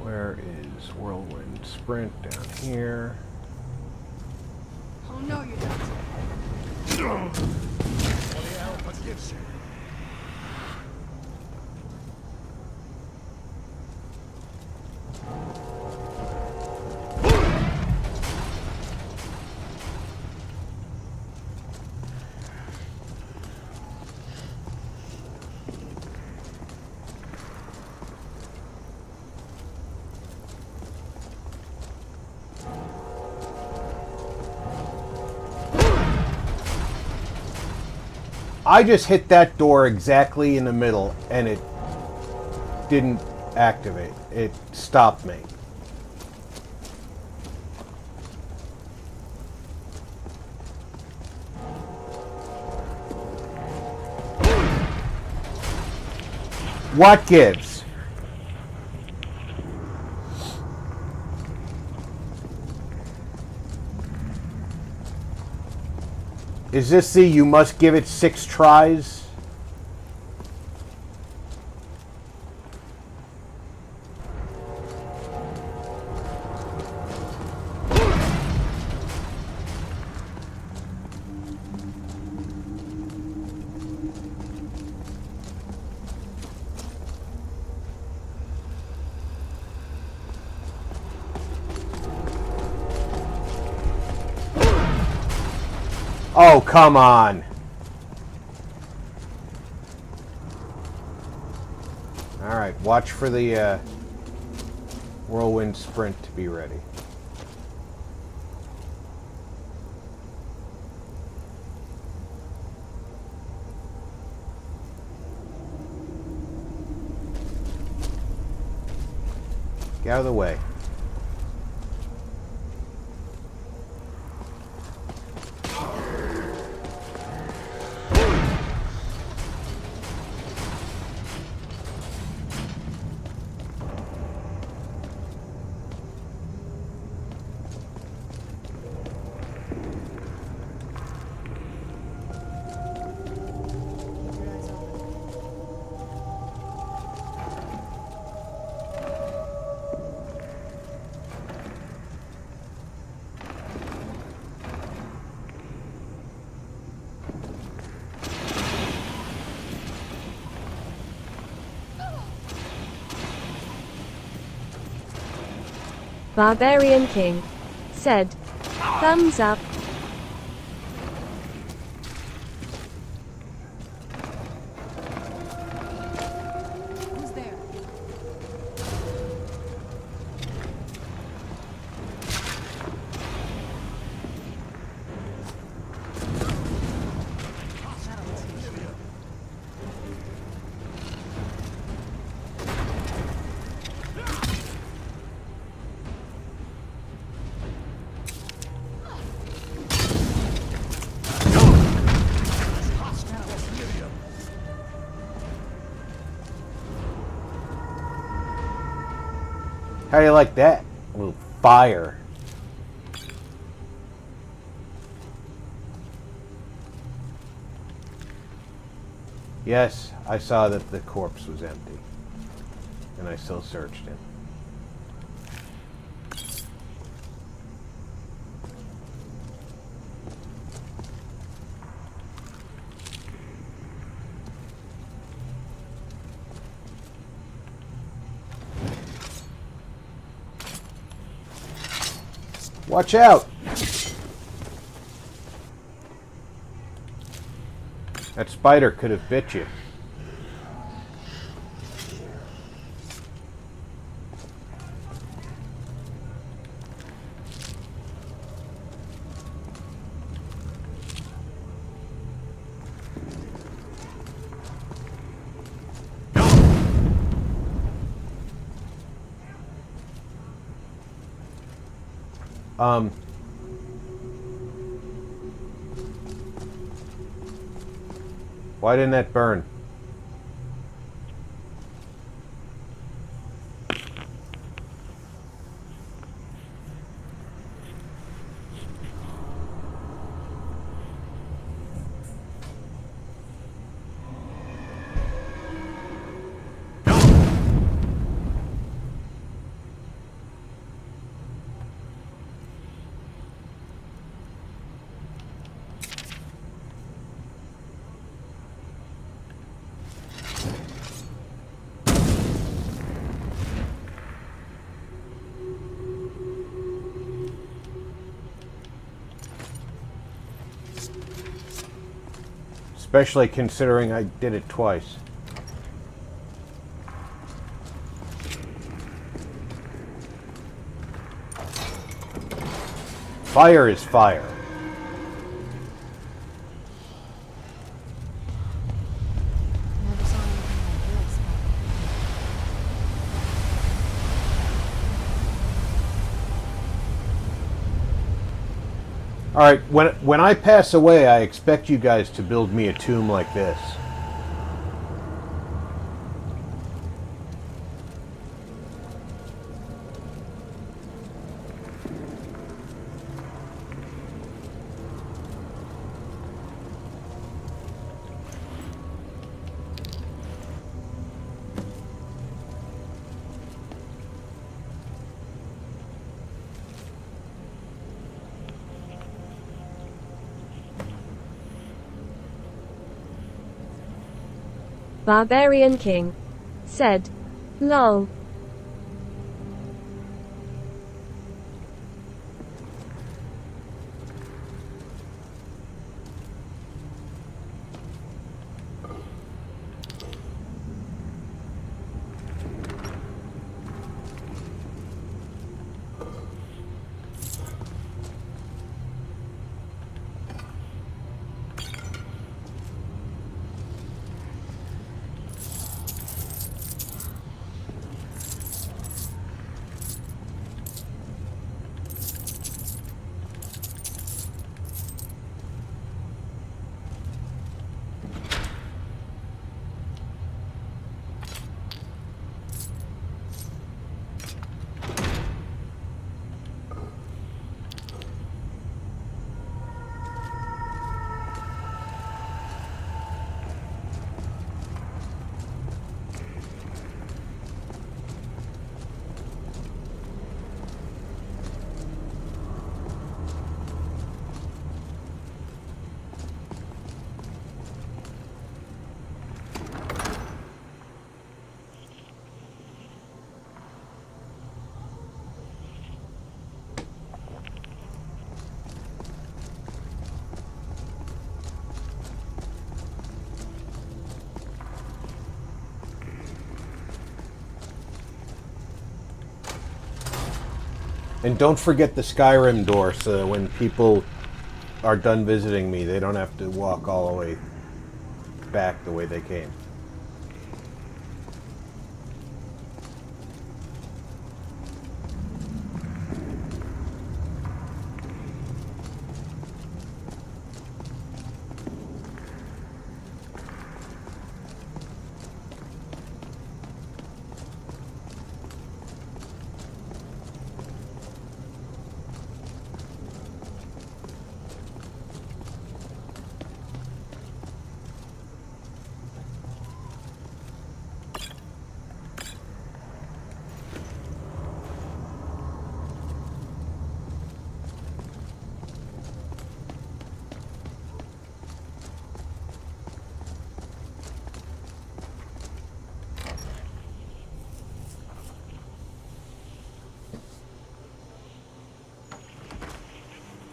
Where is Whirlwind Sprint? Down here. Oh no, you don't. Forgives you. I just hit that door exactly in the middle, and it didn't activate. It stopped me. What gives? Is this the you must give it 6 tries? Oh, come on. Alright, watch for the whirlwind sprint to be ready. Get out of the way. Barbarian King said, thumbs up. Who's there? How do you like that? A little fire. Yes, I saw that the corpse was empty. And I still searched it. Watch out! That spider could have bit you. Why didn't that burn? Especially considering I did it twice. Fire is fire. Never saw anything like this. Alright, when I pass away, I expect you guys to build me a tomb like this. Barbarian King said, lol. And don't forget the Skyrim door so that when people are done visiting me, they don't have to walk all the way back the way they came.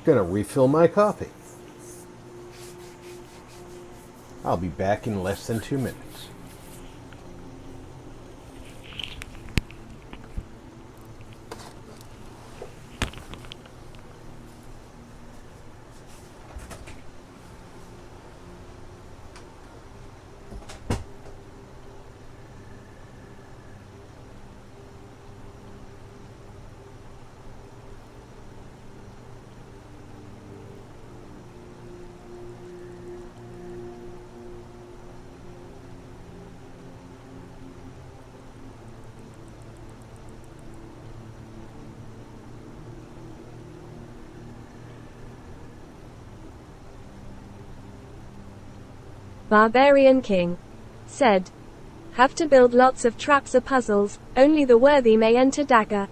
Gonna refill my coffee. I'll be back in less than 2 minutes. Barbarian King said, "Have to build lots of traps or puzzles, only the worthy may enter dagger."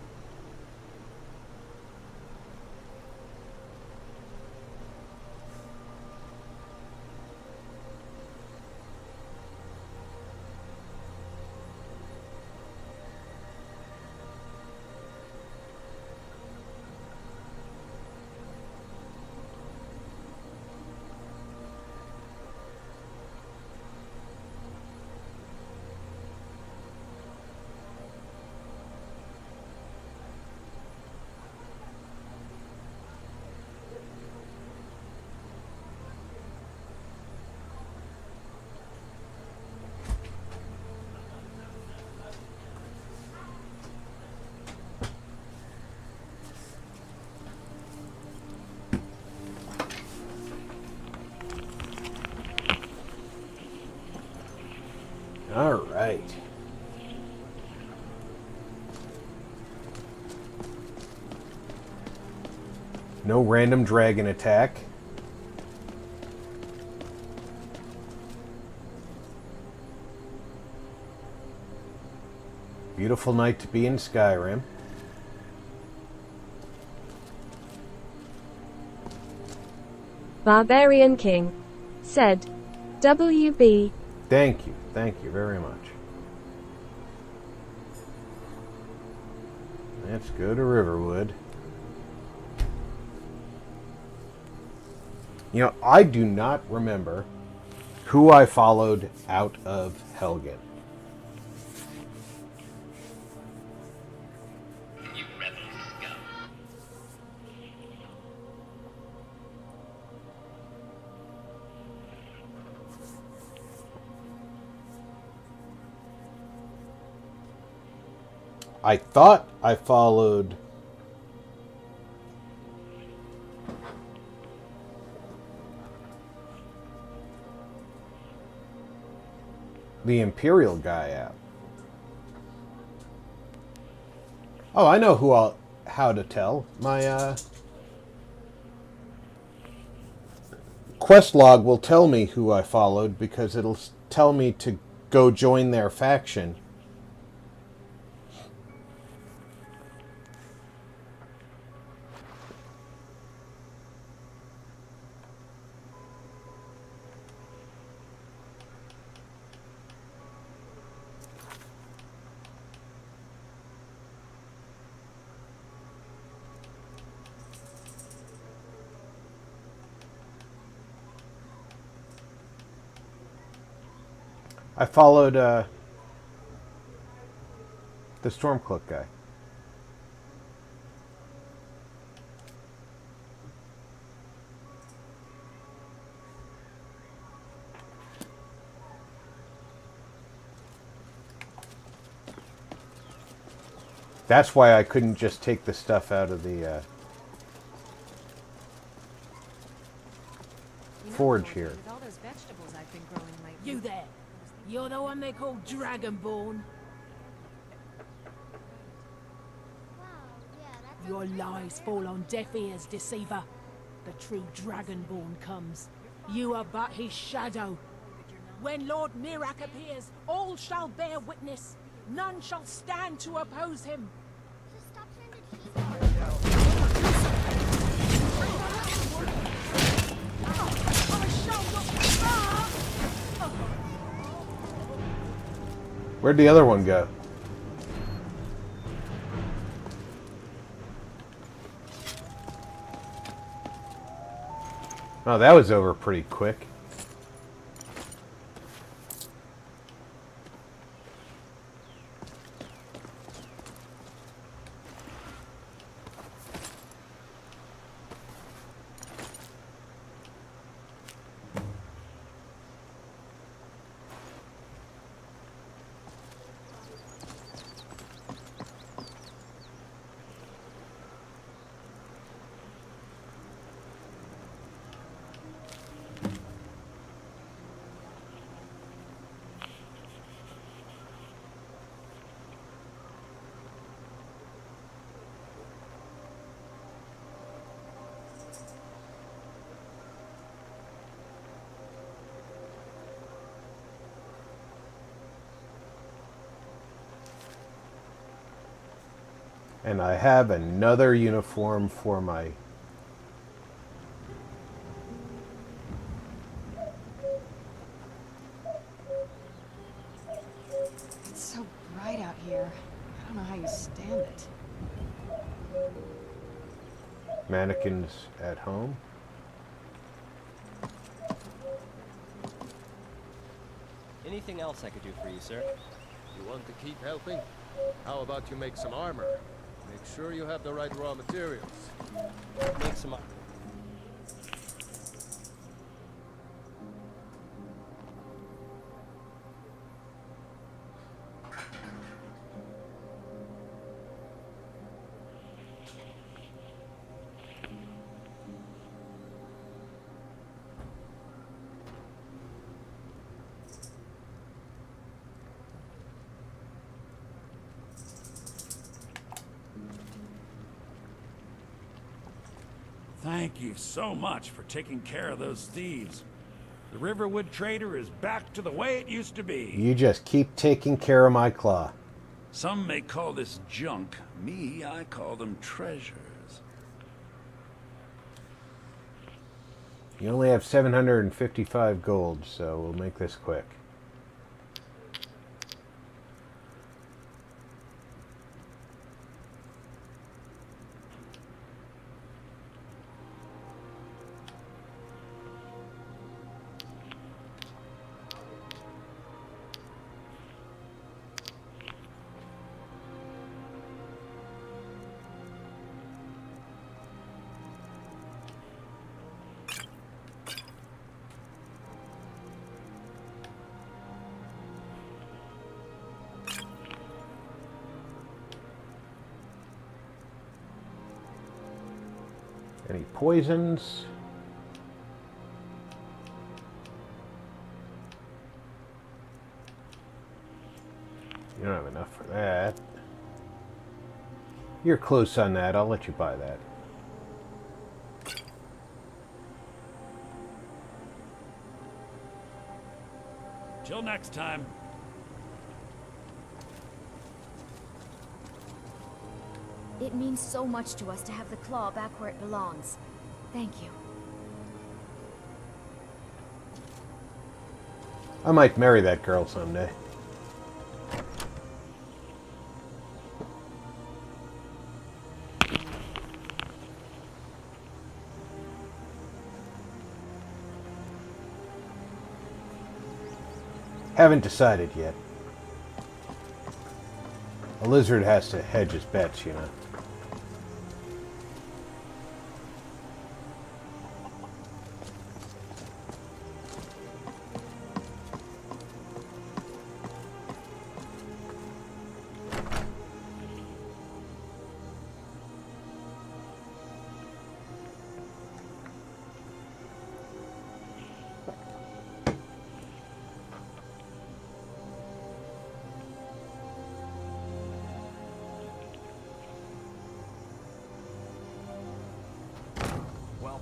All right. No random dragon attack. Beautiful night to be in Skyrim. Barbarian King said, "WB." Thank you. Thank you very much. Let's go to Riverwood. You know, I do not remember who I followed out of Helgen. I thought I followed the Imperial guy out. Oh, I know how to tell. My quest log will tell me who I followed because it'll tell me to go join their faction. I followed the Stormcloak guy. That's why I couldn't just take the stuff out of the forge here. With all those vegetables I've been growing lately. You there. You're the one they call Dragonborn. Your lies fall on deaf ears, deceiver. The true Dragonborn comes. You are but his shadow. When Lord Mirak appears, all shall bear witness. None shall stand to oppose him. Where'd the other one go? Oh, that was over pretty quick. And I have another uniform for my... It's so bright out here. I don't know how you stand it. mannequins at home. Anything else I could do for you, sir? You want to keep helping? How about you make some armor? Make sure you have the right raw materials. Make some armor. Thank you so much for taking care of those thieves. The Riverwood Trader is back to the way it used to be. You just keep taking care of my claw. Some may call this junk. Me, I call them treasures. You only have 755 gold, so we'll make this quick. Any poisons? You don't have enough for that. You're close on that. I'll let you buy that. Till next time. It means so much to us to have the claw back where it belongs. Thank you. I might marry that girl someday. Haven't decided yet. A lizard has to hedge his bets, you know.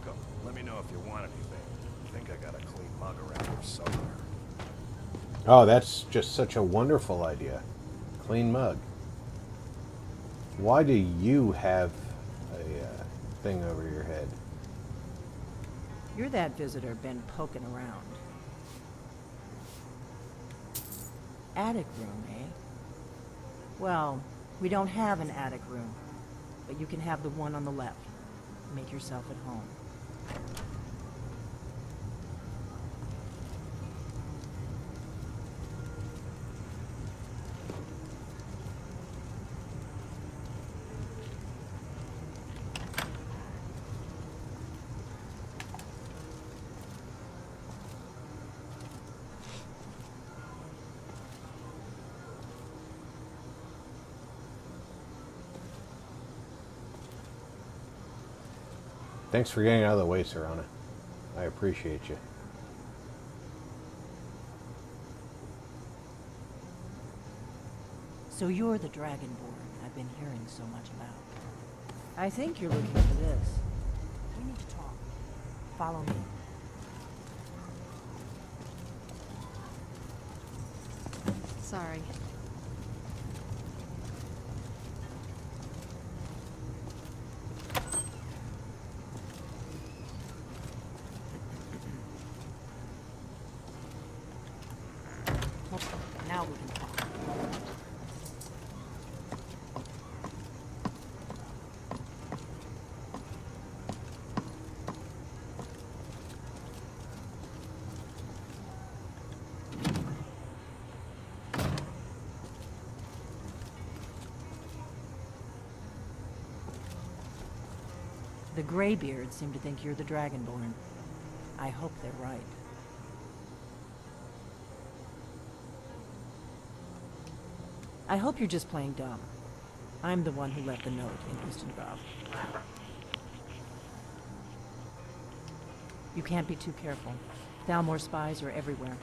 welcome. Let me know if you want anything. I think I got a clean mug around here somewhere. Oh, that's just such a wonderful idea. Clean mug. Why do you have a thing over your head? You're that visitor been poking around. Attic room, eh? Well, we don't have an attic room, but you can have the one on the left. Make yourself at home. Thanks for getting out of the way, Serana. I appreciate you. So you're the Dragonborn I've been hearing so much about. I think you're looking for this. We need to talk. Follow me. Sorry. Now we can talk. The Greybeards seem to think you're the Dragonborn. I hope they're right. I hope you're just playing dumb. I'm the one who left the note in Ustengrav. You can't be too careful. Thalmor spies are everywhere.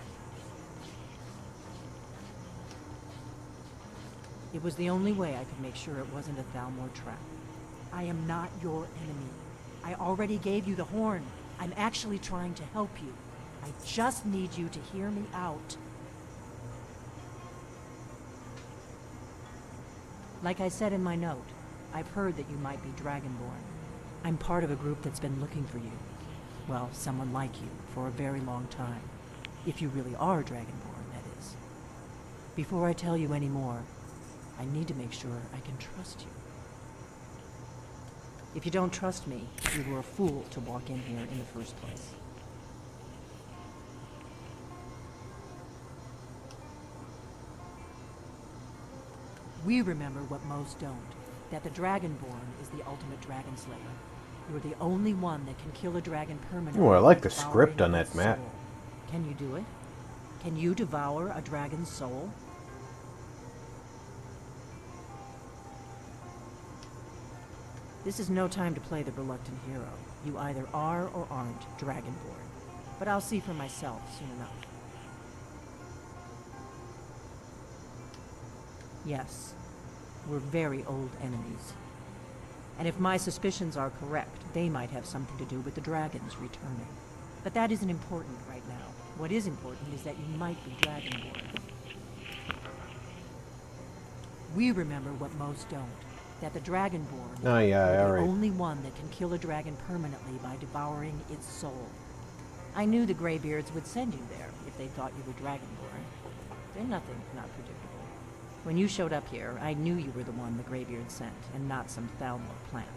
It was the only way I could make sure it wasn't a Thalmor trap. I am not your enemy. I already gave you the horn. I'm actually trying to help you. I just need you to hear me out. Like I said in my note, I've heard that you might be Dragonborn. I'm part of a group that's been looking for you. Well, someone like you, for a very long time. If you really are Dragonborn, that is. Before I tell you any more, I need to make sure I can trust you. If you don't trust me, you were a fool to walk in here in the first place. We remember what most don't, that the Dragonborn is the ultimate dragon slayer. You're the only one that can kill a dragon permanently. Oh, I like the script on that map. Soul. Can you do it? Can you devour a dragon's soul? This is no time to play the reluctant hero. You either are or aren't Dragonborn. But I'll see for myself soon enough. Yes, we're very old enemies. And if my suspicions are correct, they might have something to do with the dragons returning. But that isn't important right now. What is important is that you might be Dragonborn. We remember what most don't. That the Dragonborn is the only one that can kill a dragon permanently by devouring its soul. I knew the Greybeards would send you there if they thought you were Dragonborn. They're nothing not predictable. When you showed up here, I knew you were the one the Greybeards sent, and not some Thalmor plant.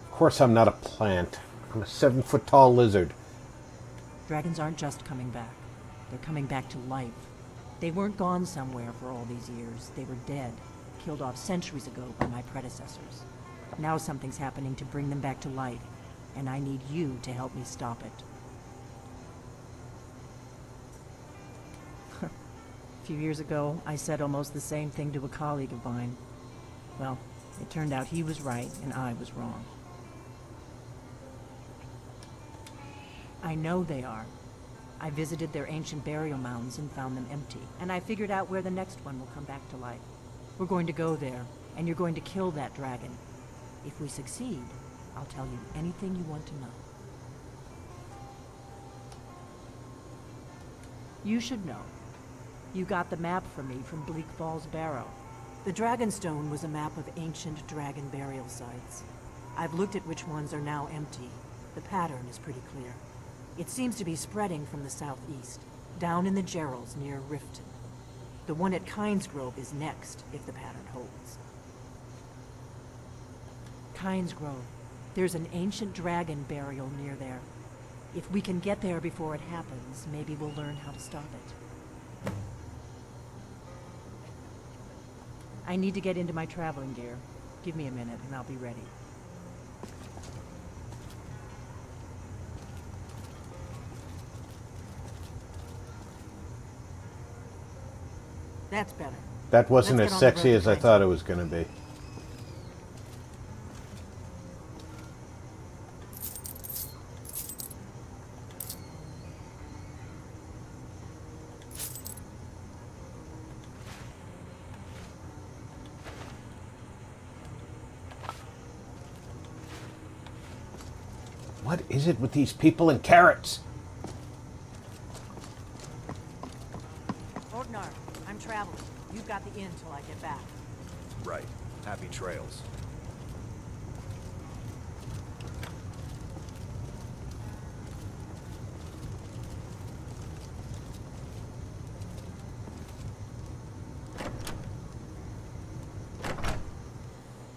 Of course I'm not a plant. I'm a 7-foot-tall lizard. Dragons aren't just coming back. They're coming back to life. They weren't gone somewhere for all these years. They were dead. Killed off centuries ago by my predecessors. Now something's happening to bring them back to life, and I need you to help me stop it. A few years ago, I said almost the same thing to a colleague of mine. Well, it turned out he was right and I was wrong. I know they are. I visited their ancient burial mounds and found them empty, and I figured out where the next one will come back to life. We're going to go there, and you're going to kill that dragon. If we succeed, I'll tell you anything you want to know. You should know. You got the map from me from Bleak Falls Barrow. The Dragonstone was a map of ancient dragon burial sites. I've looked at which ones are now empty. The pattern is pretty clear. It seems to be spreading from the southeast, down in the Gerals near Riften. The one at Kynesgrove is next, if the pattern holds. Kynesgrove. There's an ancient dragon burial near there. If we can get there before it happens, maybe we'll learn how to stop it. I need to get into my traveling gear. Give me a minute and I'll be ready. That's better. That wasn't as sexy as I thought it was going to be. What is it with these people and carrots? Ordnar, I'm traveling. You've got the inn till I get back. Right. Happy trails.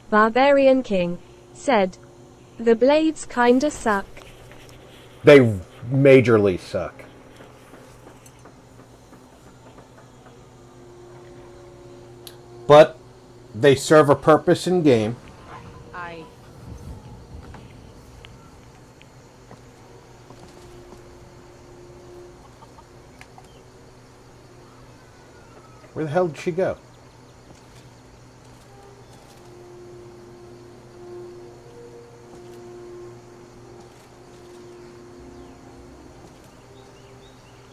Barbarian King said, "The blades kinda suck." They majorly suck. But they serve a purpose in game. Where the hell did she go?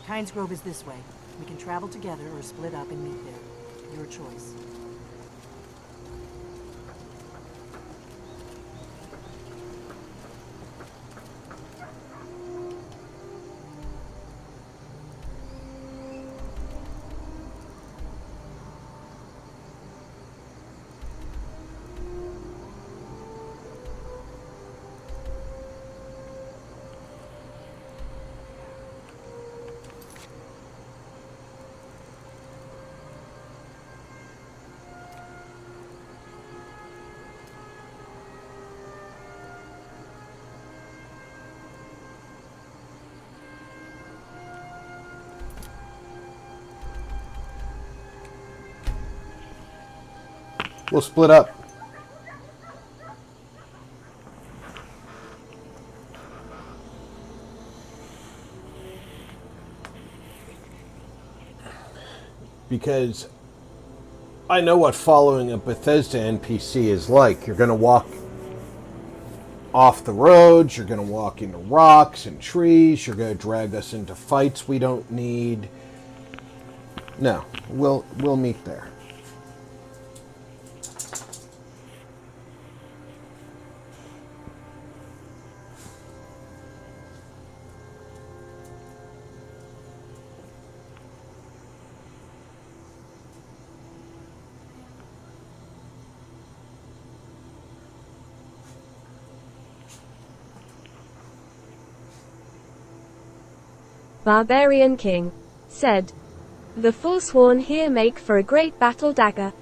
Kynesgrove is this way. We can travel together or split up and meet there. Your choice. We'll split up. Because I know what following a Bethesda NPC is like. You're going to walk off the roads, you're going to walk into rocks and trees, you're going to drag us into fights we don't need. No, we'll meet there. Barbarian King said, "The Forsworn here make for a great battle dagger."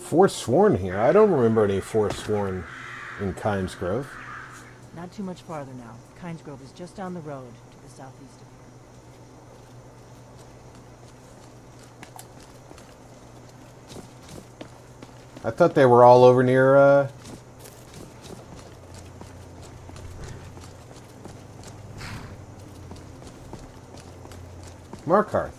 Forsworn here? I don't remember any Forsworn in Kynesgrove. Not too much farther now. Kynesgrove is just down the road to the southeast of here. I thought they were all over near, Markarth.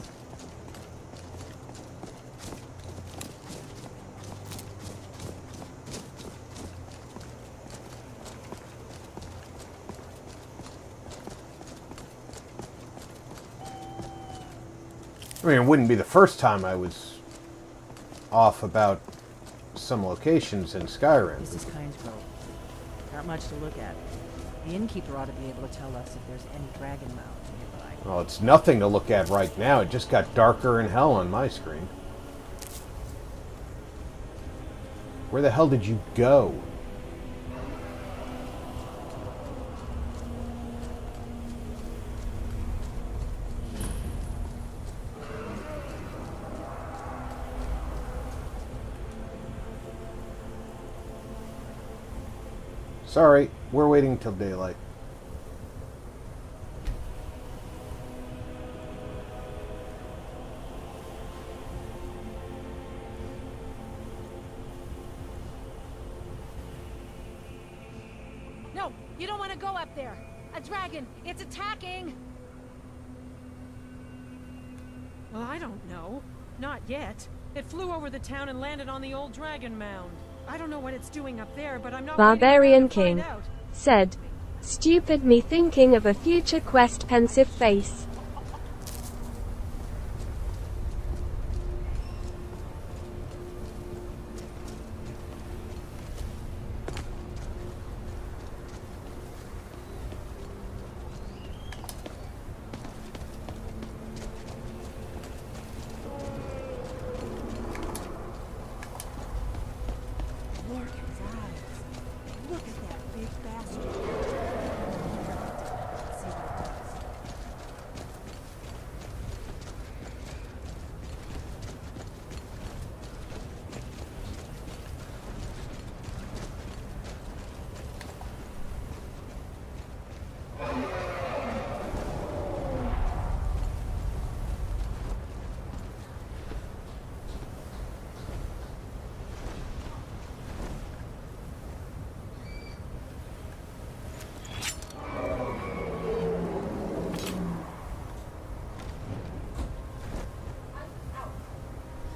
I mean, it wouldn't be the first time I was off about some locations in Skyrim. This is Kynesgrove. Not much to look at. The innkeeper ought to be able to tell us if there's any dragon mounds nearby. Well, it's nothing to look at right now. It just got darker in hell on my screen. Where the hell did you go? Sorry, we're waiting till daylight. No, you don't want to go up there. A dragon, it's attacking. Well, I don't know. Not yet. It flew over the town and landed on the old dragon mound. I don't know what it's doing up there, but I'm not Barbarian King said, "Stupid me thinking of a future quest, pensive face."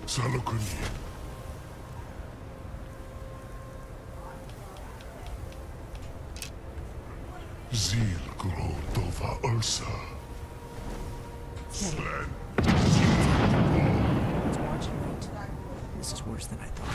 Salokuni. Zil Gro Dova Ursa. Slen. Let's watch and wait. This is worse than I thought.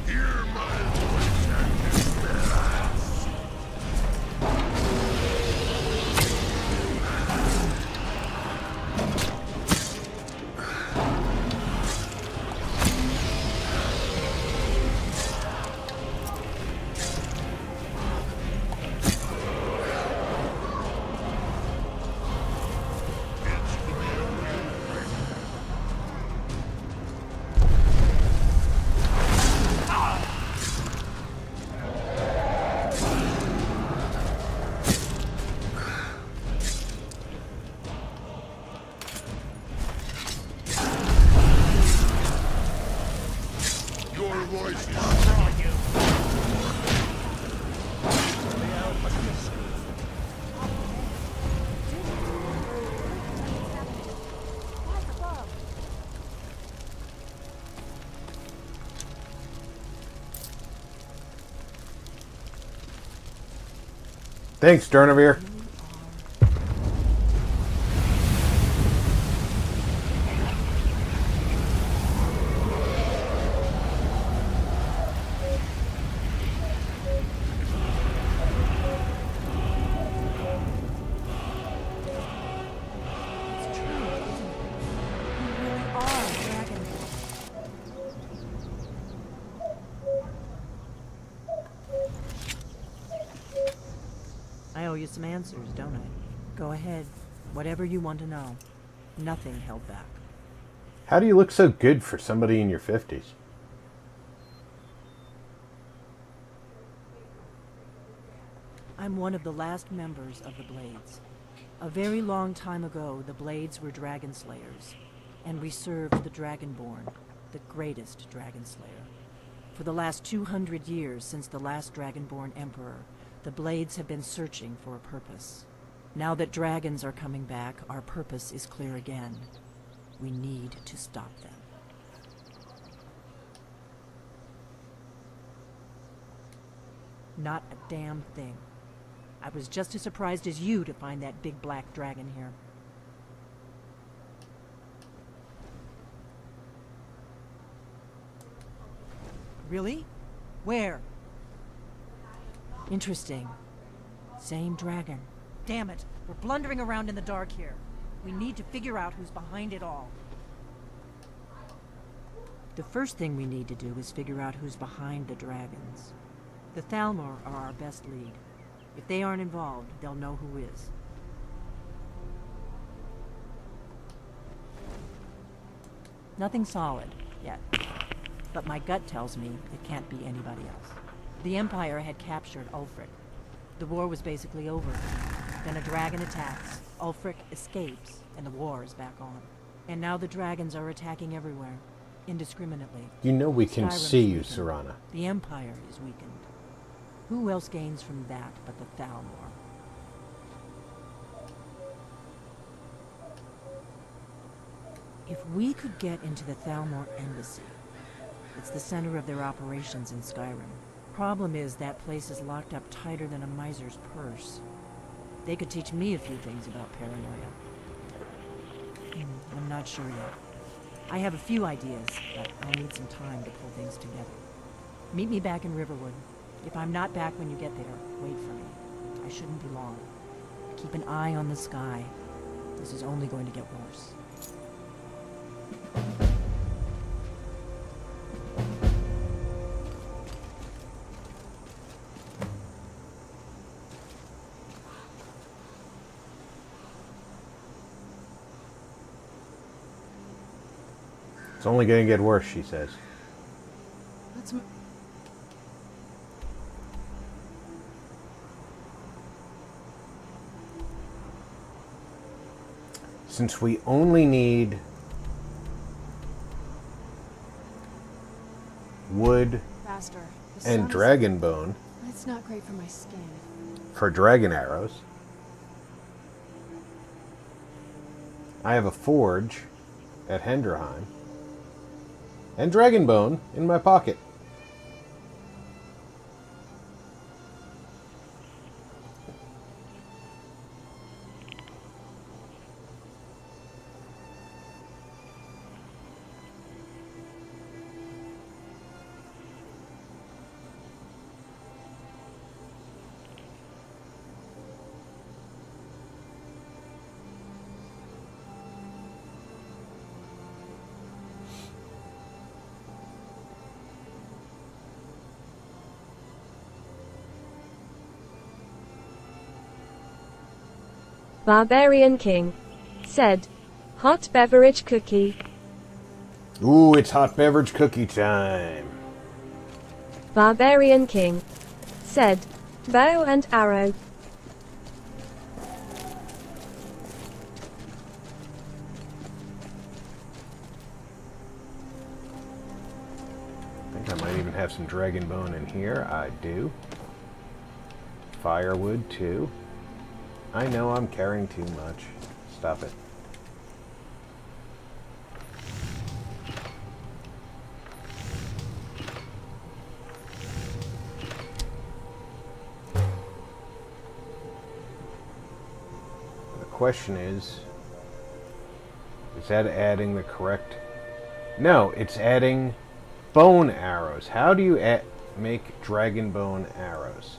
Hear my Thanks, Durnavir. I owe you some answers, don't I? Go ahead. Whatever you want to know. Nothing held back. How do you look so good for somebody in your 50s? I'm one of the last members of the Blades. A very long time ago, the Blades were dragon slayers, and we served the Dragonborn, the greatest dragon slayer. For the last 200 years since the last Dragonborn Emperor, the Blades have been searching for a purpose. Now that dragons are coming back, our purpose is clear again. We need to stop them. Not a damn thing. I was just as surprised as you to find that big black dragon here. Really? Where? Interesting. Same dragon. Damn it. We're blundering around in the dark here. We need to figure out who's behind it all. The first thing we need to do is figure out who's behind the dragons. The Thalmor are our best lead. If they aren't involved, they'll know who is. Nothing solid, yet. But my gut tells me it can't be anybody else. The Empire had captured Ulfric. The war was basically over. Then a dragon attacks, Ulfric escapes, and the war is back on. And now the dragons are attacking everywhere, indiscriminately. You know we can Skyrim's see you, weakened. Serana. The Empire is weakened. Who else gains from that but the Thalmor? If we could get into the Thalmor embassy, it's the center of their operations in Skyrim. Problem is that place is locked up tighter than a miser's purse. They could teach me a few things about paranoia. I'm not sure yet. I have a few ideas, but I'll need some time to pull things together. Meet me back in Riverwood. If I'm not back when you get there, wait for me. I shouldn't be long. Keep an eye on the sky. This is only going to get worse. It's only going to get worse, she says. That's Since we only need wood faster. and dragon bone It's not great for my skin. for dragon arrows, I have a forge at Henderheim and dragon bone in my pocket. Barbarian King said, hot beverage cookie. Ooh, it's hot beverage cookie time. Barbarian King said, bow and arrow. I think I might even have some dragon bone in here. I do. Firewood, too. I know I'm carrying too much. Stop it. question is that adding the correct... No, it's adding bone arrows. How do you make dragon bone arrows?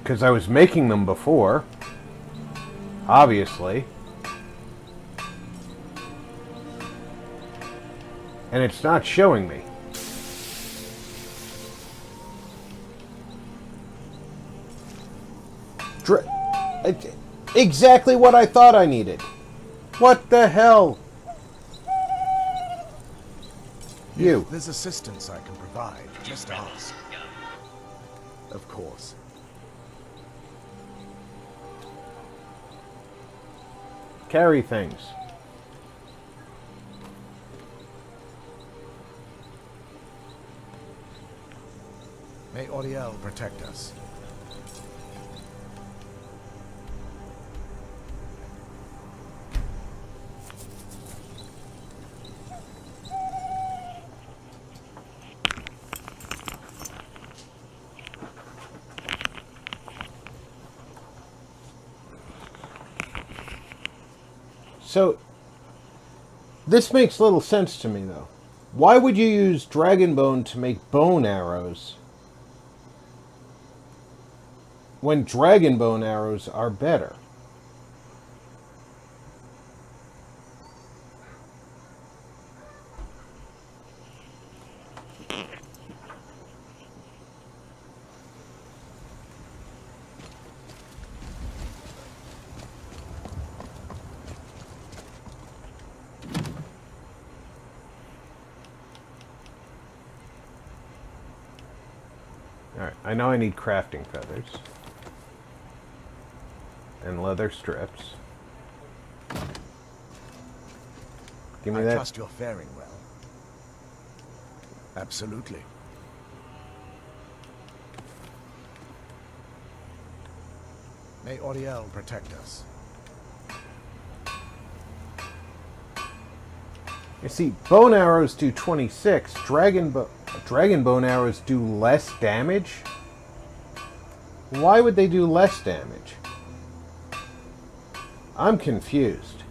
Because I was making them before, obviously. And it's not showing me. Exactly what I thought I needed. What the hell? You. If there's assistance I can provide, just ask. Of course. Carry things. May Auriel protect us. So, this makes little sense to me, though. Why would you use dragon bone to make bone arrows when dragon bone arrows are better? Alright, I know I need crafting feathers. And leather strips. Give me that. I trust you're faring well. Absolutely. May Auriel protect us. You see, bone arrows do 26. Dragon bone arrows do less damage? Why would they do less damage? I'm confused.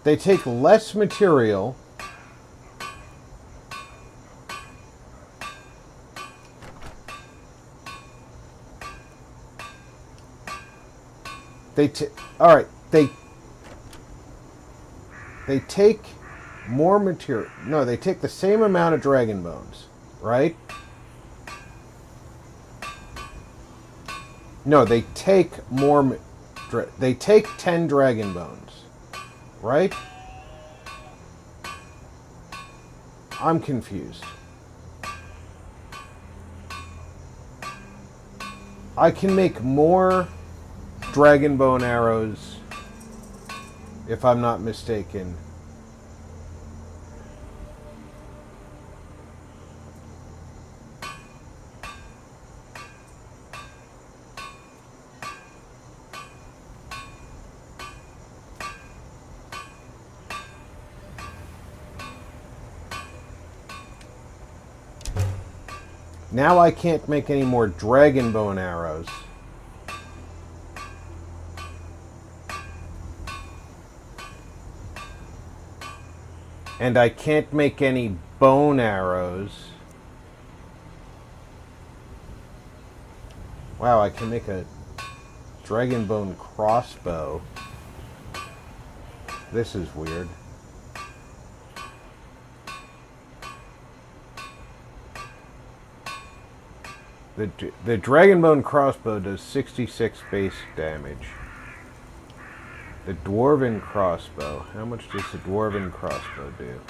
They take less material. All right. They take more material. No, they take the same amount of dragon bones, right? No, they take more. They take 10 dragon bones, right? I'm confused. I can make more dragon bone arrows, if I'm not mistaken. Now I can't make any more dragon bone arrows. And I can't make any bone arrows. Wow, I can make a dragon bone crossbow. This is weird. The dragon bone crossbow does 66 base damage. The dwarven crossbow. How much does the dwarven crossbow do?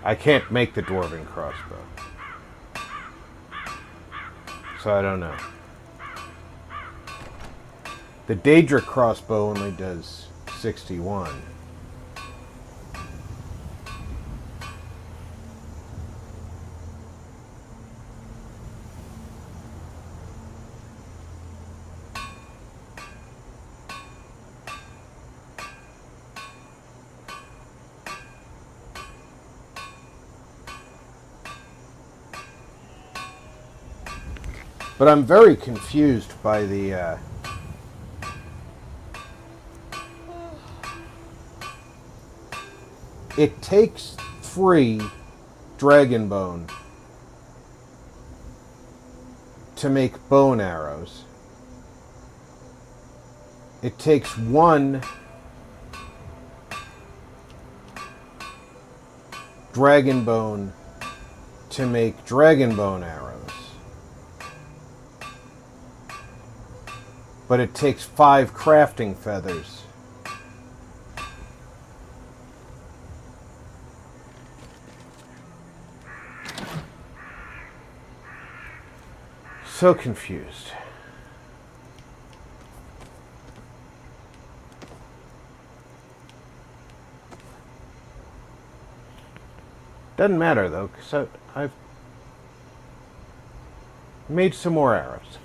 I can't make the dwarven crossbow. So I don't know. The Daedra crossbow only does 61. But I'm very confused by the it takes 3 Dragonbone to make bone arrows. It takes 1 Dragonbone to make Dragonbone arrows. But it takes 5 crafting feathers. So confused. Doesn't matter though, because I've made some more arrows.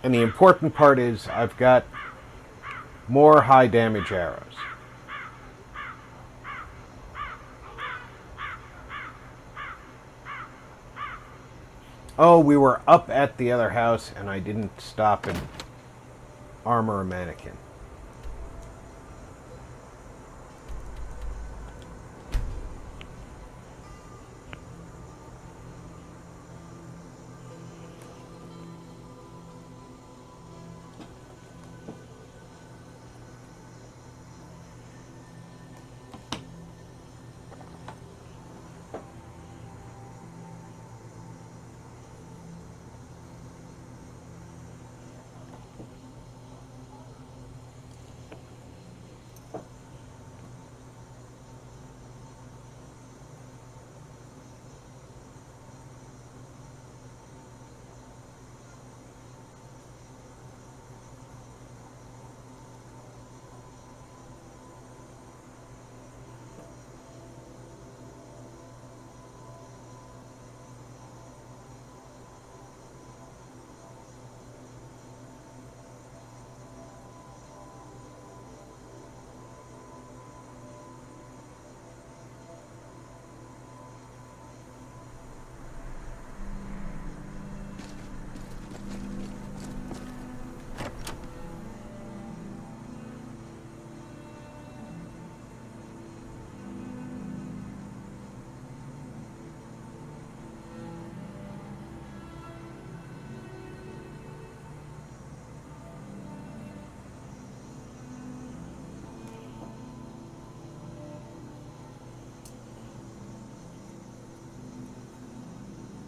And the important part is I've got more high damage arrows. Oh, we were up at the other house and I didn't stop and armor a mannequin.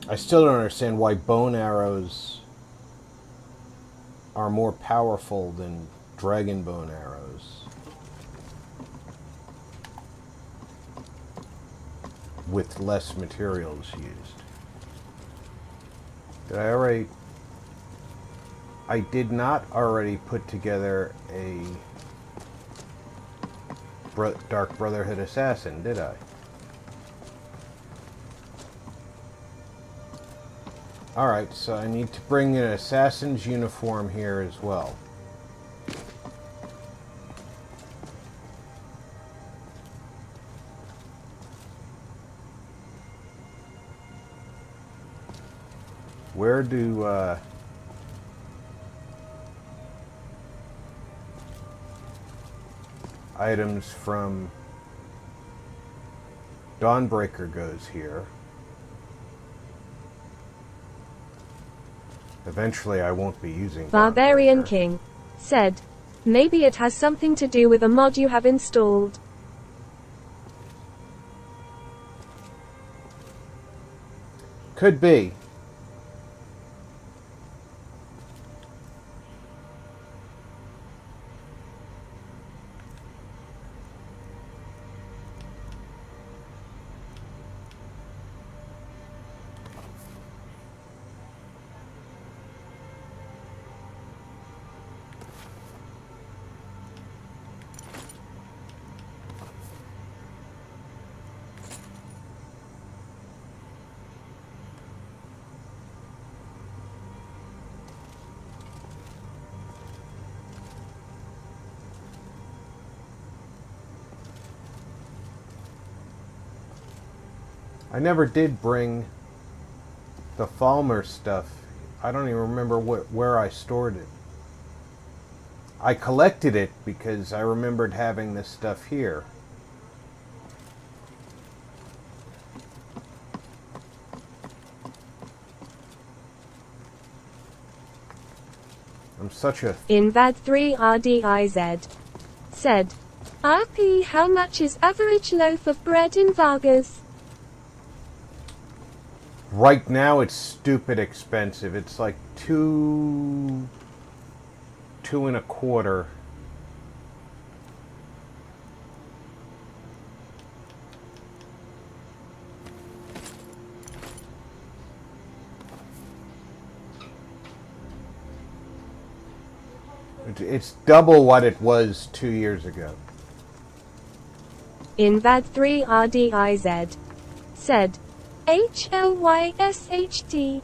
I still don't understand why bone arrows are more powerful than dragon bone arrows with less materials used. I did not already put together a Dark Brotherhood assassin, did I? Alright, so I need to bring an assassin's uniform here as well. Where do, items from Dawnbreaker goes here? Eventually I won't be using Barbarian King said, maybe it has something to do with a mod you have installed. Could be. I never did bring the Falmer stuff. I don't even remember where I stored it. I collected it because I remembered having this stuff here. I'm such a... Invad3RDIZ said, RP, how much is average loaf of bread in Vargas? Right now it's stupid expensive. It's like two and a quarter. It's double what it was 2 years ago. Invad3RDIZ said, HLYSHT.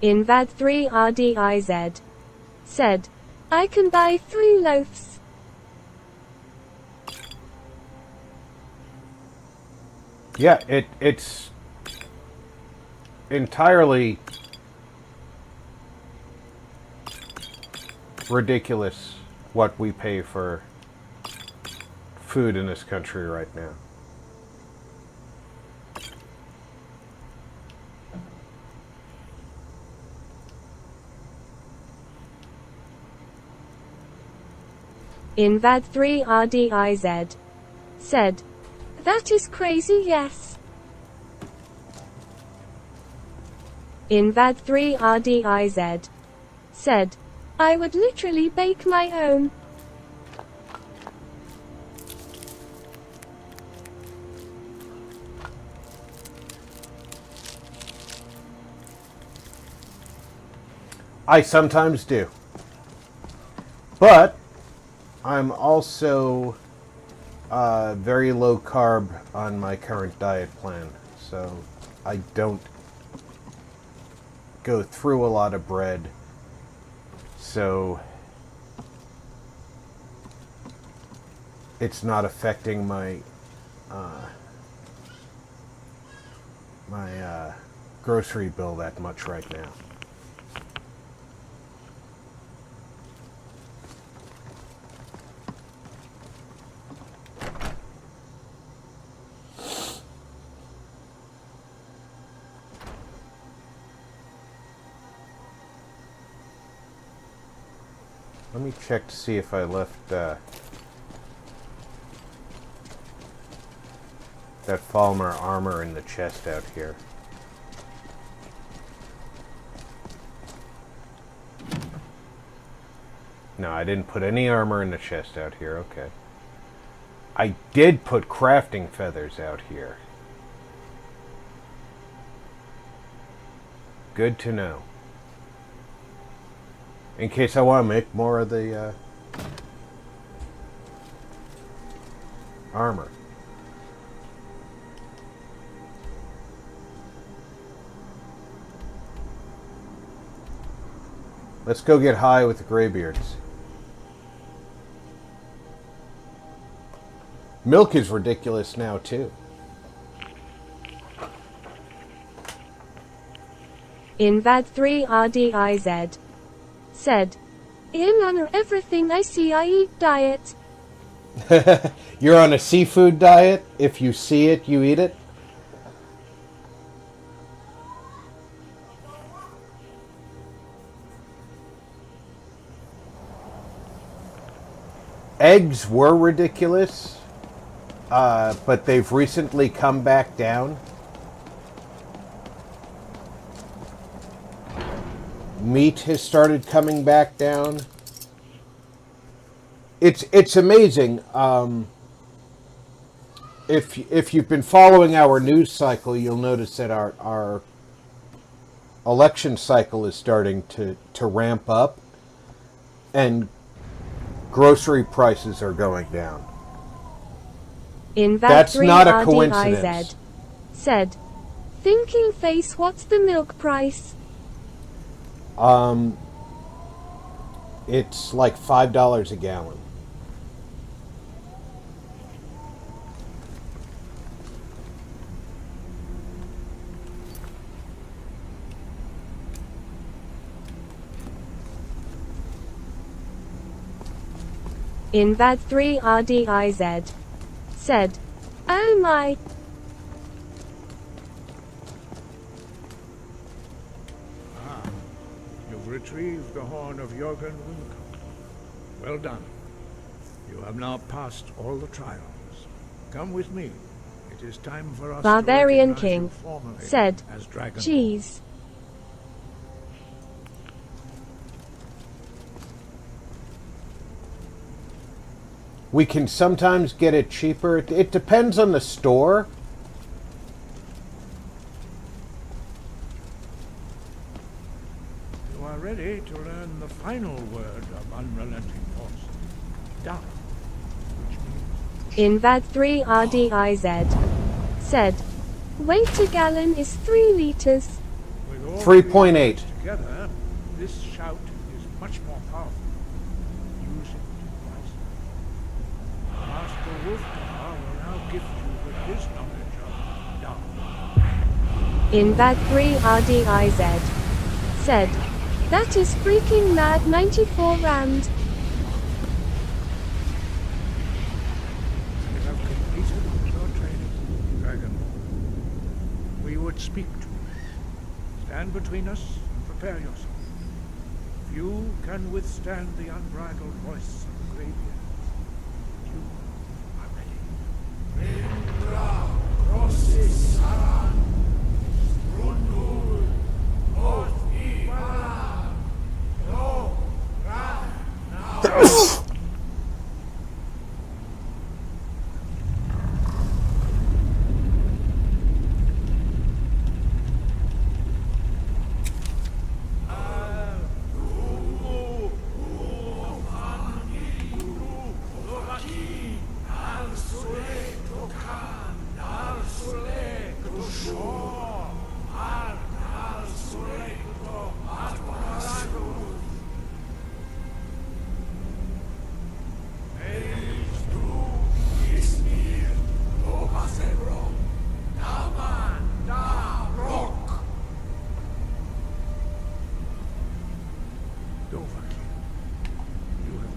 Invad3RDIZ said, I can buy 3 loaves. Yeah, it's entirely ridiculous what we pay for food in this country right now. Invad3RDIZ said, that is crazy, yes. Invad3RDIZ said, I would literally bake my own. I sometimes do. But I'm also very low carb on my current diet plan, so I don't go through a lot of bread. So it's not affecting my grocery bill that much right now. Let me check to see if I left that Falmer armor in the chest out here. No, I didn't put any armor in the chest out here. Okay. I did put crafting feathers out here. Good to know. In case I want to make more of the armor. Let's go get high with the Greybeards. Milk is ridiculous now, too. Invad3RDIZ said, in honor everything I see I eat diet. You're on a seafood diet? If you see it, you eat it? Eggs were ridiculous, but they've recently come back down. Meat has started coming back down. It's amazing. If you've been following our news cycle, you'll notice that our election cycle is starting to ramp up, and grocery prices are going down. That's not a coincidence. Said, thinking face, what's the milk price? It's like $5 a gallon. Invad 3 RDIZ said, "Oh my." You've retrieved the horn of Jorgen Wilco. Well done. You have now passed all the trials. Come with me. It is time for us Barbarian to King you formally said, as Dragonborn. "Jeez." We can sometimes get it cheaper. It depends on the store. You are ready to learn the final word of unrelenting force. Down. Invad 3 RDIZ said, "Weight a gallon is 3 liters." 3.8. Together, this shout is much more powerful. Use it wisely. Master Wolfgar will now gift you with his knowledge of Down. Invad 3 RDIZ said, "That is freaking mad. 94 rand." You have completed your training, Dragonborn. We would speak to you. Stand between us and prepare yourself. Few can withstand the unbridled voice of the Greybeards. You are ready.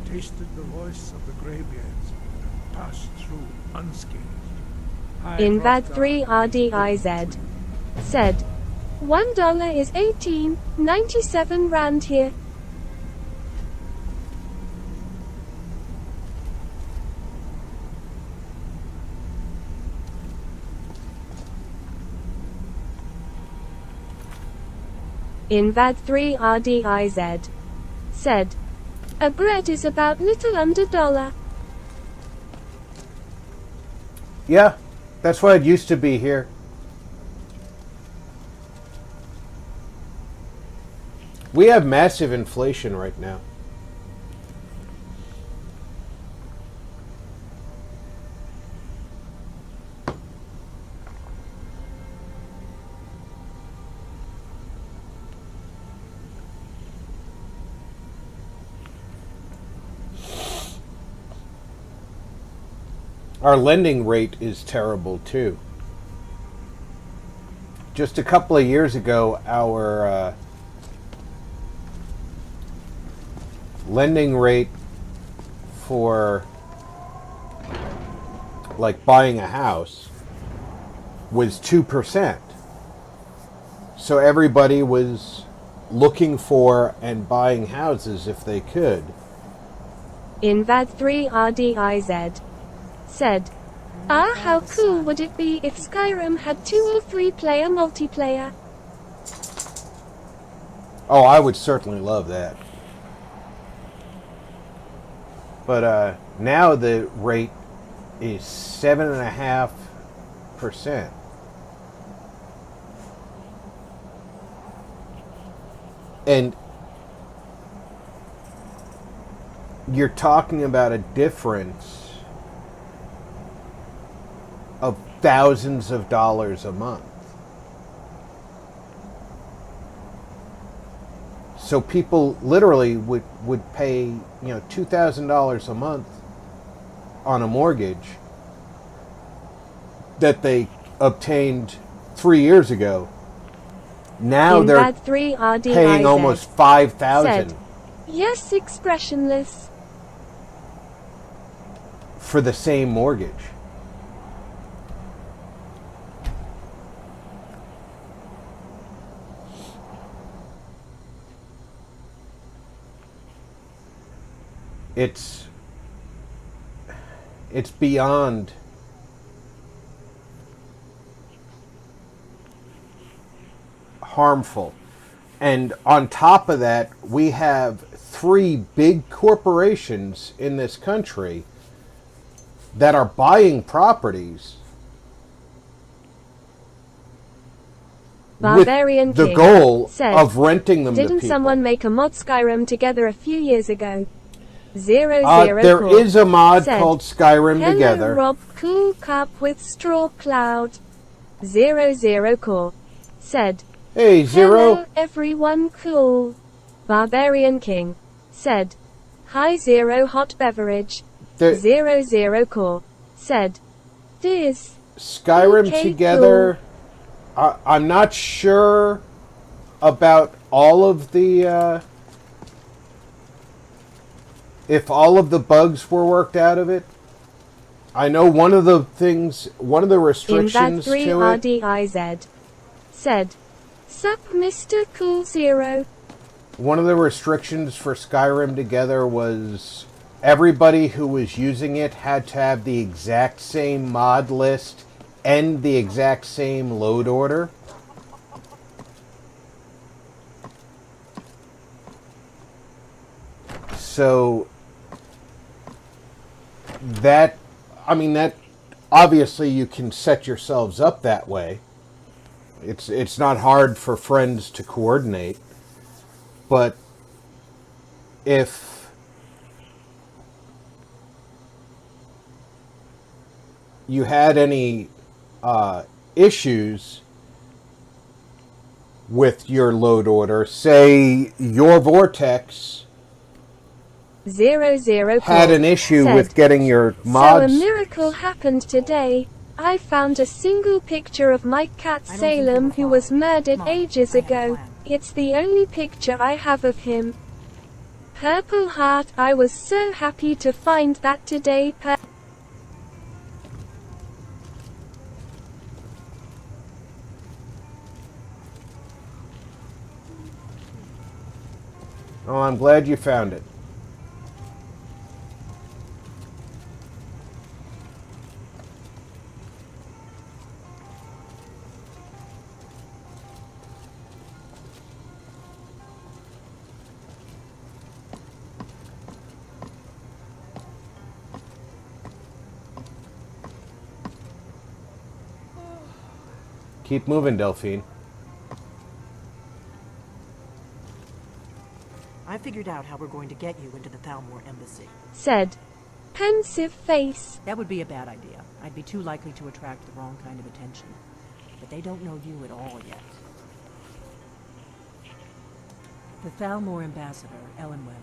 Tasted the voice of the Greybeards and passed through unscathed. Invad 3 RDIZ said, $1 is 18.97 rand here. Invad 3 RDIZ said, a bread is about little under $1. Yeah, that's what it used to be here. We have massive inflation right now. Our lending rate is terrible too. Just a couple of years ago, our lending rate for like buying a house was 2%. So everybody was looking for and buying houses if they could. Invad 3 RDIZ said, how cool would it be if Skyrim had 2 or 3 player multiplayer? Oh, I would certainly love that. But now the rate is 7.5%. And you're talking about a difference of thousands of dollars a month. So people literally would pay, you know, $2,000 a month on a mortgage that they obtained 3 years ago. Now they're paying almost $5,000 yes, expressionless, for the same mortgage. It's beyond harmful. And on top of that, we have 3 big corporations in this country that are buying properties Barbarian with the King goal said, of renting them to Didn't people. someone make a mod Skyrim together a few years ago? There is a mod called Skyrim Hello Together. Rob, cool cup with straw cloud. 00 Core said, Hey, Zero. Hello everyone cool. Barbarian King said, Hi Zero hot beverage. 00 Core said, This Skyrim okay, Together. I'm not sure about all of the if all of the bugs were worked out of it. I know one of the restrictions in that 3 to it. RDIZ said, Sup Mr. Cool Zero. One of the restrictions for Skyrim Together was everybody who was using it had to have the exact same mod list and the exact same load order. So that obviously you can set yourselves up that way. It's not hard for friends to coordinate. But if you had any issues with your load order, say your Vortex 00 had an issue said, with getting your mods. So a miracle happened today. I found a single picture of my cat Salem who was murdered ages ago. It's the only picture I have of him. Purple Heart, I was so happy to find that today. Oh, I'm glad you found it. Keep moving, Delphine. I figured out how we're going to get you into the Thalmor embassy. Said, pensive face. That would be a bad idea. I'd be too likely to attract the wrong kind of attention. But they don't know you at all yet. The Thalmor ambassador, Elenwen,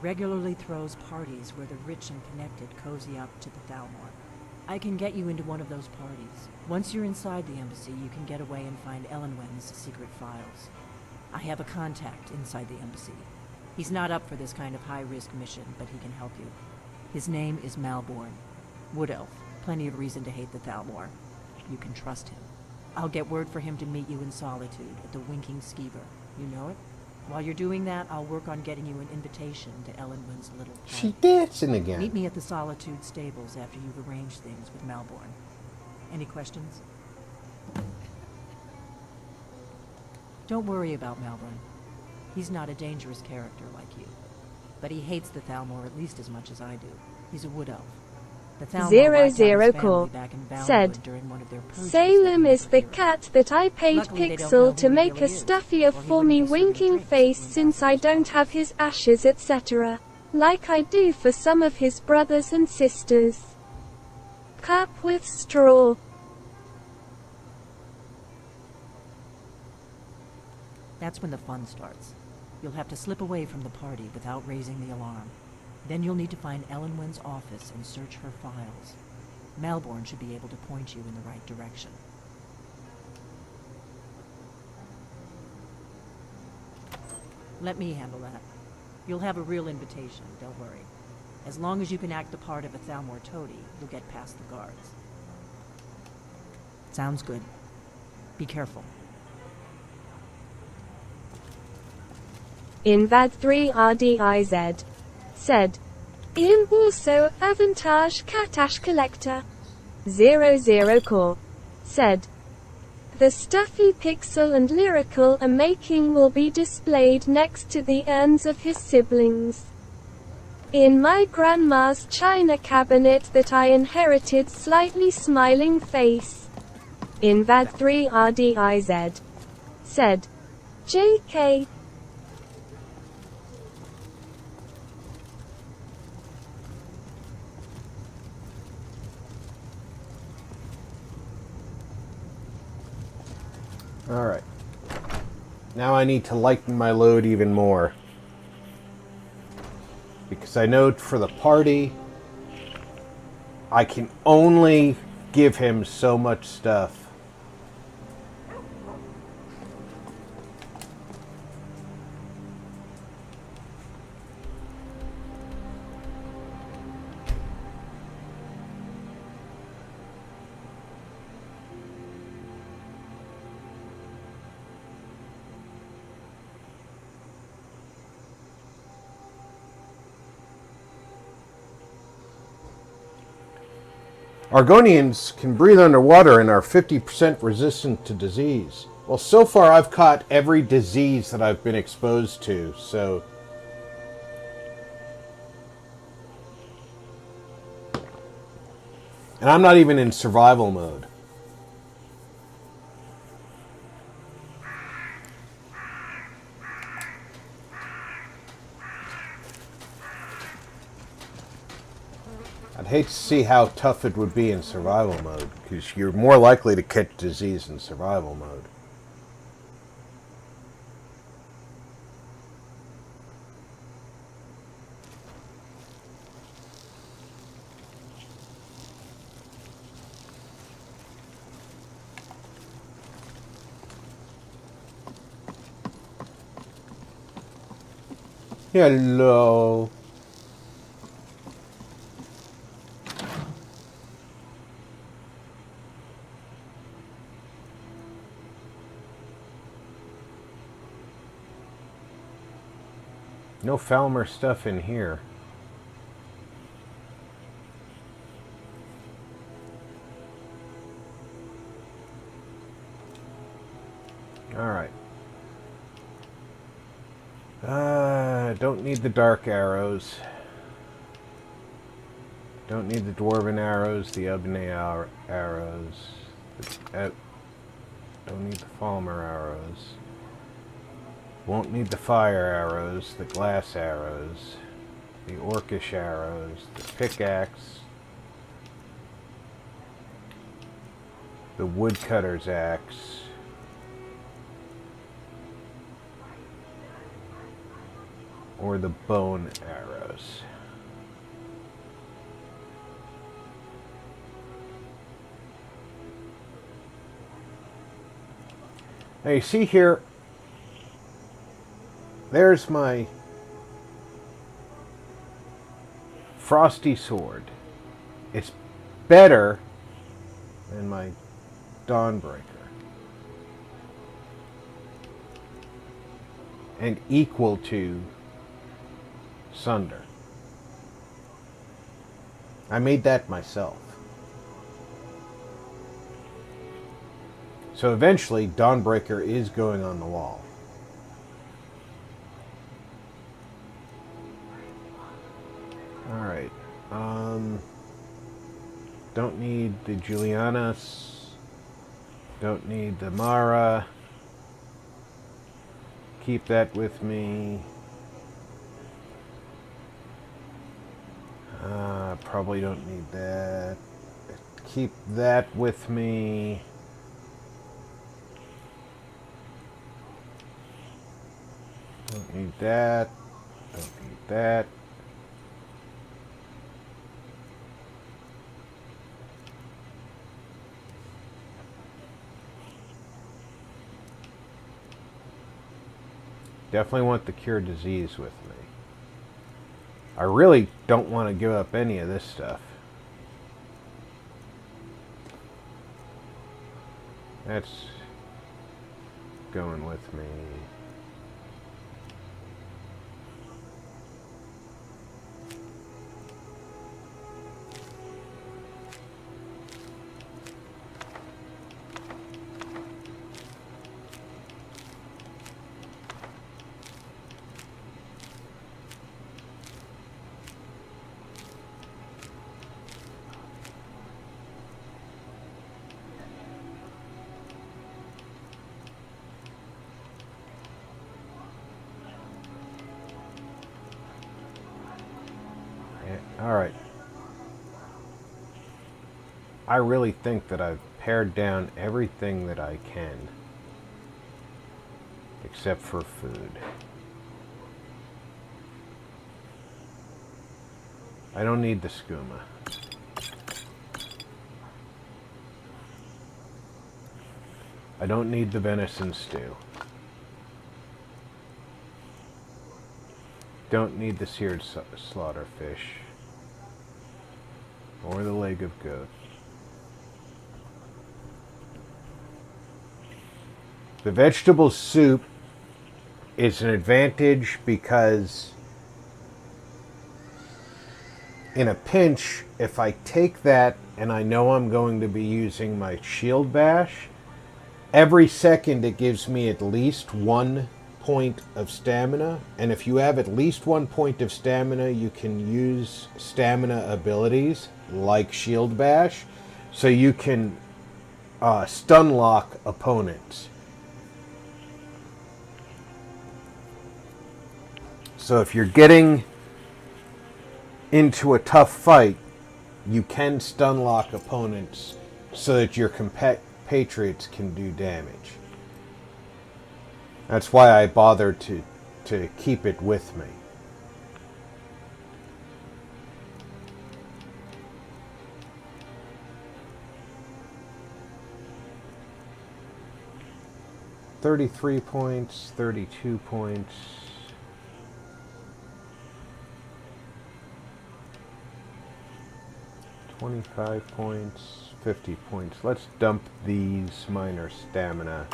regularly throws parties where the rich and connected cozy up to the Thalmor. I can get you into one of those parties. Once you're inside the embassy, you can get away and find Elenwen's secret files. I have a contact inside the embassy. He's not up for this kind of high-risk mission, but he can help you. His name is Malborn. Wood Elf. Plenty of reason to hate the Thalmor. You can trust him. I'll get word for him to meet you in Solitude at the Winking Skeever. You know it? While you're doing that, I'll work on getting you an invitation to Elenwen's little party. She dancing again. Meet me at the Solitude stables after you've arranged things with Malborn. Any questions? Don't worry about Malborn. He's not a dangerous character like you. But he hates the Thalmor at least as much as I do. He's a wood elf. The Thalmor 00 Core said, Salem is the cat that I paid Pixel to make a stuffier for me winking face since I don't have his ashes etc. Like I do for some of his brothers and sisters. Cup with straw. That's when the fun starts. You'll have to slip away from the party without raising the alarm. Then you'll need to find Elenwen's office and search her files. Malborn should be able to point you in the right direction. Let me handle that. You'll have a real invitation, don't worry. As long as you can act the part of a Thalmor toady, you'll get past the guards. Sounds good. Be careful. Invad 3 RDIZ said, "In also Avantage Katash Collector 00 Core said, "The stuffy pixel and lyrical a making will be displayed next to the urns of his siblings. In my grandma's china cabinet that I inherited slightly smiling face." Invad 3 RDIZ said, "JK." Alright. Now I need to lighten my load even more. Because I know for the party, I can only give him so much stuff. Argonians can breathe underwater and are 50% resistant to disease. Well, so far I've caught every disease that I've been exposed to, so... And I'm not even in survival mode. I'd hate to see how tough it would be in survival mode, because you're more likely to catch disease in survival mode. Hello. No Falmer stuff in here. Alright. Don't need the dark arrows. Don't need the dwarven arrows, the ebony arrows. Don't need the Falmer arrows. Won't need the fire arrows, the glass arrows, the orcish arrows, the pickaxe, the woodcutter's axe, or the bone arrows. Now you see here, there's my frosty sword. It's better than my Dawnbreaker. And equal to Sunder. I made that myself. So eventually, Dawnbreaker is going on the wall. Alright. Don't need the Julianus. Don't need the Mara. Keep that with me. Probably don't need that. Keep that with me. Don't need that. Don't need that. Definitely want the cure disease with me. I really don't want to give up any of this stuff. That's going with me. Alright. I really think that I've pared down everything that I can. Except for food. I don't need the skooma. I don't need the venison stew. Don't need the seared slaughter fish. Or the leg of goat. The vegetable soup is an advantage because in a pinch, if I take that and I know I'm going to be using my shield bash, every second it gives me at least 1 point of stamina, and if you have at least 1 point of stamina, you can use stamina abilities like shield bash, so you can stun lock opponents. So if you're getting into a tough fight, you can stun lock opponents so that your compatriots can do damage. That's why I bothered to keep it with me. $33 points, 32 points. 25 points, 50 points. Let's dump these minor stamina.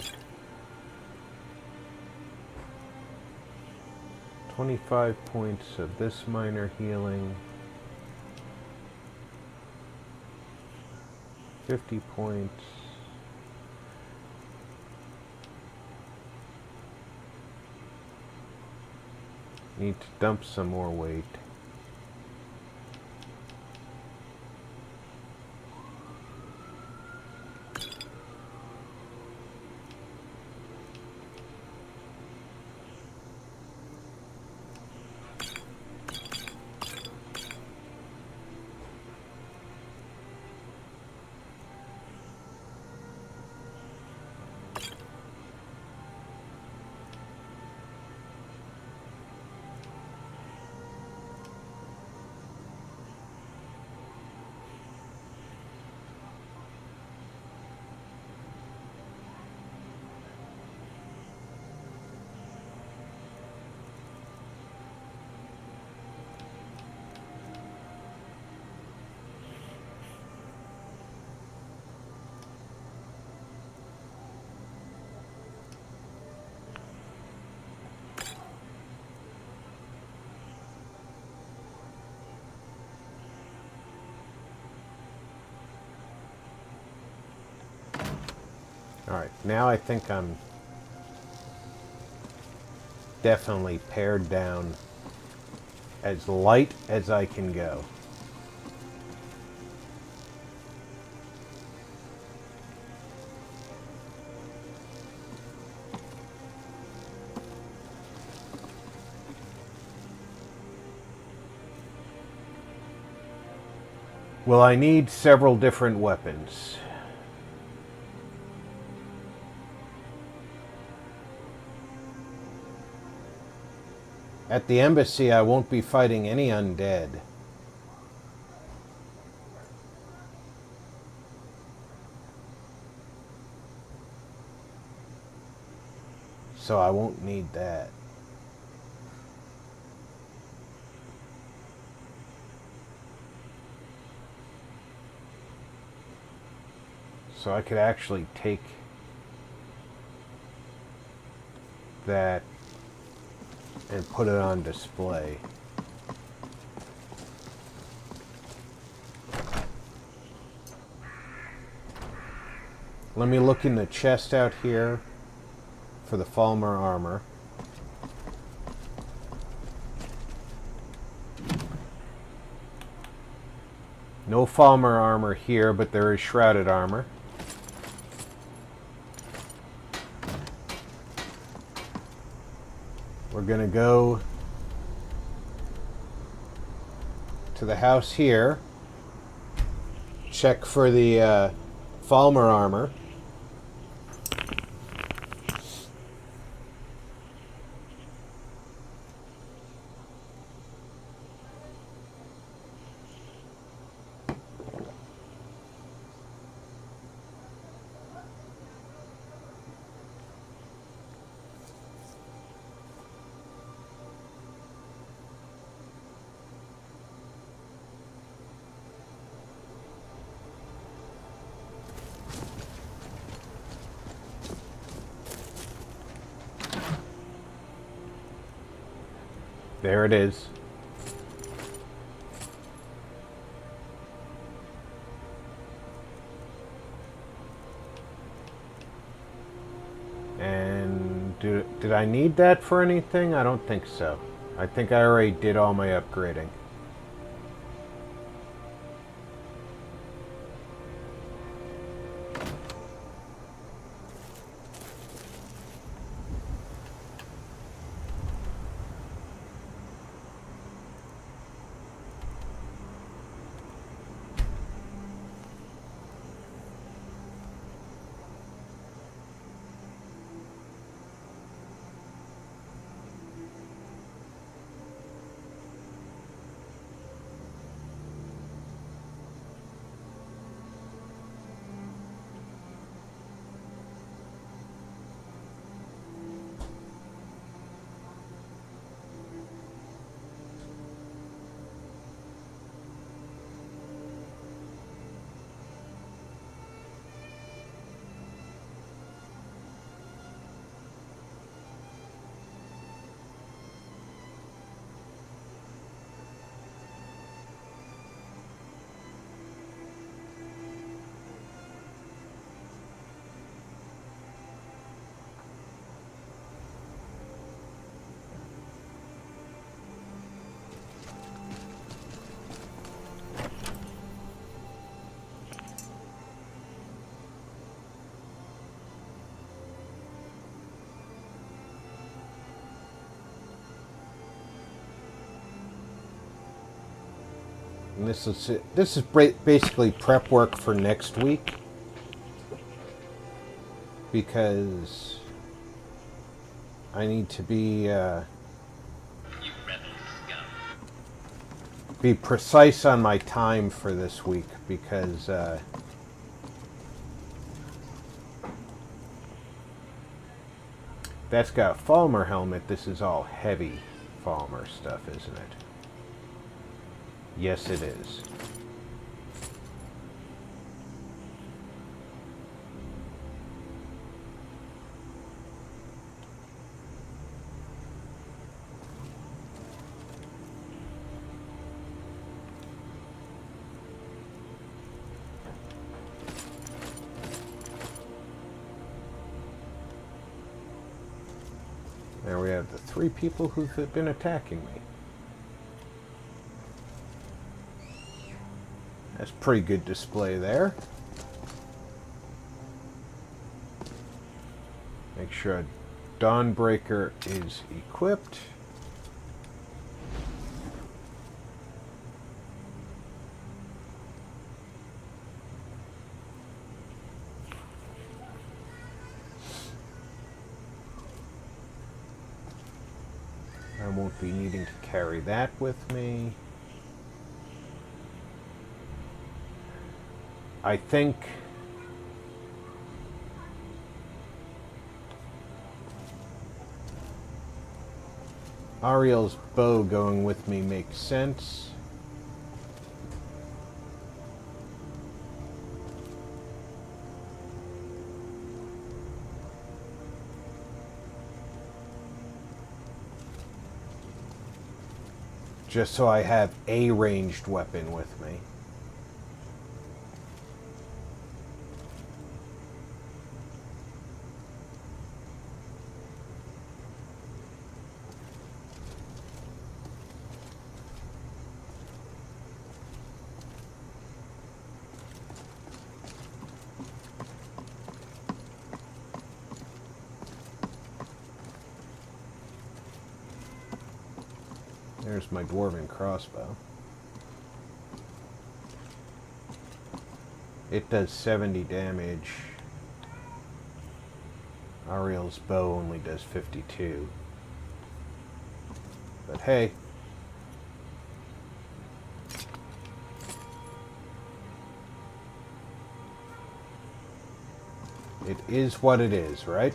25 points of this minor healing. 50 points. Need to dump some more weight. Alright, now I think I'm definitely pared down as light as I can go. Well, I need several different weapons. At the embassy, I won't be fighting any undead. So I won't need that. So I could actually take that and put it on display. Let me look in the chest out here for the Falmer armor. No Falmer armor here, but there is shrouded armor. We're going to go to the house here, check for the Falmer armor. There it is. And did I need that for anything? I don't think so. I think I already did all my upgrading. And this is basically prep work for next week, because I need to be precise on my time for this week, because that's got a Falmer helmet. This is all heavy Falmer stuff, isn't it? Yes, it is. There we have the 3 people who've been attacking me. That's pretty good display there. Make sure Dawnbreaker is equipped. won't be needing to carry that with me. I think Ariel's bow going with me makes sense. Just so I have a ranged weapon with me. There's my dwarven crossbow. It does 70 damage. Ariel's bow only does 52. But hey. It is what it is, right?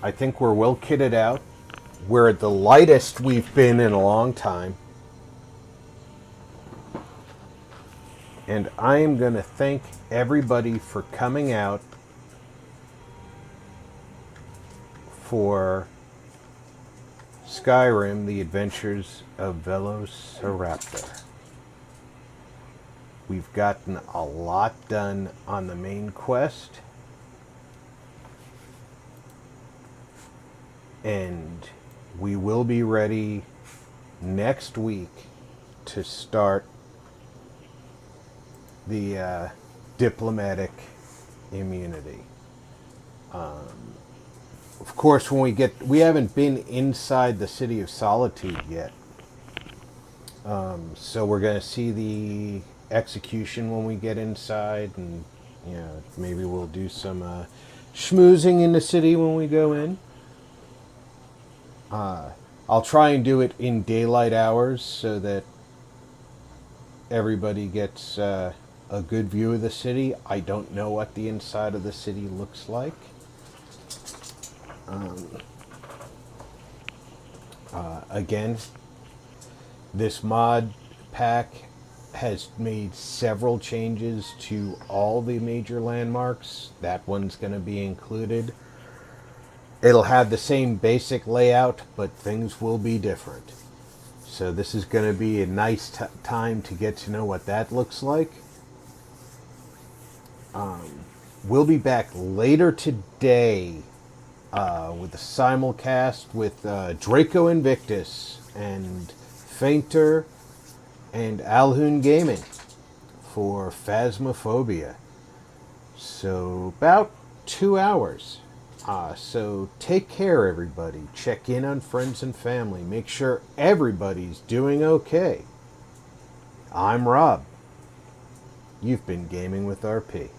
I think we're well kitted out. We're at the lightest we've been in a long time. And I am going to thank everybody for coming out for Skyrim, The Adventures of Velo Ceraptor. We've gotten a lot done on the main quest. And we will be ready next week to start the diplomatic immunity. Of course, when we haven't been inside the City of Solitude yet. So we're going to see the execution when we get inside, and maybe we'll do some schmoozing in the city when we go in. I'll try and do it in daylight hours so that everybody gets a good view of the city. I don't know what the inside of the city looks like. Again, this mod pack has made several changes to all the major landmarks. That one's going to be included. It'll have the same basic layout, but things will be different. So this is going to be a nice time to get to know what that looks like. We'll be back later today with a simulcast with Draco Invictus and Fainter and Alhoon Gaming for Phasmophobia. So about 2 hours. So take care, everybody. Check in on friends and family. Make sure everybody's doing okay. I'm Rob. You've been gaming with RP.